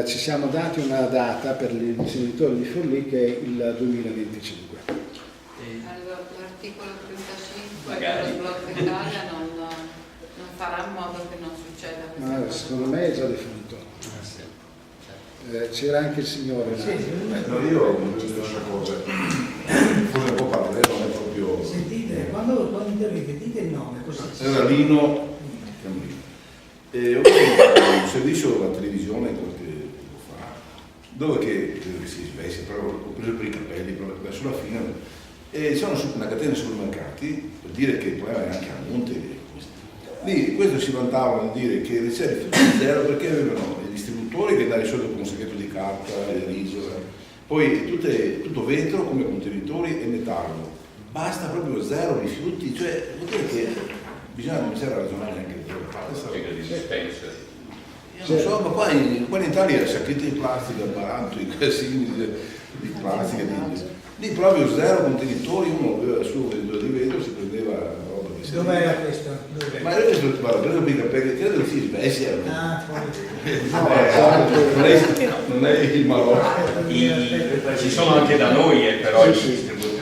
Ci siamo dati una data per gli inceneritori di Forlì che è il 2025. Allora, l'articolo 35 dello Sblocca Italia non farà in modo che non succeda questa cosa. Secondo me è già definito. C'era anche il signore. No, io ho detto una cosa, forse un po' parallelo, non è proprio... Sentite, quando intervenite dite il nome così. Era Lino, ho visto un servizio della televisione qualche tempo fa, dove che credo che si svesse, però ho preso per i capelli, però verso la fine, e c'è una catena di supermercati, per dire che il problema è anche a monte. Lì questo si vantavano di dire che c'era rifiuti zero perché avevano i distributori che davano i soldi con un sacchetto di carta e riso, poi tutto vetro come contenitori e metallo. Basta proprio zero rifiuti, cioè vuol dire che bisogna cominciare a ragionare anche di quelle parti. Di dispenser. Non so, ma qua in Italia sacchetti di plastica, baranto, i casini di plastica, lì proprio zero contenitori, uno aveva il suo venditore di vetro, si prendeva roba che Dov'era questo? Dove? Ma io ho preso mica perché credo che si Svezia. Ah, fuori. Non è il Marocco. Ci sono anche da noi, però i Sì. distributori.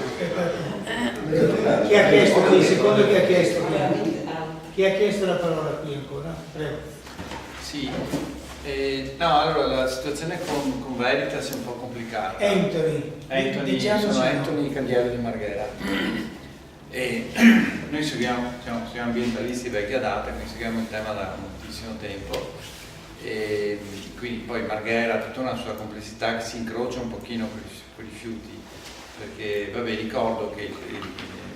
Chi ha chiesto qui? Secondo chi ha chiesto qui? Chi ha chiesto la parola qui ancora? Prego. Sì, no, allora la situazione con Veritas è un po' complicata. Anthony, diciamo sono sì, no. Anthony Candiello di Marghera. E noi seguiamo ambientalisti vecchia data, quindi seguiamo il tema da moltissimo tempo. E quindi poi Marghera ha tutta una sua complessità che si incrocia un pochino con i rifiuti, perché vabbè, ricordo che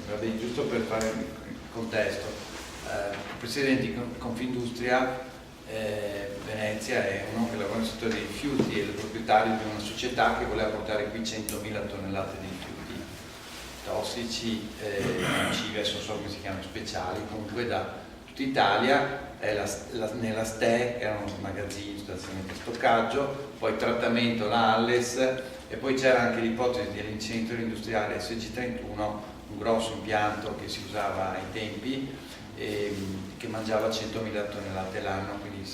vabbè, giusto per fare il contesto, il presidente di Confindustria Venezia è uno che lavora nel settore dei rifiuti e è il proprietario di una società che voleva portare qui 100.000 tonnellate di rifiuti tossici, nocivi, adesso non so come si chiamano, speciali, comunque da tutta Italia. Nella STE erano magazzini, stazioni di stoccaggio, poi trattamento, la Alles, e poi c'era anche l'ipotesi dell'inceneritore industriale SG31, un grosso impianto che si usava ai tempi, che mangiava 100.000 tonnellate l'anno, quindi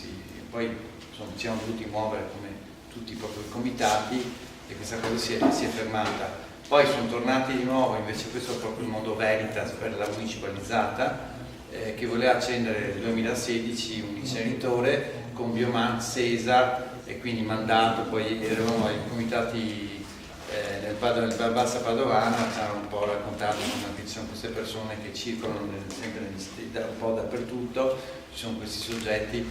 poi ci siamo dovuti muovere come tutti proprio i comitati e questa cosa si è fermata. Poi sono tornati di nuovo, invece questo è proprio il mondo Veritas per la municipalizzata, che voleva accendere nel 2016 un inceneritore con biomass Sesa e quindi mandato, poi eravamo ai comitati nel Bassa Padovana, ci hanno un po' raccontato che ci sono queste persone che circolano sempre un po' dappertutto, ci sono questi soggetti,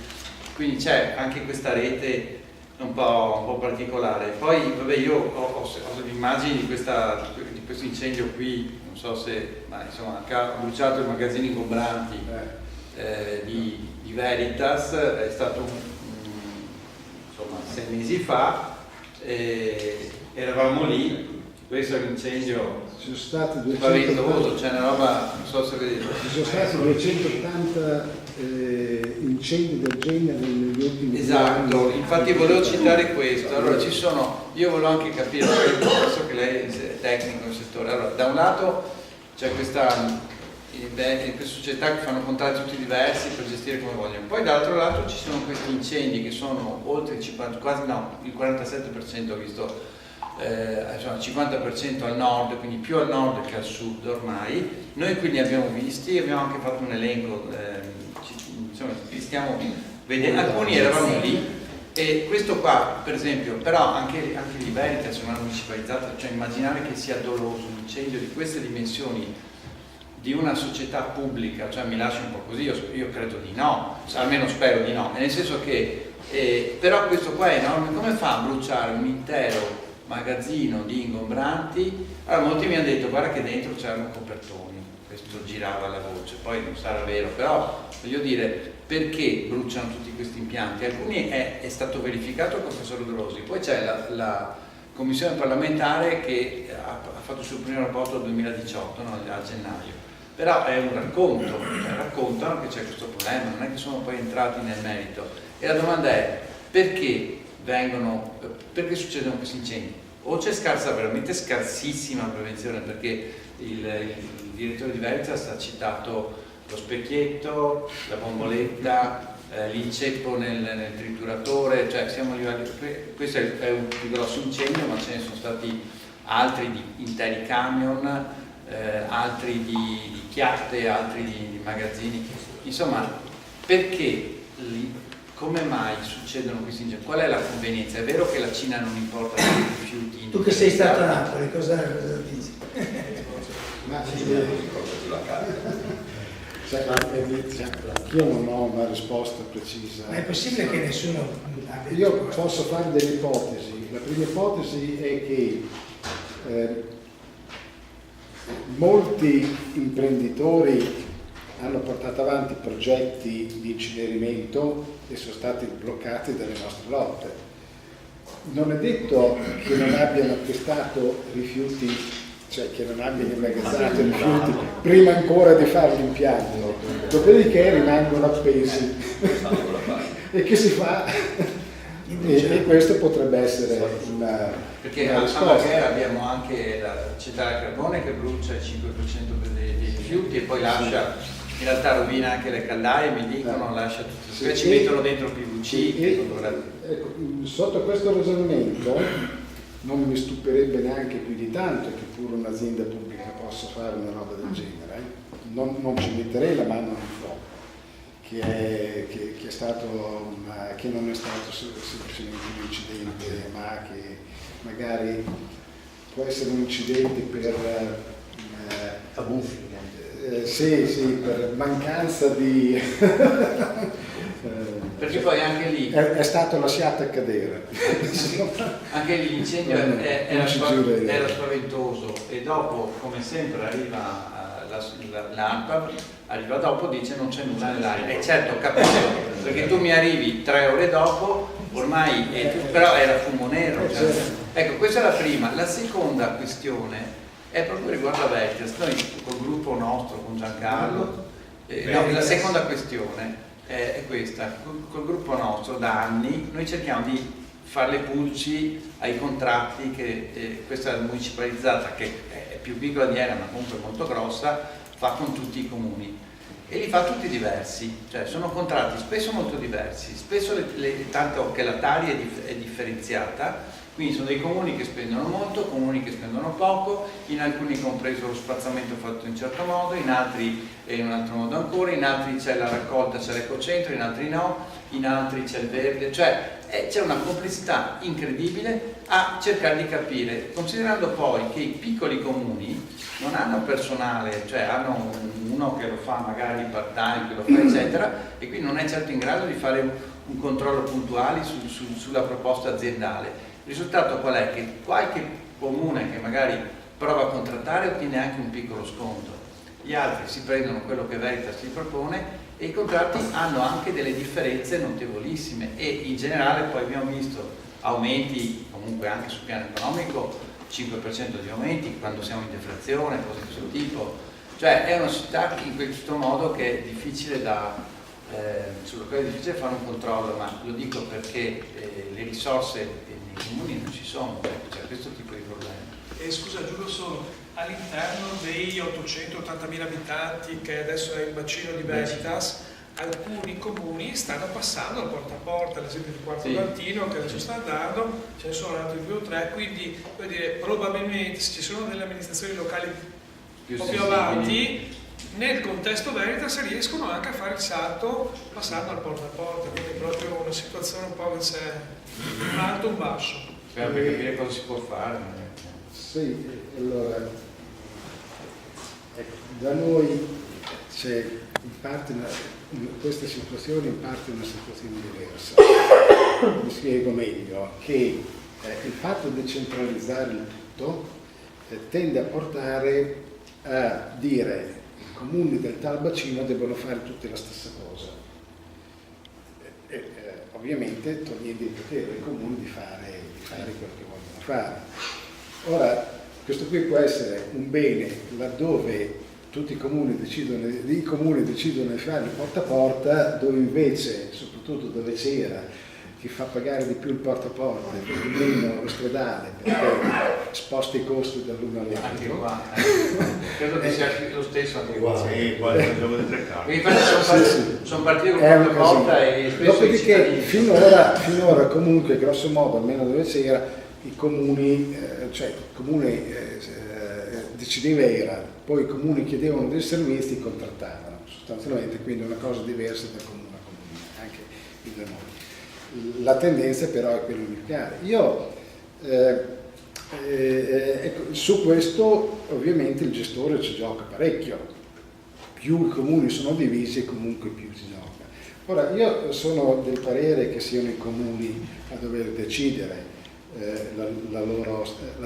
quindi c'è anche questa rete un po' particolare. Poi vabbè, io ho immagini di questo incendio qui, non so se, ma insomma ha bruciato i magazzini ingombranti di Veritas, è stato insomma 6 mesi fa, eravamo lì, questo è l'incendio spaventoso, c'è una roba, non so se vedete. Ci sono stati 280 incendi del genere negli ultimi Esatto, anni. infatti volevo citare questo. Allora io volevo anche capire, so che lei è tecnico nel settore. Allora, da un lato c'è queste società che fanno contratti tutti diversi per gestire come vogliono, poi dall'altro lato ci sono questi incendi che sono oltre il 50, quasi no, il 47% ho visto, insomma, 50% al nord, quindi più al nord che al sud ormai. Noi quindi abbiamo visti, abbiamo anche fatto un elenco, insomma, li stiamo vedendo, alcuni eravamo lì, e questo qua per esempio, però anche di Veritas, una municipalizzata, cioè immaginare che sia doloso un incendio di queste dimensioni di una società pubblica, cioè mi lascia un po' così, io credo di no, almeno spero di no, nel senso che però questo qua è enorme, come fa a bruciare un intero magazzino di ingombranti? Allora molti mi hanno detto guarda che dentro c'erano copertoni, questo girava la voce, poi non sarà vero, però voglio dire, perché bruciano tutti questi impianti? Alcuni è stato verificato che fossero dolosi, poi c'è la commissione parlamentare che ha fatto il suo primo rapporto nel 2018, no? A gennaio, però è un racconto, cioè raccontano che c'è questo problema, non è che sono poi entrati nel merito, e la domanda è perché succedono questi incendi? O c'è veramente scarsissima prevenzione, perché il direttore di Veritas ha citato lo specchietto, la bomboletta, l'inceppo nel trituratore, cioè siamo arrivati, questo è un più grosso incendio, ma ce ne sono stati altri di interi camion, altri di chiatte, altri di magazzini, insomma, perché come mai succedono questi incendi? Qual è la convenienza? È vero che la Cina non importa i rifiuti? Tu che sei stato a Napoli, cosa dici? Io non ho una risposta precisa. Ma è possibile che nessuno abbia. Io posso fare delle ipotesi. La prima ipotesi è che molti imprenditori hanno portato avanti progetti di incenerimento e sono stati bloccati dalle nostre lotte. Non è detto che non abbiano acquistato rifiuti, cioè che non abbiano immagazzato rifiuti prima ancora di fare l'impianto, dopodiché rimangono appesi. E che si fa? E questo potrebbe essere una risposta. Perché abbiamo anche la centrale a carbone che brucia il 5% dei rifiuti e poi lascia in realtà rovina anche le caldaie, mi dicono, lascia tutto, Sì, ci mettono dentro PVC. Ecco, sotto questo ragionamento non mi stupirebbe neanche più di tanto che pure un'azienda pubblica possa fare una roba del genere. Non ci metterei la mano nel fuoco, che non è stato semplicemente un incidente, ma che magari può essere un incidente per abusi. sì, per mancanza di Perché poi anche lì è stato lasciato a cadere. anche lì l'incendio era spaventoso, e dopo, come sempre, arriva l'ANPAB, arriva dopo, dice non c'è nulla nell'aria. E certo, capisco, perché tu mi arrivi 3 ore dopo, ormai però era fumo nero. Cioè. Ecco, questa è la prima. La seconda questione è proprio riguardo a Veritas. Noi col gruppo nostro, con Giancarlo, la seconda questione è questa: col gruppo nostro da anni noi cerchiamo di fare le pulci ai contratti che questa municipalizzata, che è più piccola di Era ma comunque molto grossa, fa con tutti i comuni, e li fa tutti diversi, cioè sono contratti spesso molto diversi, spesso tanto che la taglia è differenziata. Quindi sono dei comuni che spendono molto, comuni che spendono poco, in alcuni compreso lo spazzamento fatto in un certo modo, in altri in un altro modo ancora, in altri c'è la raccolta, c'è l'ecocentro, in altri no, in altri c'è il verde, cioè c'è una complessità incredibile a cercare di capire, considerando poi che i piccoli comuni non hanno personale, cioè hanno uno che lo fa magari part-time, che lo fa eccetera, e quindi non è certo in grado di fare un controllo puntuale sulla proposta aziendale. Il risultato qual è? Che qualche comune che magari prova a contrattare ottiene anche un piccolo sconto, gli altri si prendono quello che Veritas si propone, e i contratti hanno anche delle differenze notevolissime, e in generale poi abbiamo visto aumenti comunque anche sul piano economico, 5% di aumenti quando siamo in deflazione, cose di questo tipo. Cioè è una società in questo modo che è difficile sulla quale è difficile fare un controllo, ma lo dico perché le risorse nei comuni non ci sono, c'è questo tipo di problemi. Scusa Giulio, solo all'interno dei 880.000 abitanti che adesso è il bacino di Veritas, alcuni comuni stanno passando al porta a porta, ad esempio il Quarto Latino che adesso sta andando, ce ne sono altri 2 o 3, quindi vuol dire, probabilmente se ci sono delle amministrazioni locali un po' più avanti, nel contesto Veritas riescono anche a fare il salto passando al porta a porta, quindi è proprio una situazione un po' che c'è un alto e un basso. Per capire cosa si può fare. Sì, allora, da noi c'è in parte questa situazione, in parte una situazione diversa. Mi spiego meglio, che il fatto di centralizzare il tutto tende a portare a dire i comuni del tal bacino devono fare tutti la stessa cosa. Ovviamente togliendo il potere ai comuni di fare quello che vogliono fare. Ora, questo qui può essere un bene laddove tutti i comuni decidono di fare il porta a porta, dove invece, soprattutto dove c'era chi fa pagare di più il porta a porta e di meno l'ospedale, perché sposta i costi dall'uno all'altro. Anche qua, credo che sia lo stesso anche qua. Sì, qua è il gioco delle 3 carte. Quindi sono partiti con porta a porta e spesso dopodiché finora comunque grosso modo, almeno dove c'era, i comuni, cioè il comune decideva era, poi i comuni chiedevano dei servizi, contrattavano sostanzialmente, quindi una cosa diversa da comune a comune, anche in remoto. La tendenza però è quella unificare. Io ecco, su questo ovviamente il gestore ci gioca parecchio, più i comuni sono divisi comunque più si gioca. Ora io sono del parere che siano i comuni a dover decidere la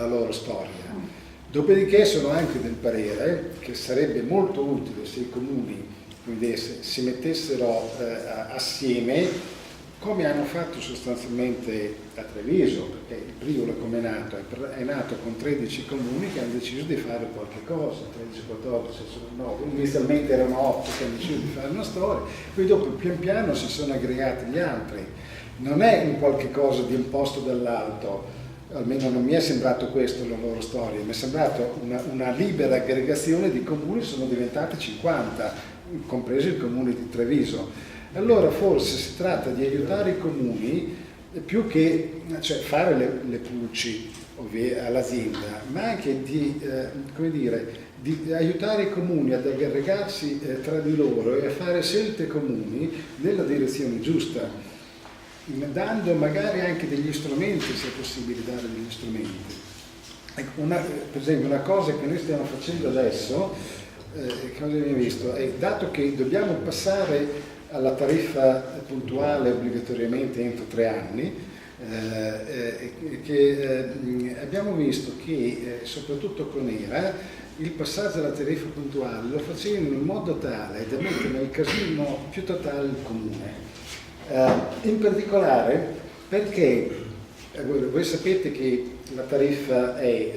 loro storia. Dopodiché sono anche del parere che sarebbe molto utile se i comuni si mettessero assieme, come hanno fatto sostanzialmente a Treviso, perché il Priolo come è nato con 13 comuni che hanno deciso di fare qualche cosa, 13-14, no, inizialmente erano 8 che hanno deciso di fare una storia, poi dopo pian piano si sono aggregati gli altri. Non è un qualche cosa di imposto dall'alto, almeno non mi è sembrato questo la loro storia, mi è sembrato una libera aggregazione di comuni, sono diventati 50, compreso il comune di Treviso. Allora forse si tratta di aiutare i comuni più che fare le pulci all'azienda, ma anche di, come dire, di aiutare i comuni ad aggregarsi tra di loro e a fare scelte comuni nella direzione giusta, dando magari anche degli strumenti, se è possibile dare degli strumenti. Ecco, per esempio una cosa che noi stiamo facendo adesso, cosa abbiamo visto, è dato che dobbiamo passare alla tariffa puntuale obbligatoriamente entro 3 anni, abbiamo visto che soprattutto con ERA il passaggio alla tariffa puntuale lo facevano in modo tale da mettere nel casino più totale il comune, in particolare perché voi sapete che la tariffa è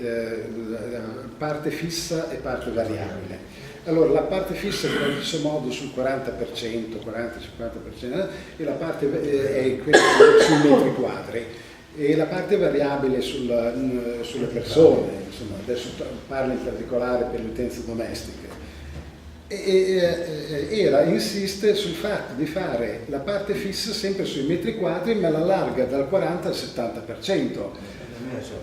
parte fissa e parte variabile. Allora la parte fissa è grosso modo sul 40%, 40-50% e la parte è quella sui metri quadri e la parte variabile sulle persone, insomma, adesso parlo in particolare per le utenze domestiche. ERA insiste sul fatto di fare la parte fissa sempre sui metri quadri ma la allarga dal 40 al 70%.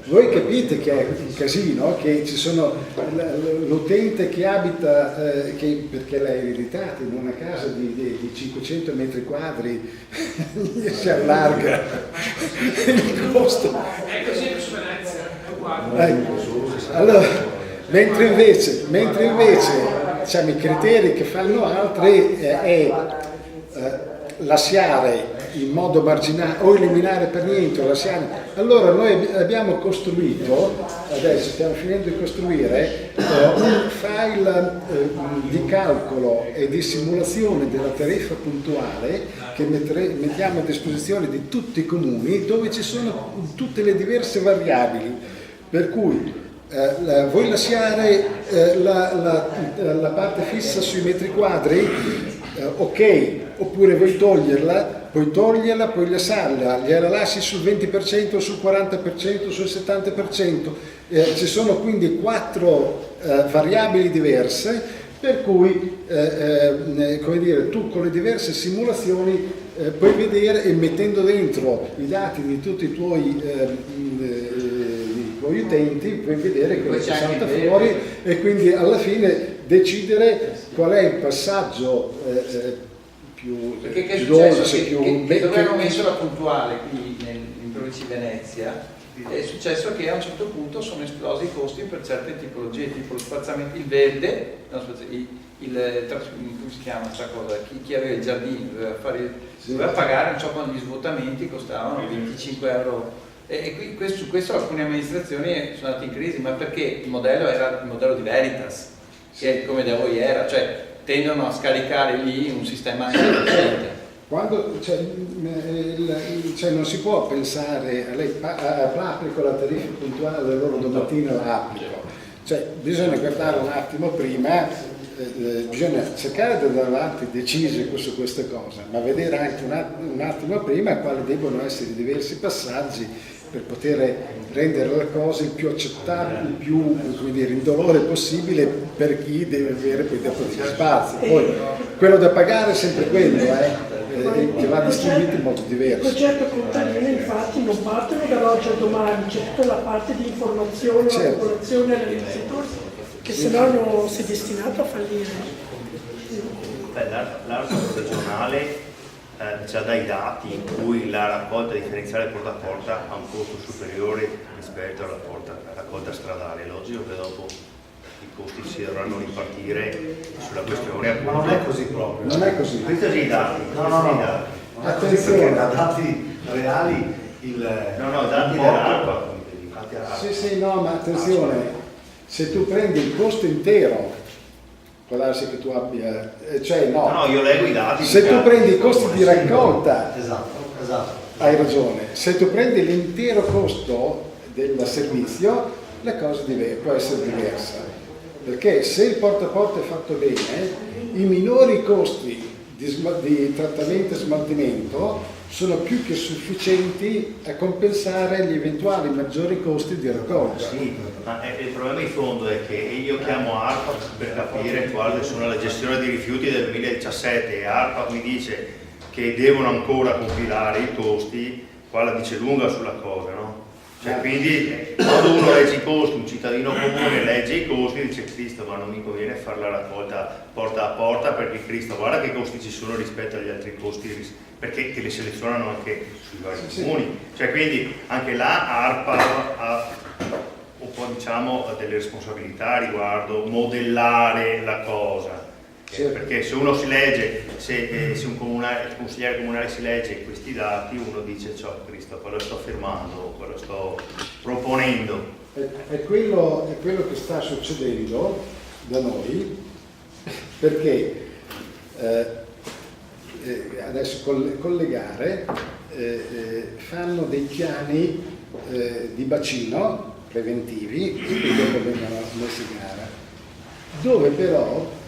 Voi capite che è un casino, che ci sono l'utente che abita, perché l'ha ereditata in una casa di 500 metri quadri, si allarga il costo. È così anche su Venezia, è uguale. Allora, mentre invece diciamo, i criteri che fanno altri è lasciare in modo marginale o eliminare per niente o lasciare. Allora noi abbiamo costruito, adesso stiamo finendo di costruire un file di calcolo e di simulazione della tariffa puntuale che mettiamo a disposizione di tutti i comuni, dove ci sono tutte le diverse variabili, per cui vuoi lasciare la parte fissa sui metri quadri? Ok, oppure vuoi toglierla, puoi lasciarla, gliela lasci sul 20%, sul 40%, sul 70%. Ci sono quindi 4 variabili diverse, per cui come dire, tu con le diverse simulazioni puoi vedere, e mettendo dentro i dati di tutti i tuoi utenti, puoi vedere quello che salta fuori e quindi alla fine decidere qual è il passaggio più dolce, che dove hanno messo la puntuale qui in provincia di Venezia, è successo che a un certo punto sono esplosi i costi per certe tipologie, tipo lo spazzamento, il verde, come si chiama questa cosa? Chi aveva il giardino doveva pagare, non so quando gli svuotamenti costavano 25 euro. E su questo alcune amministrazioni sono andate in crisi, ma perché il modello era il modello di Veritas, che come da voi era, cioè tendono a scaricare lì un sistema efficiente. Quando non si può pensare a lei applico la tariffa puntuale, allora domattina la applico, cioè bisogna guardare un attimo prima, bisogna cercare di andare avanti decisi su queste cose, ma vedere anche un attimo prima quali devono essere i diversi passaggi per poter rendere le cose il più accettabile, il più, come dire, indolore possibile per chi deve avere poi dopo degli spazi. Poi quello da pagare è sempre quello, che va distribuito in modo diverso. Il progetto contadino infatti non partono dall'oggi al domani, c'è tutta la parte di informazione alla popolazione e agli investitori, che se no si è destinato a fallire. L'arco regionale già dai dati in cui la raccolta differenziale porta a porta ha un costo superiore rispetto alla raccolta stradale. È logico che dopo i costi si dovranno ripartire sulla questione. Ma non è così proprio. Non è così. Questi sono i dati. No. Attenzione, da dati reali dati dell'acqua. Sì, no, ma attenzione, se tu prendi il costo intero, può darsi che tu abbia, No, io leggo i dati. Se tu prendi i costi di raccolta, esatto. Hai ragione. Se tu prendi l'intero costo del servizio, la cosa può essere diversa. Perché se il porta a porta è fatto bene, i minori costi di trattamento e smaltimento sono più che sufficienti a compensare gli eventuali maggiori costi di raccolta. Sì, ma il problema di fondo è che io chiamo ARPA per capire quali sono la gestione dei rifiuti del 2017 e ARPA mi dice che devono ancora compilare i costi, qua la dice lunga sulla cosa, no? Cioè, quindi quando uno legge i costi, un cittadino comune legge i costi, dice Cristo, ma non mi conviene fare la raccolta porta a porta perché Cristo, guarda che costi ci sono rispetto agli altri costi, perché te li selezionano anche sui vari comuni. Cioè, quindi anche là ARPA ha un po' diciamo delle responsabilità riguardo modellare la cosa. Perché se uno si legge, se un consigliere comunale si legge questi dati, uno dice ciao Cristo, quello sto firmando, quello sto proponendo. È quello che sta succedendo da noi, perché adesso con le gare fanno dei piani di bacino preventivi e dopo vengono messi in gara, dove però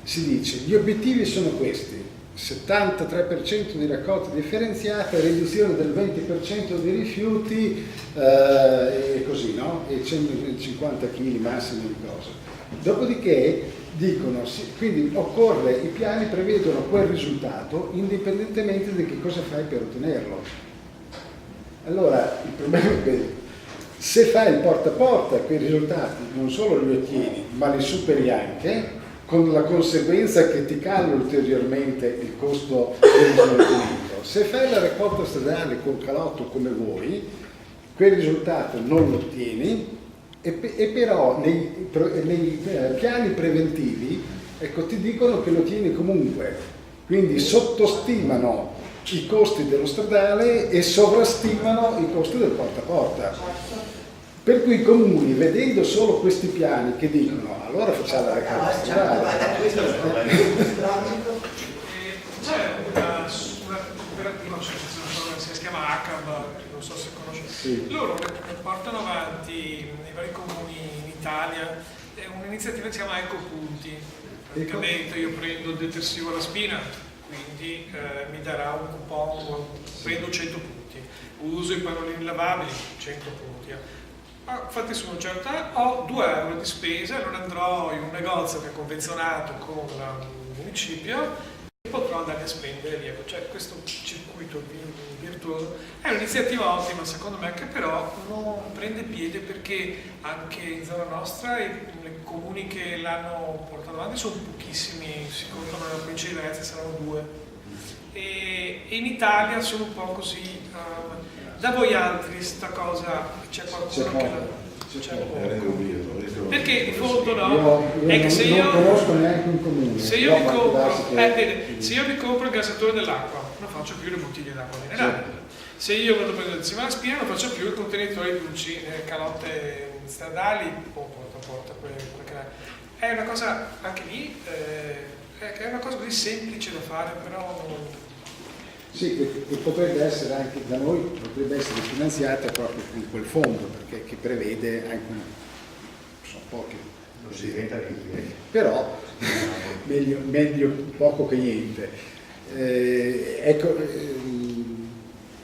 si dice gli obiettivi sono questi: 73% di raccolta differenziata, riduzione del 20% dei rifiuti e così, no? E 150 kg massimo di cose. Dopodiché dicono, quindi occorre, i piani prevedono quel risultato indipendentemente di che cosa fai per ottenerlo. Allora il problema è che se fai il porta a porta quei risultati non solo li ottieni ma li superi anche, con la conseguenza che ti cala ulteriormente il costo del smaltimento. Se fai la raccolta stradale col calotto come voi, quel risultato non lo ottieni e però nei piani preventivi, ecco, ti dicono che lo ottieni comunque, quindi sottostimano i costi dello stradale e sovrastimano i costi del porta a porta. Per cui i comuni, vedendo solo questi piani, che dicono allora facciamo la raccolta stradale. C'è una cooperativa, si chiama ACAB, non so se conosci. Sì. Loro portano avanti nei vari comuni in Italia un'iniziativa che si chiama Ecopunti. Praticamente io prendo il detersivo alla spina, quindi mi darà un coupon, prendo 100 punti, uso i pannolini lavabili, 100 punti. Fatti su una certa, ho 2 euro di spesa, allora andrò in un negozio che è convenzionato con il municipio e potrò andare a spendere via. Cioè questo circuito virtuoso è un'iniziativa ottima secondo me, che però non prende piede perché anche in zona nostra i comuni che l'hanno portato avanti sono pochissimi, si contano nella provincia di Venezia, saranno 2 e in Italia sono un po' così. Da voi altri sta cosa c'è qualcuno che la... Perché in fondo no? È che se io non conosco neanche un comune. Se io mi compro il gasatore dell'acqua, non faccio più le bottiglie d'acqua minerale. Se io vado a prendere insieme alla spina, non faccio più i contenitori di calotte stradali o porta a porta. È una cosa anche lì, è una cosa così semplice da fare, però. Sì, che potrebbe essere anche da noi, potrebbe essere finanziata proprio con quel fondo, perché che prevede anche sono pochi, però meglio poco che niente.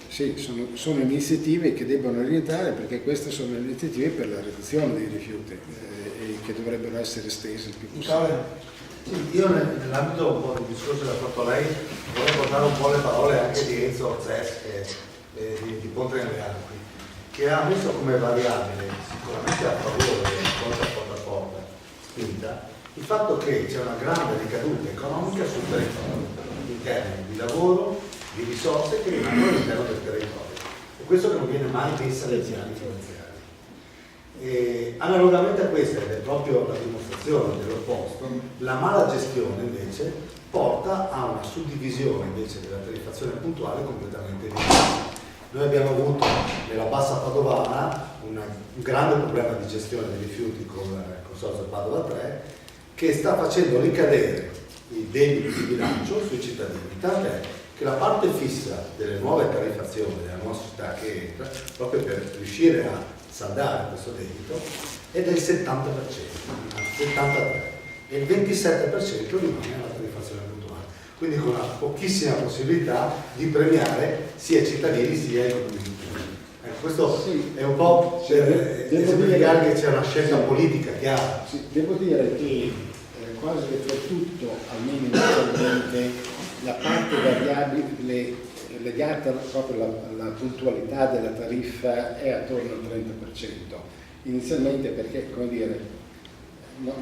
Sì, sono iniziative che debbono orientare, perché queste sono iniziative per la riduzione dei rifiuti e che dovrebbero essere estese il più possibile. Io nell'ambito un po' del discorso che ha fatto lei vorrei portare un po' le parole anche di Enzo Orzes di Ponte nelle Alpi, che ha messo come variabile sicuramente a favore del porta a porta spinta il fatto che c'è una grande ricaduta economica sul territorio in termini di lavoro, di risorse che rimangono all'interno del territorio, e questo che non viene mai messo nei piani finanziari. E analogamente a questa, ed è proprio la dimostrazione dell'opposto, la mala gestione invece porta a una suddivisione invece della tariffazione puntuale completamente diversa. Noi abbiamo avuto nella Bassa Padovana un grande problema di gestione dei rifiuti con il Consorzio Padova 3, che sta facendo ricadere i debiti di bilancio sui cittadini, tant'è che la parte fissa delle nuove tariffazioni della nostra città che entra, proprio per riuscire a saldare questo debito, è del 70%, anzi 73%, e il 27% rimane alla tariffazione puntuale. quindi con una pochissima possibilità di premiare sia i cittadini sia i comuni. Questo è un po' per esemplificare che c'è una scelta politica chiara. Sì, devo dire che quasi che per tutto, almeno inizialmente, la parte variabile legata proprio alla puntualità della tariffa è attorno al 30%. Inizialmente perché, come dire,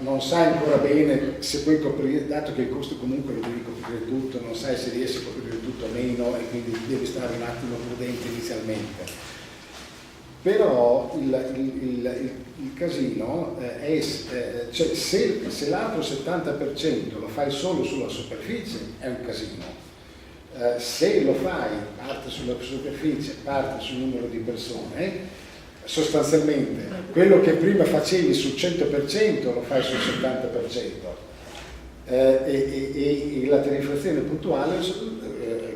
non sai ancora bene se puoi coprire, dato che il costo comunque lo devi coprire tutto, non sai se riesci a coprire tutto o meno e quindi devi stare un attimo prudente inizialmente. Però il casino è, cioè se l'altro 70% lo fai solo sulla superficie è un casino, se lo fai parte sulla superficie, parte sul numero di persone, sostanzialmente quello che prima facevi sul 100% lo fai sul 70%. E la tariffazione puntuale,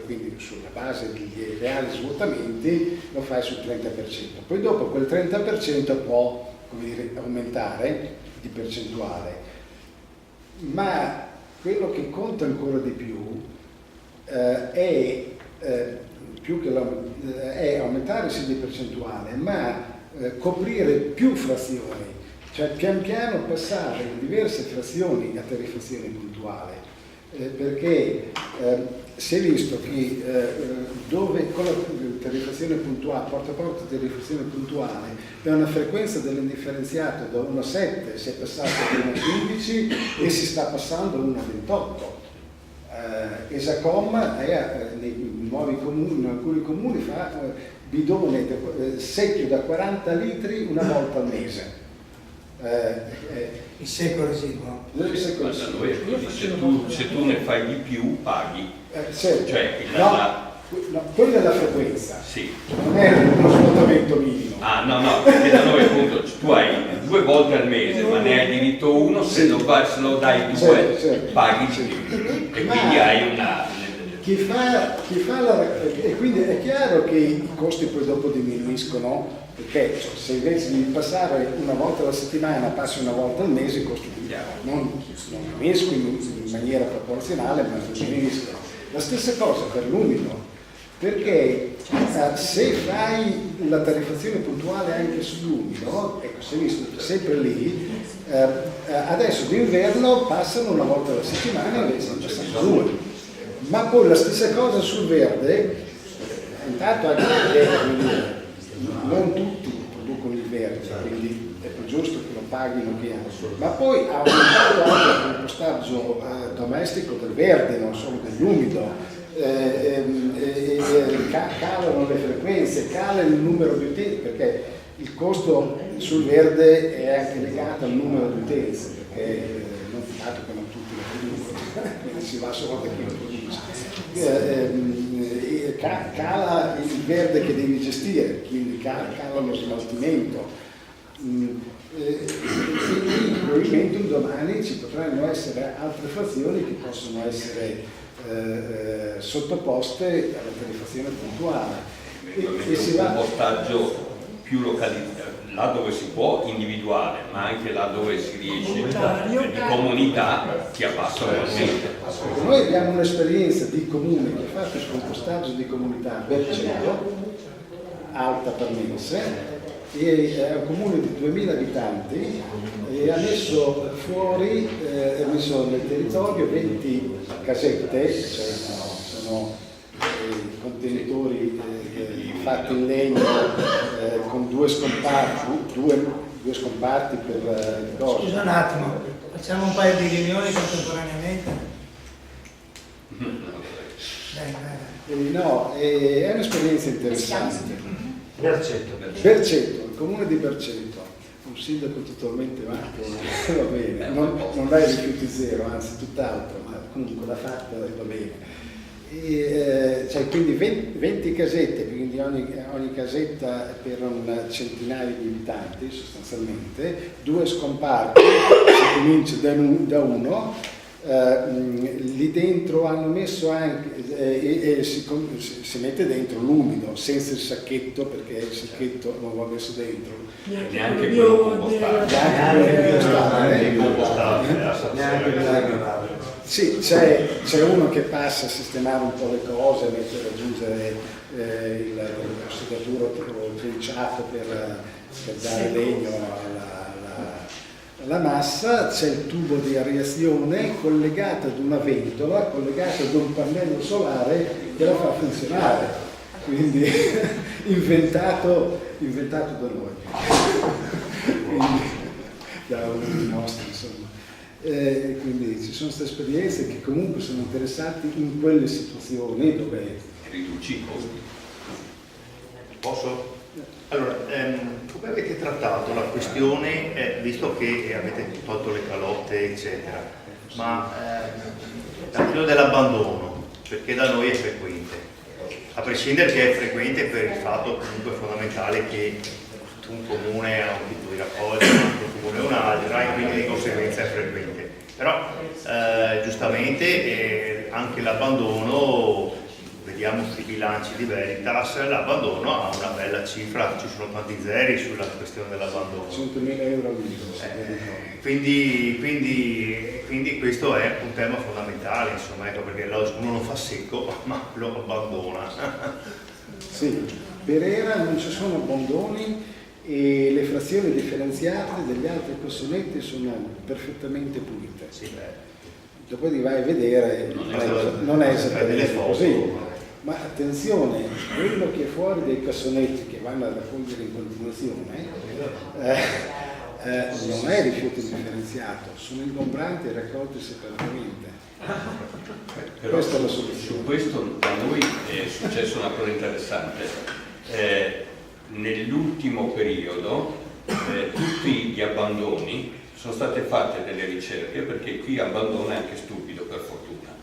quindi sulla base degli reali svuotamenti, lo fai sul 30%. Poi dopo quel 30% può, come dire, aumentare di percentuale, ma quello che conta ancora di più è aumentare sì di percentuale, ma coprire più frazioni. Cioè pian piano passare da diverse frazioni a tariffazione puntuale, perché si è visto che dove con la tariffazione puntuale, porta a porta tariffazione puntuale, da una frequenza dell'indifferenziato da 1,7 si è passato a 1,15 e si sta passando a 1,28. Esacom nei nuovi comuni, in alcuni comuni fa bidone secchio da 40 litri una volta al mese. Il secco residuo. Se tu ne fai di più paghi. Certo. Cioè, no, quella è la frequenza. Sì. Non è uno svuotamento minimo. No, perché da noi appunto tu hai 2 volte al mese, ma ne hai diritto uno, se lo dai 2 certo. paghi di più. E quindi hai una. E quindi è chiaro che i costi poi dopo diminuiscono, perché se invece di passare una volta alla settimana passi una volta al mese, i costi non diminuiscono in maniera proporzionale, ma diminuiscono. La stessa cosa per l'umido, perché se fai la tariffazione puntuale anche sull'umido, ecco, si è visto sempre lì, adesso d'inverno passano una volta alla settimana, invece ne passano 2. Ma poi la stessa cosa sul verde, intanto anche perché non tutti producono il verde, quindi è più giusto che lo paghino piano, ma poi ha aumentato anche il compostaggio domestico del verde, non solo dell'umido, calano le frequenze, cala il numero di utenze, perché il costo sul verde è anche legato al numero di utenze, perché non dato che non tutti lo producono, quindi si va solo da chi lo produce. Cala il verde che devi gestire, quindi cala lo smaltimento. Probabilmente un domani ci potranno essere altre frazioni che possono essere sottoposte alla tariffazione puntuale. E si va un compostaggio più localizzato, là dove si può, individuale, ma anche là dove si riesce di comunità che abbassano annualmente. Noi abbiamo un'esperienza di comune che ha fatto il compostaggio di comunità a Berceno, Alta Parmense, è un comune di 2000 abitanti e ha messo fuori, ha messo nel territorio 20 casette, cioè sono contenitori fatti in legno con due scomparti per cose. Scusa un attimo, facciamo un paio di riunioni contemporaneamente? No, è un'esperienza interessante. Berceto, il comune di Berceto, un sindaco totalmente matto, va bene, non dai rifiuti zero, anzi tutt'altro, ma comunque l'ha fatta e va bene. Cioè, quindi 20 casette, quindi ogni casetta per un centinaio di abitanti sostanzialmente, 2 scomparti, si comincia da uno, lì dentro hanno messo anche, si mette dentro l'umido senza il sacchetto, perché il sacchetto non va messo dentro. Neanche quello compostato. Sì, c'è uno che passa a sistemare un po' le cose, a raggiungere il segatura o il trinciato per dare legno alla massa, c'è il tubo di areazione collegato ad una ventola, collegato ad un pannello solare che la fa funzionare, quindi inventato da noi, quindi, da uno dei nostri, insomma. Quindi ci sono queste esperienze che comunque sono interessati in quelle situazioni dove riduci i costi. Posso? Allora, come avete trattato la questione, visto che avete tolto le calotte eccetera, ma la questione dell'abbandono, perché da noi è frequente, a prescindere che è frequente per il fatto comunque fondamentale che un comune ha un tipo di raccolta, un altro comune un'altra, e quindi di conseguenza è frequente. Però giustamente anche l'abbandono, vediamo sui bilanci di Veritas, l'abbandono ha una bella cifra, ci sono tanti zeri sulla questione dell'abbandono. 100.000 euro al mese. Quindi questo è un tema fondamentale, insomma, ecco, perché uno non fa secco ma lo abbandona. Sì, per ERA non ci sono abbandoni e le frazioni differenziate degli altri possonetti sono perfettamente pulite. Sì, dopodiché vai a vedere, non è esattamente così. Ma attenzione, quello che è fuori dai cassonetti che vanno a raccogliere in continuazione non è rifiuto differenziato, sono ingombranti e raccolti separatamente. Però questa è la soluzione. Su questo da noi è successo una cosa interessante. Nell'ultimo periodo tutti gli abbandoni sono state fatte delle ricerche, perché qui abbandono è anche stupido per fortuna,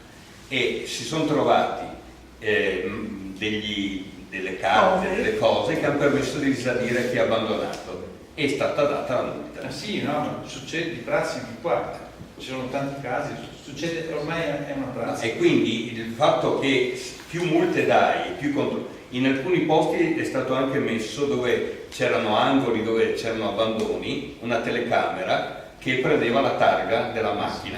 e si sono trovati delle carte, delle cose che hanno permesso di risalire chi ha abbandonato, è stata data la multa. Sì, no, succede di prassi di qua, ci sono tanti casi, succede, ormai è una prassi. E quindi il fatto che più multe dai, più controlli. In alcuni posti è stato anche messo, dove c'erano angoli, dove c'erano abbandoni, una telecamera che prendeva la targa della macchina.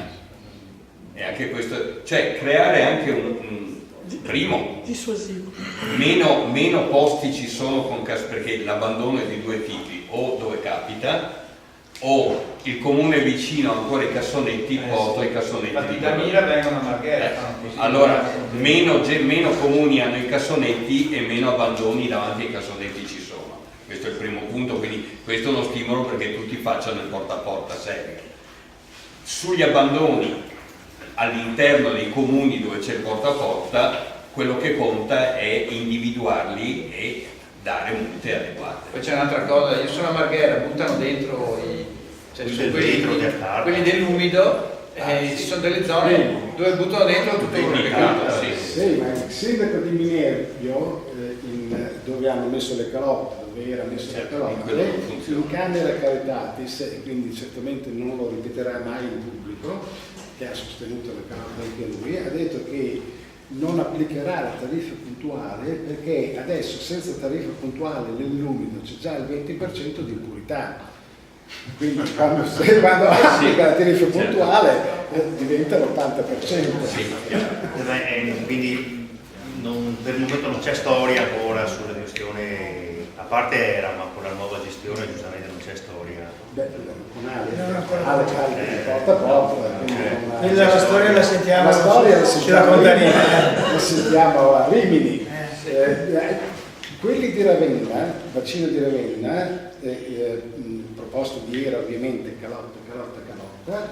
E anche questo, cioè creare anche un primo, dissuasivo. Meno posti ci sono perché l'abbandono è di due tipi, o dove capita, o il comune vicino ha ancora i cassonetti, porta i cassonetti. Infatti da Mira vengono a Marghera. Allora, meno comuni hanno i cassonetti e meno abbandoni davanti ai cassonetti ci sono. Questo è il primo punto, quindi questo è uno stimolo perché tutti facciano il porta a porta serio. Sugli abbandoni all'interno dei comuni dove c'è il porta a porta, quello che conta è individuarli e dare multe adeguate. Poi c'è un'altra cosa, io sono a Marghera, buttano dentro quelli dell'umido, ci sono delle zone dove buttano dentro tutto quello che capita. Sì, ma il sindaco di Minerbio, dove hanno messo le calotte, dove era messo le calotte, in camera caritatis, e quindi certamente non lo ripeterà mai in pubblico, che ha sostenuto le calotte anche lui, ha detto che non applicherà la tariffa puntuale perché adesso senza tariffa puntuale nell'umido c'è già il 20% di impurità, quindi quando applica la tariffa puntuale diventa l'80%. Quindi per il momento non c'è storia ancora sulla gestione, a parte era, ma con la nuova gestione giustamente non c'è storia. Con Ale porta a porta, la storia la sentiamo, la sentiamo a Rimini. Quelli di Ravenna, bacino di Ravenna, proposto di era ovviamente calotta,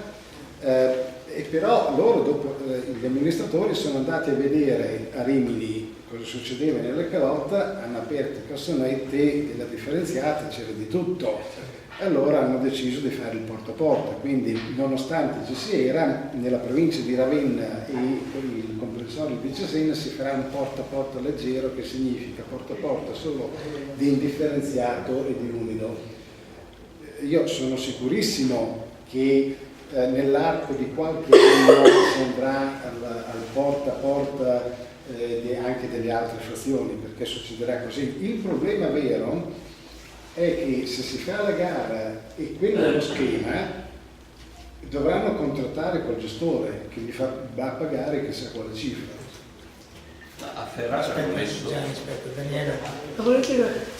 e però loro dopo gli amministratori sono andati a vedere a Rimini cosa succedeva nella calotta, hanno aperto i cassonetti della differenziata, c'era di tutto. Allora hanno deciso di fare il porta a porta, quindi nonostante ci si era, nella provincia di Ravenna e il comprensorio di Cesena si farà un porta a porta leggero, che significa porta a porta solo di indifferenziato e di umido. Io sono sicurissimo che nell'arco di qualche anno si andrà al porta a porta anche delle altre frazioni, perché succederà così. Il problema vero è che se si fa la gara e quello è lo schema, dovranno contrattare col gestore che gli va a pagare chissà quale cifra. A Ferrara ha messo. Daniela.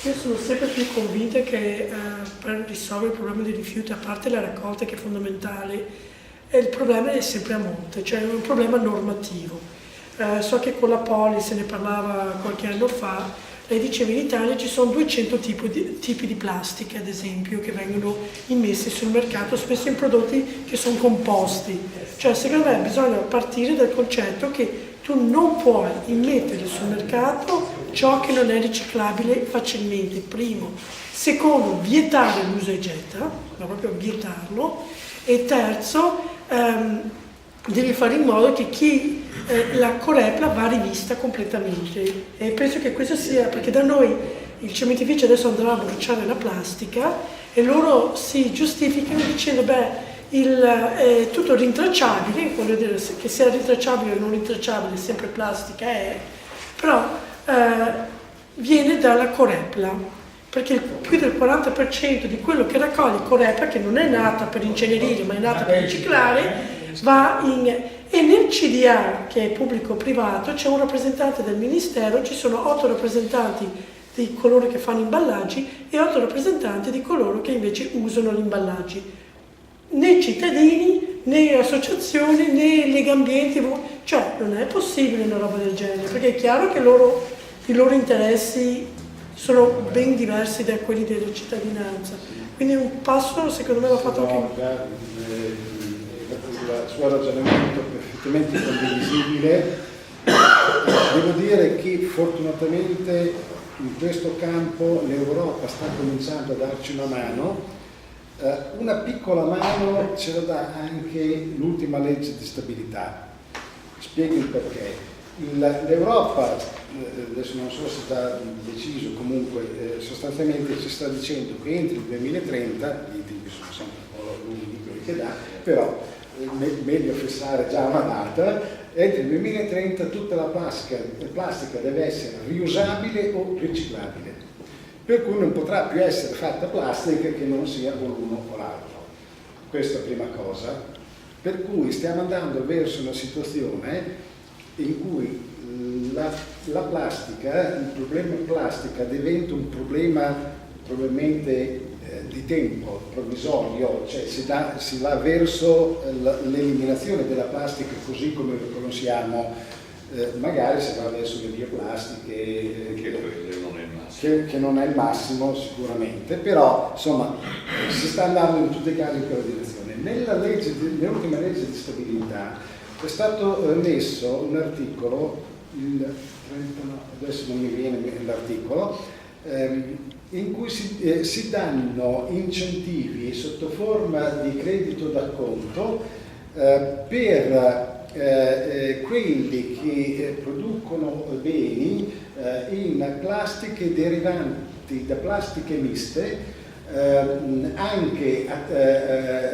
Io sono sempre più convinta che per risolvere il problema dei rifiuti, a parte la raccolta che è fondamentale, il problema è sempre a monte, cioè è un problema normativo. So che con la Poli se ne parlava qualche anno fa. Lei diceva in Italia ci sono 200 tipi di plastica, ad esempio, che vengono immessi sul mercato, spesso in prodotti che sono composti. Cioè, secondo me bisogna partire dal concetto che tu non puoi immettere sul mercato ciò che non è riciclabile facilmente, primo. Secondo, vietare l'uso e getta, ma proprio vietarlo. E terzo, devi fare in modo che la Corepla va rivista completamente, e penso che questo sia, perché da noi il cementificio adesso andrà a bruciare la plastica e loro si giustificano dicendo è tutto rintracciabile, voglio dire che sia rintracciabile o non rintracciabile, sempre plastica però viene dalla Corepla, perché più del 40% di quello che raccoglie Corepla, che non è nata per incenerire ma è nata per riciclare, va in... E nel CDA, che è pubblico-privato, c'è un rappresentante del Ministero, ci sono 8 rappresentanti di coloro che fanno imballaggi e 8 rappresentanti di coloro che invece usano gli imballaggi. Né cittadini, né associazioni, né Legambienti, cioè non è possibile una roba del genere, perché è chiaro che i loro interessi sono ben diversi da quelli della cittadinanza. Quindi un passo secondo me va fatto anche... Il suo ragionamento perfettamente condivisibile. Devo dire che fortunatamente in questo campo l'Europa sta cominciando a darci una mano. Una piccola mano ce la dà anche l'ultima legge di stabilità. Spiego il perché. L'Europa, adesso non so se sta deciso, comunque sostanzialmente ci sta dicendo che entro il 2030, i tempi sono sempre un po' lunghi quelli che dà, però meglio fissare già una data, entro il 2030 tutta la plastica deve essere riusabile o riciclabile, per cui non potrà più essere fatta plastica che non sia o l'uno o l'altro. Questa è la prima cosa, per cui stiamo andando verso una situazione in cui la plastica, il problema plastica diventa un problema probabilmente di tempo provvisorio, cioè si va verso l'eliminazione della plastica così come lo conosciamo, magari si va verso le bioplastiche, che non è il massimo sicuramente, però insomma si sta andando in tutti i casi in quella direzione. Nell'ultima legge di stabilità è stato messo un articolo, adesso non mi viene l'articolo, in cui si danno incentivi sotto forma di credito d'acconto per quelli che producono beni in plastiche derivanti da plastiche miste, anche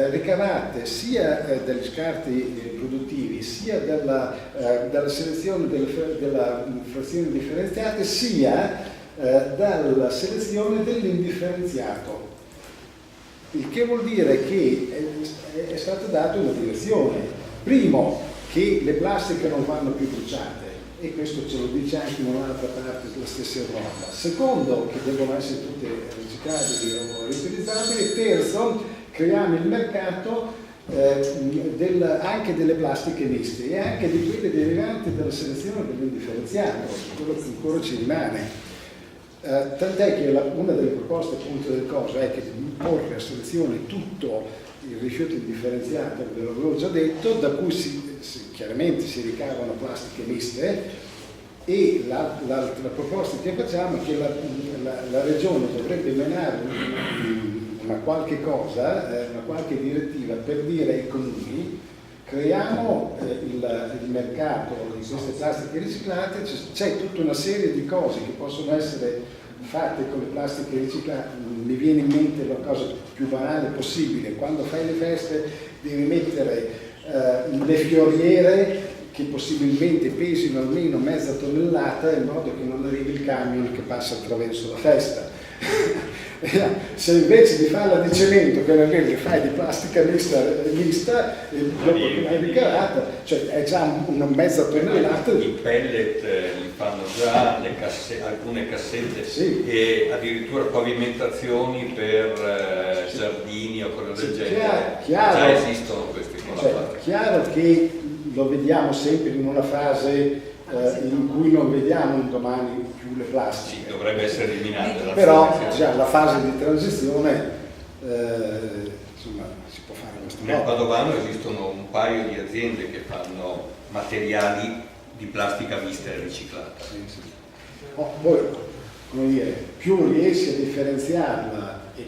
ricavate sia dagli scarti produttivi sia dalla selezione della frazione differenziata sia dalla selezione dell'indifferenziato, il che vuol dire che è stata data una direzione. Primo, che le plastiche non vanno più bruciate, e questo ce lo dice anche in un'altra parte della stessa Europa. Secondo, che devono essere tutte riciclabili o riutilizzabili. Terzo, creiamo il mercato anche delle plastiche miste e anche di quelle derivanti dalla selezione dell'indifferenziato, quello che ancora ci rimane. Tant'è che una delle proposte appunto del COSO è che porre a selezione tutto il rifiuto indifferenziato, ve l'avevo già detto, da cui chiaramente si ricavano plastiche miste, e l'altra proposta che facciamo è che la Regione dovrebbe emanare una qualche cosa, una qualche direttiva per dire ai comuni: creiamo il mercato di queste plastiche riciclate, c'è tutta una serie di cose che possono essere fatte con le plastiche riciclate. Mi viene in mente la cosa più banale possibile: quando fai le feste devi mettere le fioriere che possibilmente pesino almeno mezza tonnellata, in modo che non arrivi il camion che passa attraverso la festa. Se invece di farla di cemento, che le fai di plastica lista, dopo che l'hai ricarata, cioè è già una mezza tonnellata. I pellet li fanno già, alcune cassette, sì. E addirittura pavimentazioni per giardini o cose del genere. Già esistono questi con la plastica. Chiaro che lo vediamo sempre in una fase in cui non vediamo un domani più le plastiche. Sì, dovrebbe essere eliminata. Però già la fase di transizione insomma, si può fare questo modo. Nel Padovano esistono un paio di aziende che fanno materiali di plastica mista e riciclata. Sì. Poi, come dire, più riesci a differenziarla e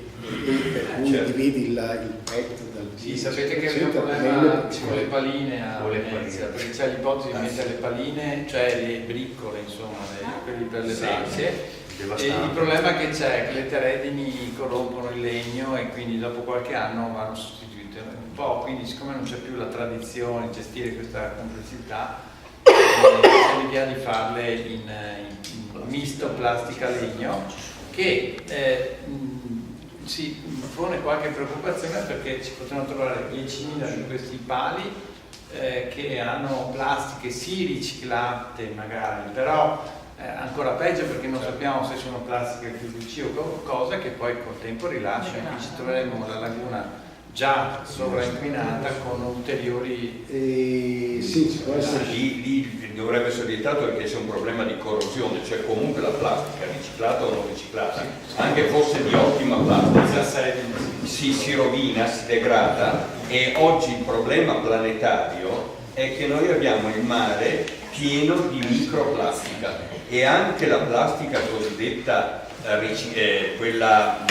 per cui dividi il PET dal sì, sapete che abbiamo un problema con le paline a Venezia, perché c'è l'ipotesi di mettere le paline, cioè le briccole, insomma, quelli per le tasche. E il problema che c'è è che le teredini corrompono il legno e quindi dopo qualche anno vanno sostituite un po', quindi siccome non c'è più la tradizione di gestire questa complessità, c'è l'idea di farle in misto plastica-legno che si pone qualche preoccupazione perché ci potranno trovare 10.000 di questi pali che hanno plastiche sì riciclate magari, però ancora peggio perché non sappiamo se sono plastiche PVC o cosa che poi col tempo rilasciano, quindi ci troveremo la laguna già sovrainquinata con ulteriori... sì, ci può essere. Lì dovrebbe essere vietato perché c'è un problema di corrosione, cioè comunque la plastica riciclata o non riciclata, anche fosse di ottima plastica, si rovina, si degrada, e oggi il problema planetario è che noi abbiamo il mare pieno di microplastica e anche la plastica cosiddetta quella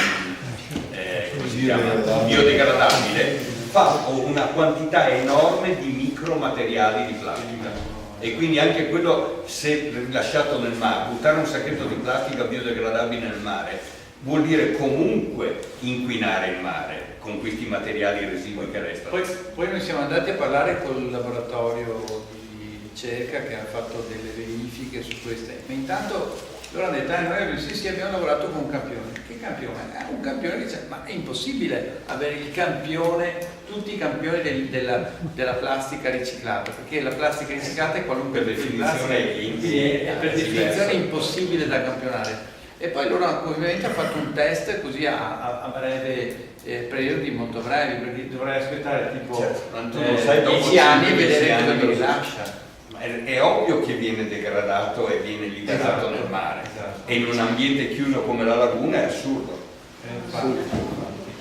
come si chiama? Biodegradabile, fa una quantità enorme di micromateriali di plastica e quindi anche quello, se rilasciato nel mare, buttare un sacchetto di plastica biodegradabile nel mare vuol dire comunque inquinare il mare con questi materiali residui che restano. Poi noi siamo andati a parlare col laboratorio di ricerca che ha fatto delle verifiche su queste, ma intanto loro hanno detto, noi sì, abbiamo lavorato con un campione. Che campione? Un campione che dice, ma è impossibile avere il campione, tutti i campioni della plastica riciclata, perché la plastica riciclata è qualunque per definizione è per definizione impossibile da campionare. E poi loro ovviamente hanno fatto un test così a breve periodi molto brevi, perché dovrei aspettare tipo 10 anni e vedere dove mi rilascia. È ovvio che viene degradato e viene liberato nel mare, e in un ambiente chiuso come la laguna è assurdo.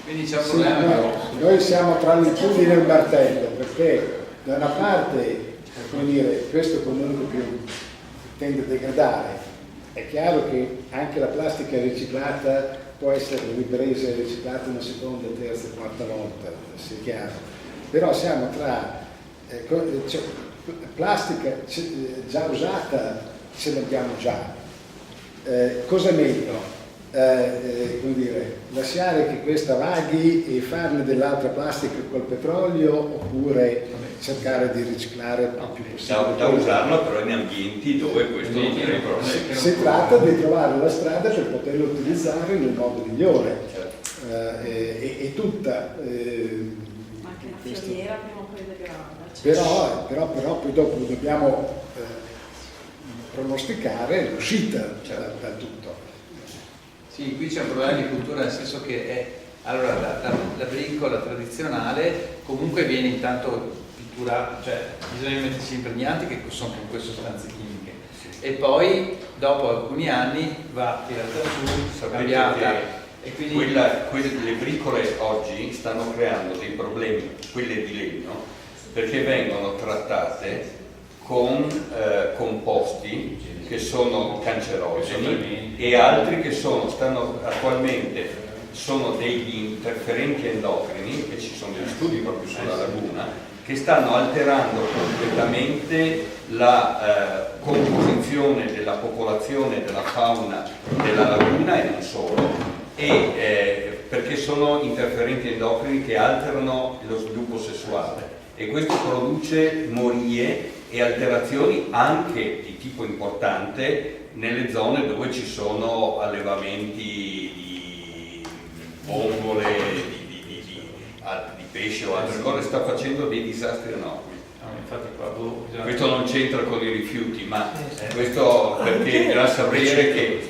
Quindi c'è un problema. Noi siamo tra l'incudine e il martello, perché da una parte, come dire, questo comunque più tende a degradare. È chiaro che anche la plastica riciclata può essere ripresa e riciclata una seconda, terza, quarta volta, sia chiaro. Però siamo tra plastica già usata, ce l'abbiamo già. Cosa è meglio? Come dire, lasciare che questa vaghi e farne dell'altra plastica col petrolio, oppure cercare di riciclare il più possibile? Da usarlo però in ambienti dove questo non è problema. Si tratta di trovare la strada per poterlo utilizzare nel modo migliore. E tutta ma anche la filiera prima o poi degrada. Però poi dopo dobbiamo pronosticare l'uscita da tutto. Sì, qui c'è un problema di cultura, nel senso che allora, la bricola tradizionale comunque viene intanto pitturata, cioè bisogna metterci impregnanti che sono comunque sostanze chimiche, e poi dopo alcuni anni va tirata su, cambiata. E quindi le bricole oggi stanno creando dei problemi, quelle di legno, perché vengono trattate con composti che sono cancerogeni e altri che attualmente sono degli interferenti endocrini, che ci sono degli studi proprio sulla laguna, che stanno alterando completamente la composizione della popolazione della fauna della laguna e non solo, perché sono interferenti endocrini che alterano lo sviluppo sessuale, e questo produce morie e alterazioni anche di tipo importante nelle zone dove ci sono allevamenti vongole, di pesce o altre cose, sta facendo dei disastri enormi. Infatti Questo non c'entra con i rifiuti, ma questo perché bisogna sapere che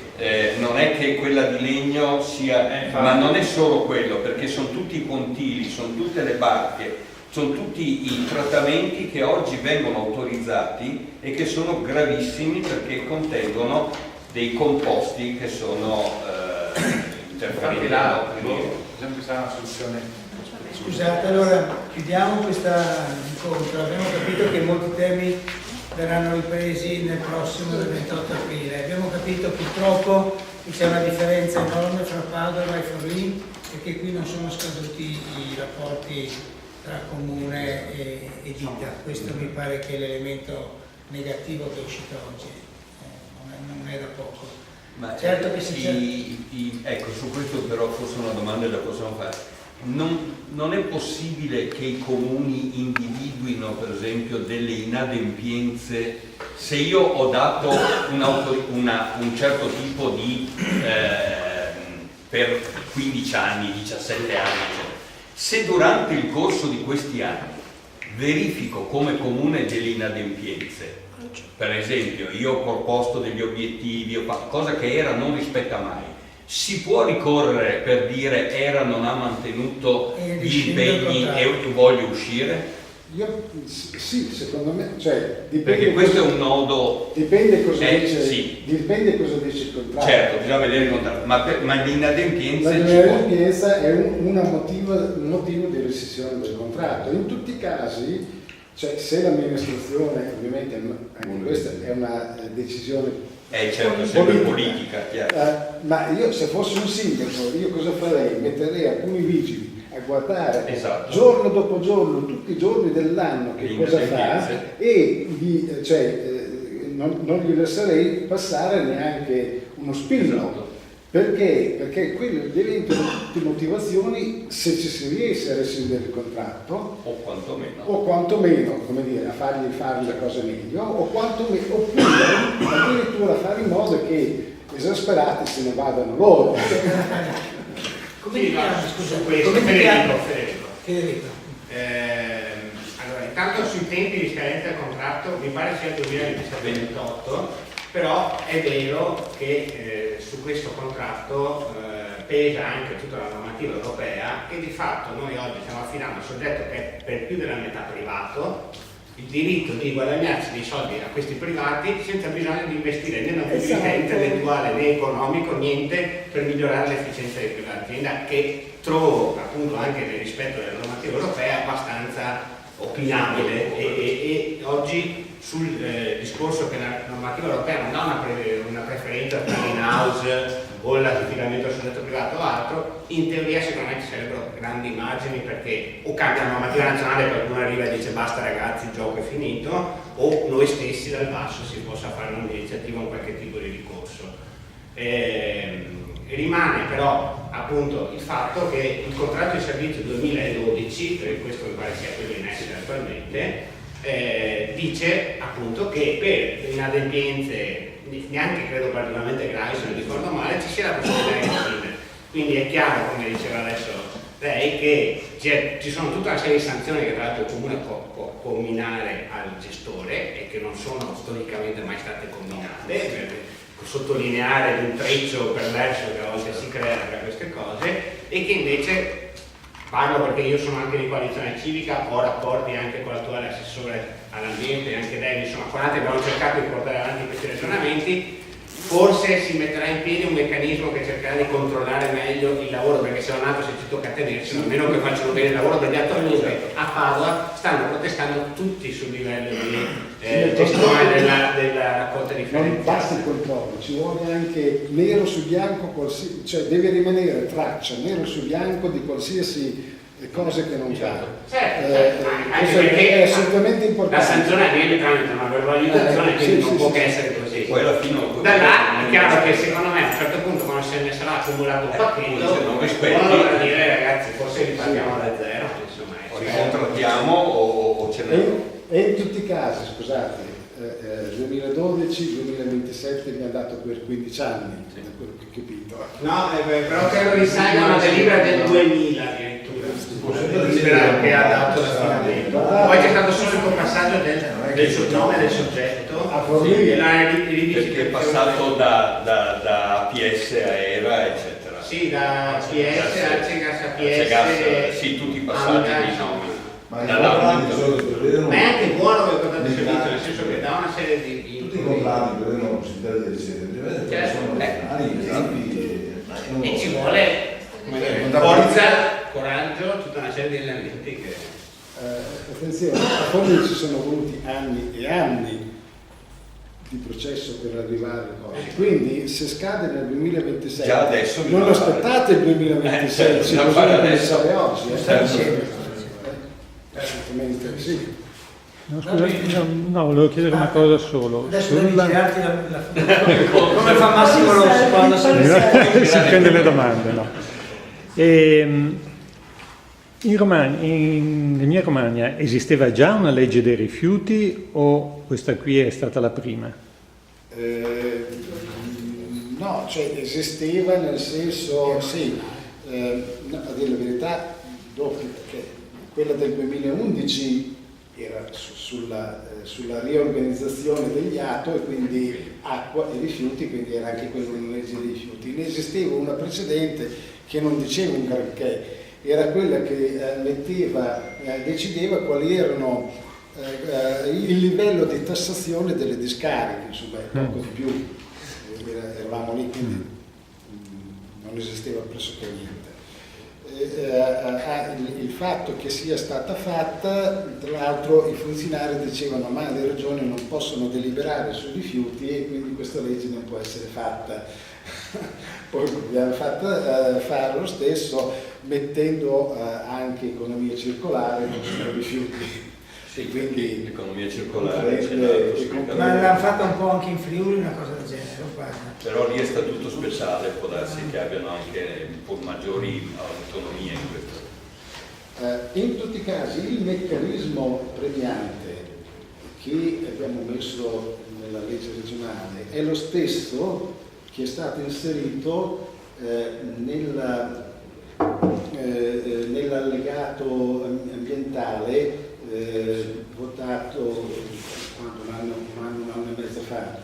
non è che quella di legno sia, ma non è solo quello, perché sono tutti i pontili, sono tutte le barche, sono tutti i trattamenti che oggi vengono autorizzati e che sono gravissimi perché contengono dei composti che sono interferenti. Questa è una soluzione. Scusate, allora chiudiamo questo incontro. Abbiamo capito che molti temi verranno ripresi nel prossimo del 28 aprile. Abbiamo capito purtroppo che c'è una differenza enorme fra Padova e Forlì e che qui non sono scaduti i rapporti tra comune e ditta. Questo mi pare che è l'elemento negativo che è uscito oggi, non è da poco. Ma certo che ecco, su questo però forse una domanda la possiamo fare. Non è possibile che i comuni individuino per esempio delle inadempienze se io ho dato un certo tipo di per 15 anni, 17 anni, se durante il corso di questi anni verifico come comune delle inadempienze, per esempio io ho proposto degli obiettivi, cosa che ERA non rispetta mai, si può ricorrere per dire ERA non ha mantenuto gli impegni e voglio uscire? Sì, secondo me, cioè, dipende. Perché questo è un nodo. Dipende cosa dice, sì. Dipende cosa dice il contratto. Certo, bisogna vedere il contratto, ma l'inadempienza è un motivo di rescissione del contratto. In tutti i casi, cioè, se l'amministrazione, ovviamente anche questa è una decisione certo, sempre politica, chiaro. ma io se fossi un sindaco, io cosa farei? Metterei alcuni vigili a guardare giorno dopo giorno, tutti i giorni dell'anno che cosa fa e non gli lascerei passare neanche uno spillo. Perché quello diventano tutte motivazioni se ci si riesce a rescindere il contratto o quantomeno come dire, a fargli fare le cose meglio oppure addirittura fare in modo che esasperati se ne vadano loro. Come ti chiami? Scusa, Federico. Allora, intanto sui tempi di scadenza del contratto mi pare sia il 2027-2028, però è vero che su questo contratto pesa anche tutta la normativa europea e di fatto noi oggi stiamo affidando a un soggetto che è per più della metà privato il diritto di guadagnarsi dei soldi a questi privati senza bisogno di investire né una pubblicità intellettuale né economico, niente per migliorare l'efficienza dell'azienda, che trovo appunto anche nel rispetto della normativa europea abbastanza opinabile e oggi sul discorso che la normativa europea non ha una preferenza tra l'in-house o l'affidamento al soggetto privato o altro, in teoria secondo me ci sarebbero grandi margini perché o cambia la normativa nazionale, qualcuno arriva e dice basta ragazzi, il gioco è finito, o noi stessi dal basso si possa fare un'iniziativa o qualche tipo di ricorso. Rimane però appunto il fatto che il contratto di servizio 2012, per questo mi pare sia quello in essere attualmente, dice appunto che per inadempienze neanche credo particolarmente gravi, se non ricordo male, ci sia la possibilità di rescindere. Quindi è chiaro, come diceva adesso lei, che ci sono tutta una serie di sanzioni che tra l'altro il comune può comminare al gestore e che non sono storicamente mai state comminate, per sottolineare l'intreccio perverso che a volte si crea per queste cose, e che invece, parlo perché io sono anche di coalizione civica, ho rapporti anche con l'attuale assessore all'ambiente e anche lei, insomma, con altri abbiamo cercato di portare avanti questi ragionamenti. Forse si metterà in piedi un meccanismo che cercherà di controllare meglio il lavoro, perché se non altro se ci tocca tenersi, almeno che facciano bene il lavoro, perché attualmente a Padova stanno protestando tutti sul livello di gestione della raccolta differenziata. Non basta il controllo, ci vuole anche nero su bianco, cioè deve rimanere traccia nero su bianco di qualsiasi cose che non fanno. Certo, anche perché è assolutamente importante. La sanzione avviene tramite una verbalizzazione, quindi non può che essere così. Da là è chiaro che secondo me a un certo punto, quando se ne sarà accumulato un pacchetto, non bisogna dire ragazzi forse ripartiamo da zero, insomma, o ricontrattiamo o ce ne e in tutti i casi, scusate, 2012-2027 mi ha dato per 15 anni, da quello che ho capito. No, però credo risale a una delibera del 2000 addirittura. Una delibera che ha dato l'affinamento. Poi c'è stato solo il passaggio del sognome del soggetto a Forlì, perché è passato da APS a ERA, eccetera. Sì, da APS a APS, sì, tutti i passaggi di nomi. Ma è anche buono che cosa di servizio, nel senso che dà una serie di tutti i contratti prevedono la possibilità di ricevere, sono e ci vuole forza, coraggio, tutta una serie di elementi che... attenzione, a Forlì ci sono voluti anni e anni di processo per arrivare alle cose, quindi se scade nel 2026 già adesso non aspettate il 2026, ci bisogna pensare oggi. Assolutamente sì. No, scusa, no, volevo chiedere una cosa solo. Adesso devi girarti come fa Massimo Rossi quando si prende le domande, no. In Emilia Romagna esisteva già una legge dei rifiuti o questa qui è stata la prima? No, cioè esisteva nel senso, sì, no, a dire la verità, dopo, perché quella del 2011 era sulla riorganizzazione degli ATO e quindi acqua e rifiuti, quindi era anche quella una legge dei rifiuti. Ne esisteva una precedente che non diceva un granché, era quella che decideva quali erano il livello di tassazione delle discariche, insomma, poco di più, eravamo lì, quindi non esisteva pressoché niente. Il fatto che sia stata fatta, tra l'altro i funzionari dicevano ma le regioni non possono deliberare sui rifiuti e quindi questa legge non può essere fatta. Poi abbiamo fatto fare lo stesso mettendo anche economia circolare sui rifiuti. Sì, quindi l'economia circolare ma l'hanno fatta un po' anche in Friuli una cosa del genere, però lì è statuto speciale, può darsi che abbiano anche un po' maggiori autonomie in questo. In tutti i casi il meccanismo premiante che abbiamo messo nella legge regionale è lo stesso che è stato inserito nell'allegato ambientale votato un anno e mezzo fa.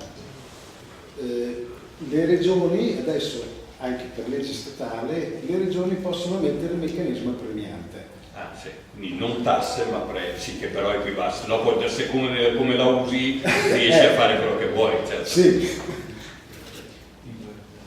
Le regioni, adesso anche per legge statale, le regioni possono mettere il meccanismo premiante. Ah sì, quindi non tasse ma prezzi, che però equivale, dopo a seconda come la usi riesci a fare quello che vuoi. Certo. Sì.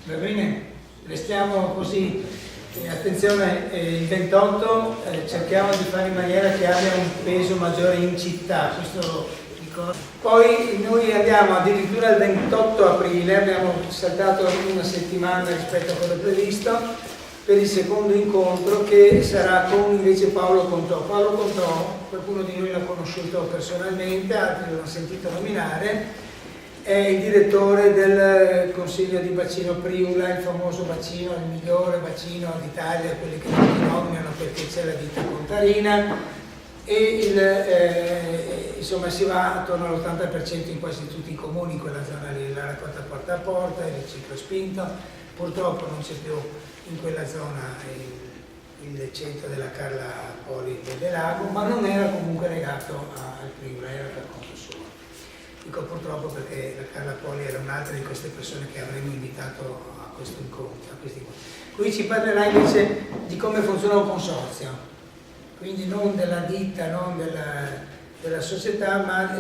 Va bene, restiamo così. Attenzione, il 28 cerchiamo di fare in maniera che abbia un peso maggiore in città, questo dico. Poi noi andiamo addirittura il 28 aprile, abbiamo saltato una settimana rispetto a quello previsto, per il secondo incontro che sarà con invece Paolo Contò. Paolo Contò, qualcuno di noi l'ha conosciuto personalmente, altri l'hanno sentito nominare. È il direttore del Consiglio di Bacino Priula, il famoso bacino, il migliore bacino d'Italia, quelli che non li nominano perché c'è la ditta Contarina, e insomma si va attorno all'80% in quasi tutti i comuni, quella zona lì, la raccolta porta a porta, il riciclo spinto. Purtroppo non c'è più in quella zona il centro della Carla Poli del Lago, ma non era comunque legato al Priula, era per conto suo. Dico purtroppo perché la Carla Poli era un'altra di queste persone che avremmo invitato a questo incontro. Qui ci parlerà invece di come funziona un consorzio, quindi non della ditta, non della società, ma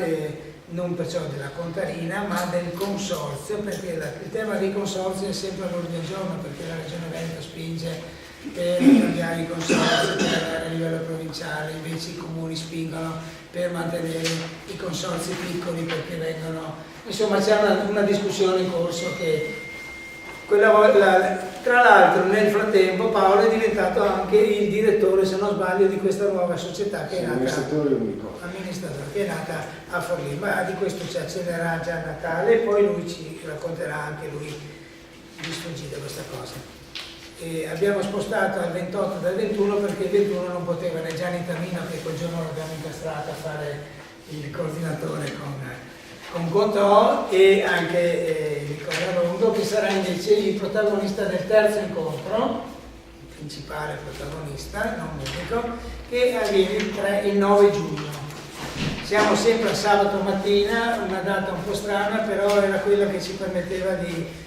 non perciò della Contarina, ma del consorzio, perché il tema dei consorzi è sempre all'ordine del giorno, perché la Regione Veneto spinge per cambiare i consorzi, per andare a livello provinciale, invece i comuni spingono per mantenere i consorzi piccoli perché vengono... Insomma c'è una discussione in corso che... Tra l'altro nel frattempo Paolo è diventato anche il direttore, se non sbaglio, di questa nuova società che è nata... Amministratore unico. Amministratore, che è nata a Forlì, ma di questo ci accenderà già a Natale e poi lui ci racconterà anche lui di sfuggita questa cosa. E abbiamo spostato al 28 dal 21 perché il 21 non poteva né Gianni Tamino, che quel giorno l'abbiamo incastrato a fare il coordinatore con con Contò e anche Nicola Longo, che sarà invece il protagonista del terzo incontro, il principale protagonista, non unico, che avviene il 9 giugno. Siamo sempre a sabato mattina, una data un po' strana, però era quella che ci permetteva di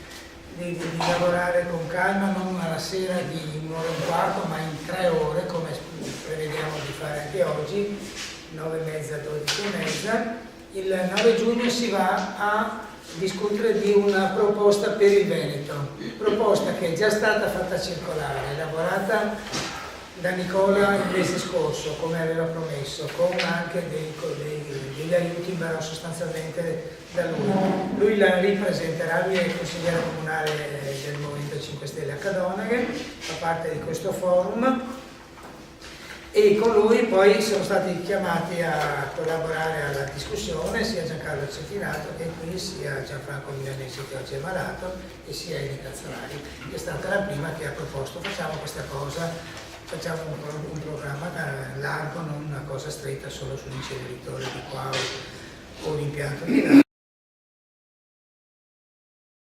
lavorare con calma, non alla sera di 1 ora e un quarto, ma in 3 ore, come prevediamo di fare anche oggi, 9:30, 12:30. Il 9 giugno si va a discutere di una proposta per il Veneto, proposta che è già stata fatta circolare, elaborata da Nicola il mese scorso, come aveva promesso, con anche degli aiuti, però sostanzialmente da lui. Lui la ripresenterà, lui è il consigliere comunale del Movimento 5 Stelle a Cadonaghe, fa parte di questo forum, e con lui poi sono stati chiamati a collaborare alla discussione sia Giancarlo Centinato che qui, sia Gianfranco Milanesi che oggi è malato, e sia Eni Cazzolari, che è stata la prima che ha proposto facciamo questa cosa, facciamo un programma largo, non una cosa stretta solo sull'inceneritore di qua o l'impianto di là,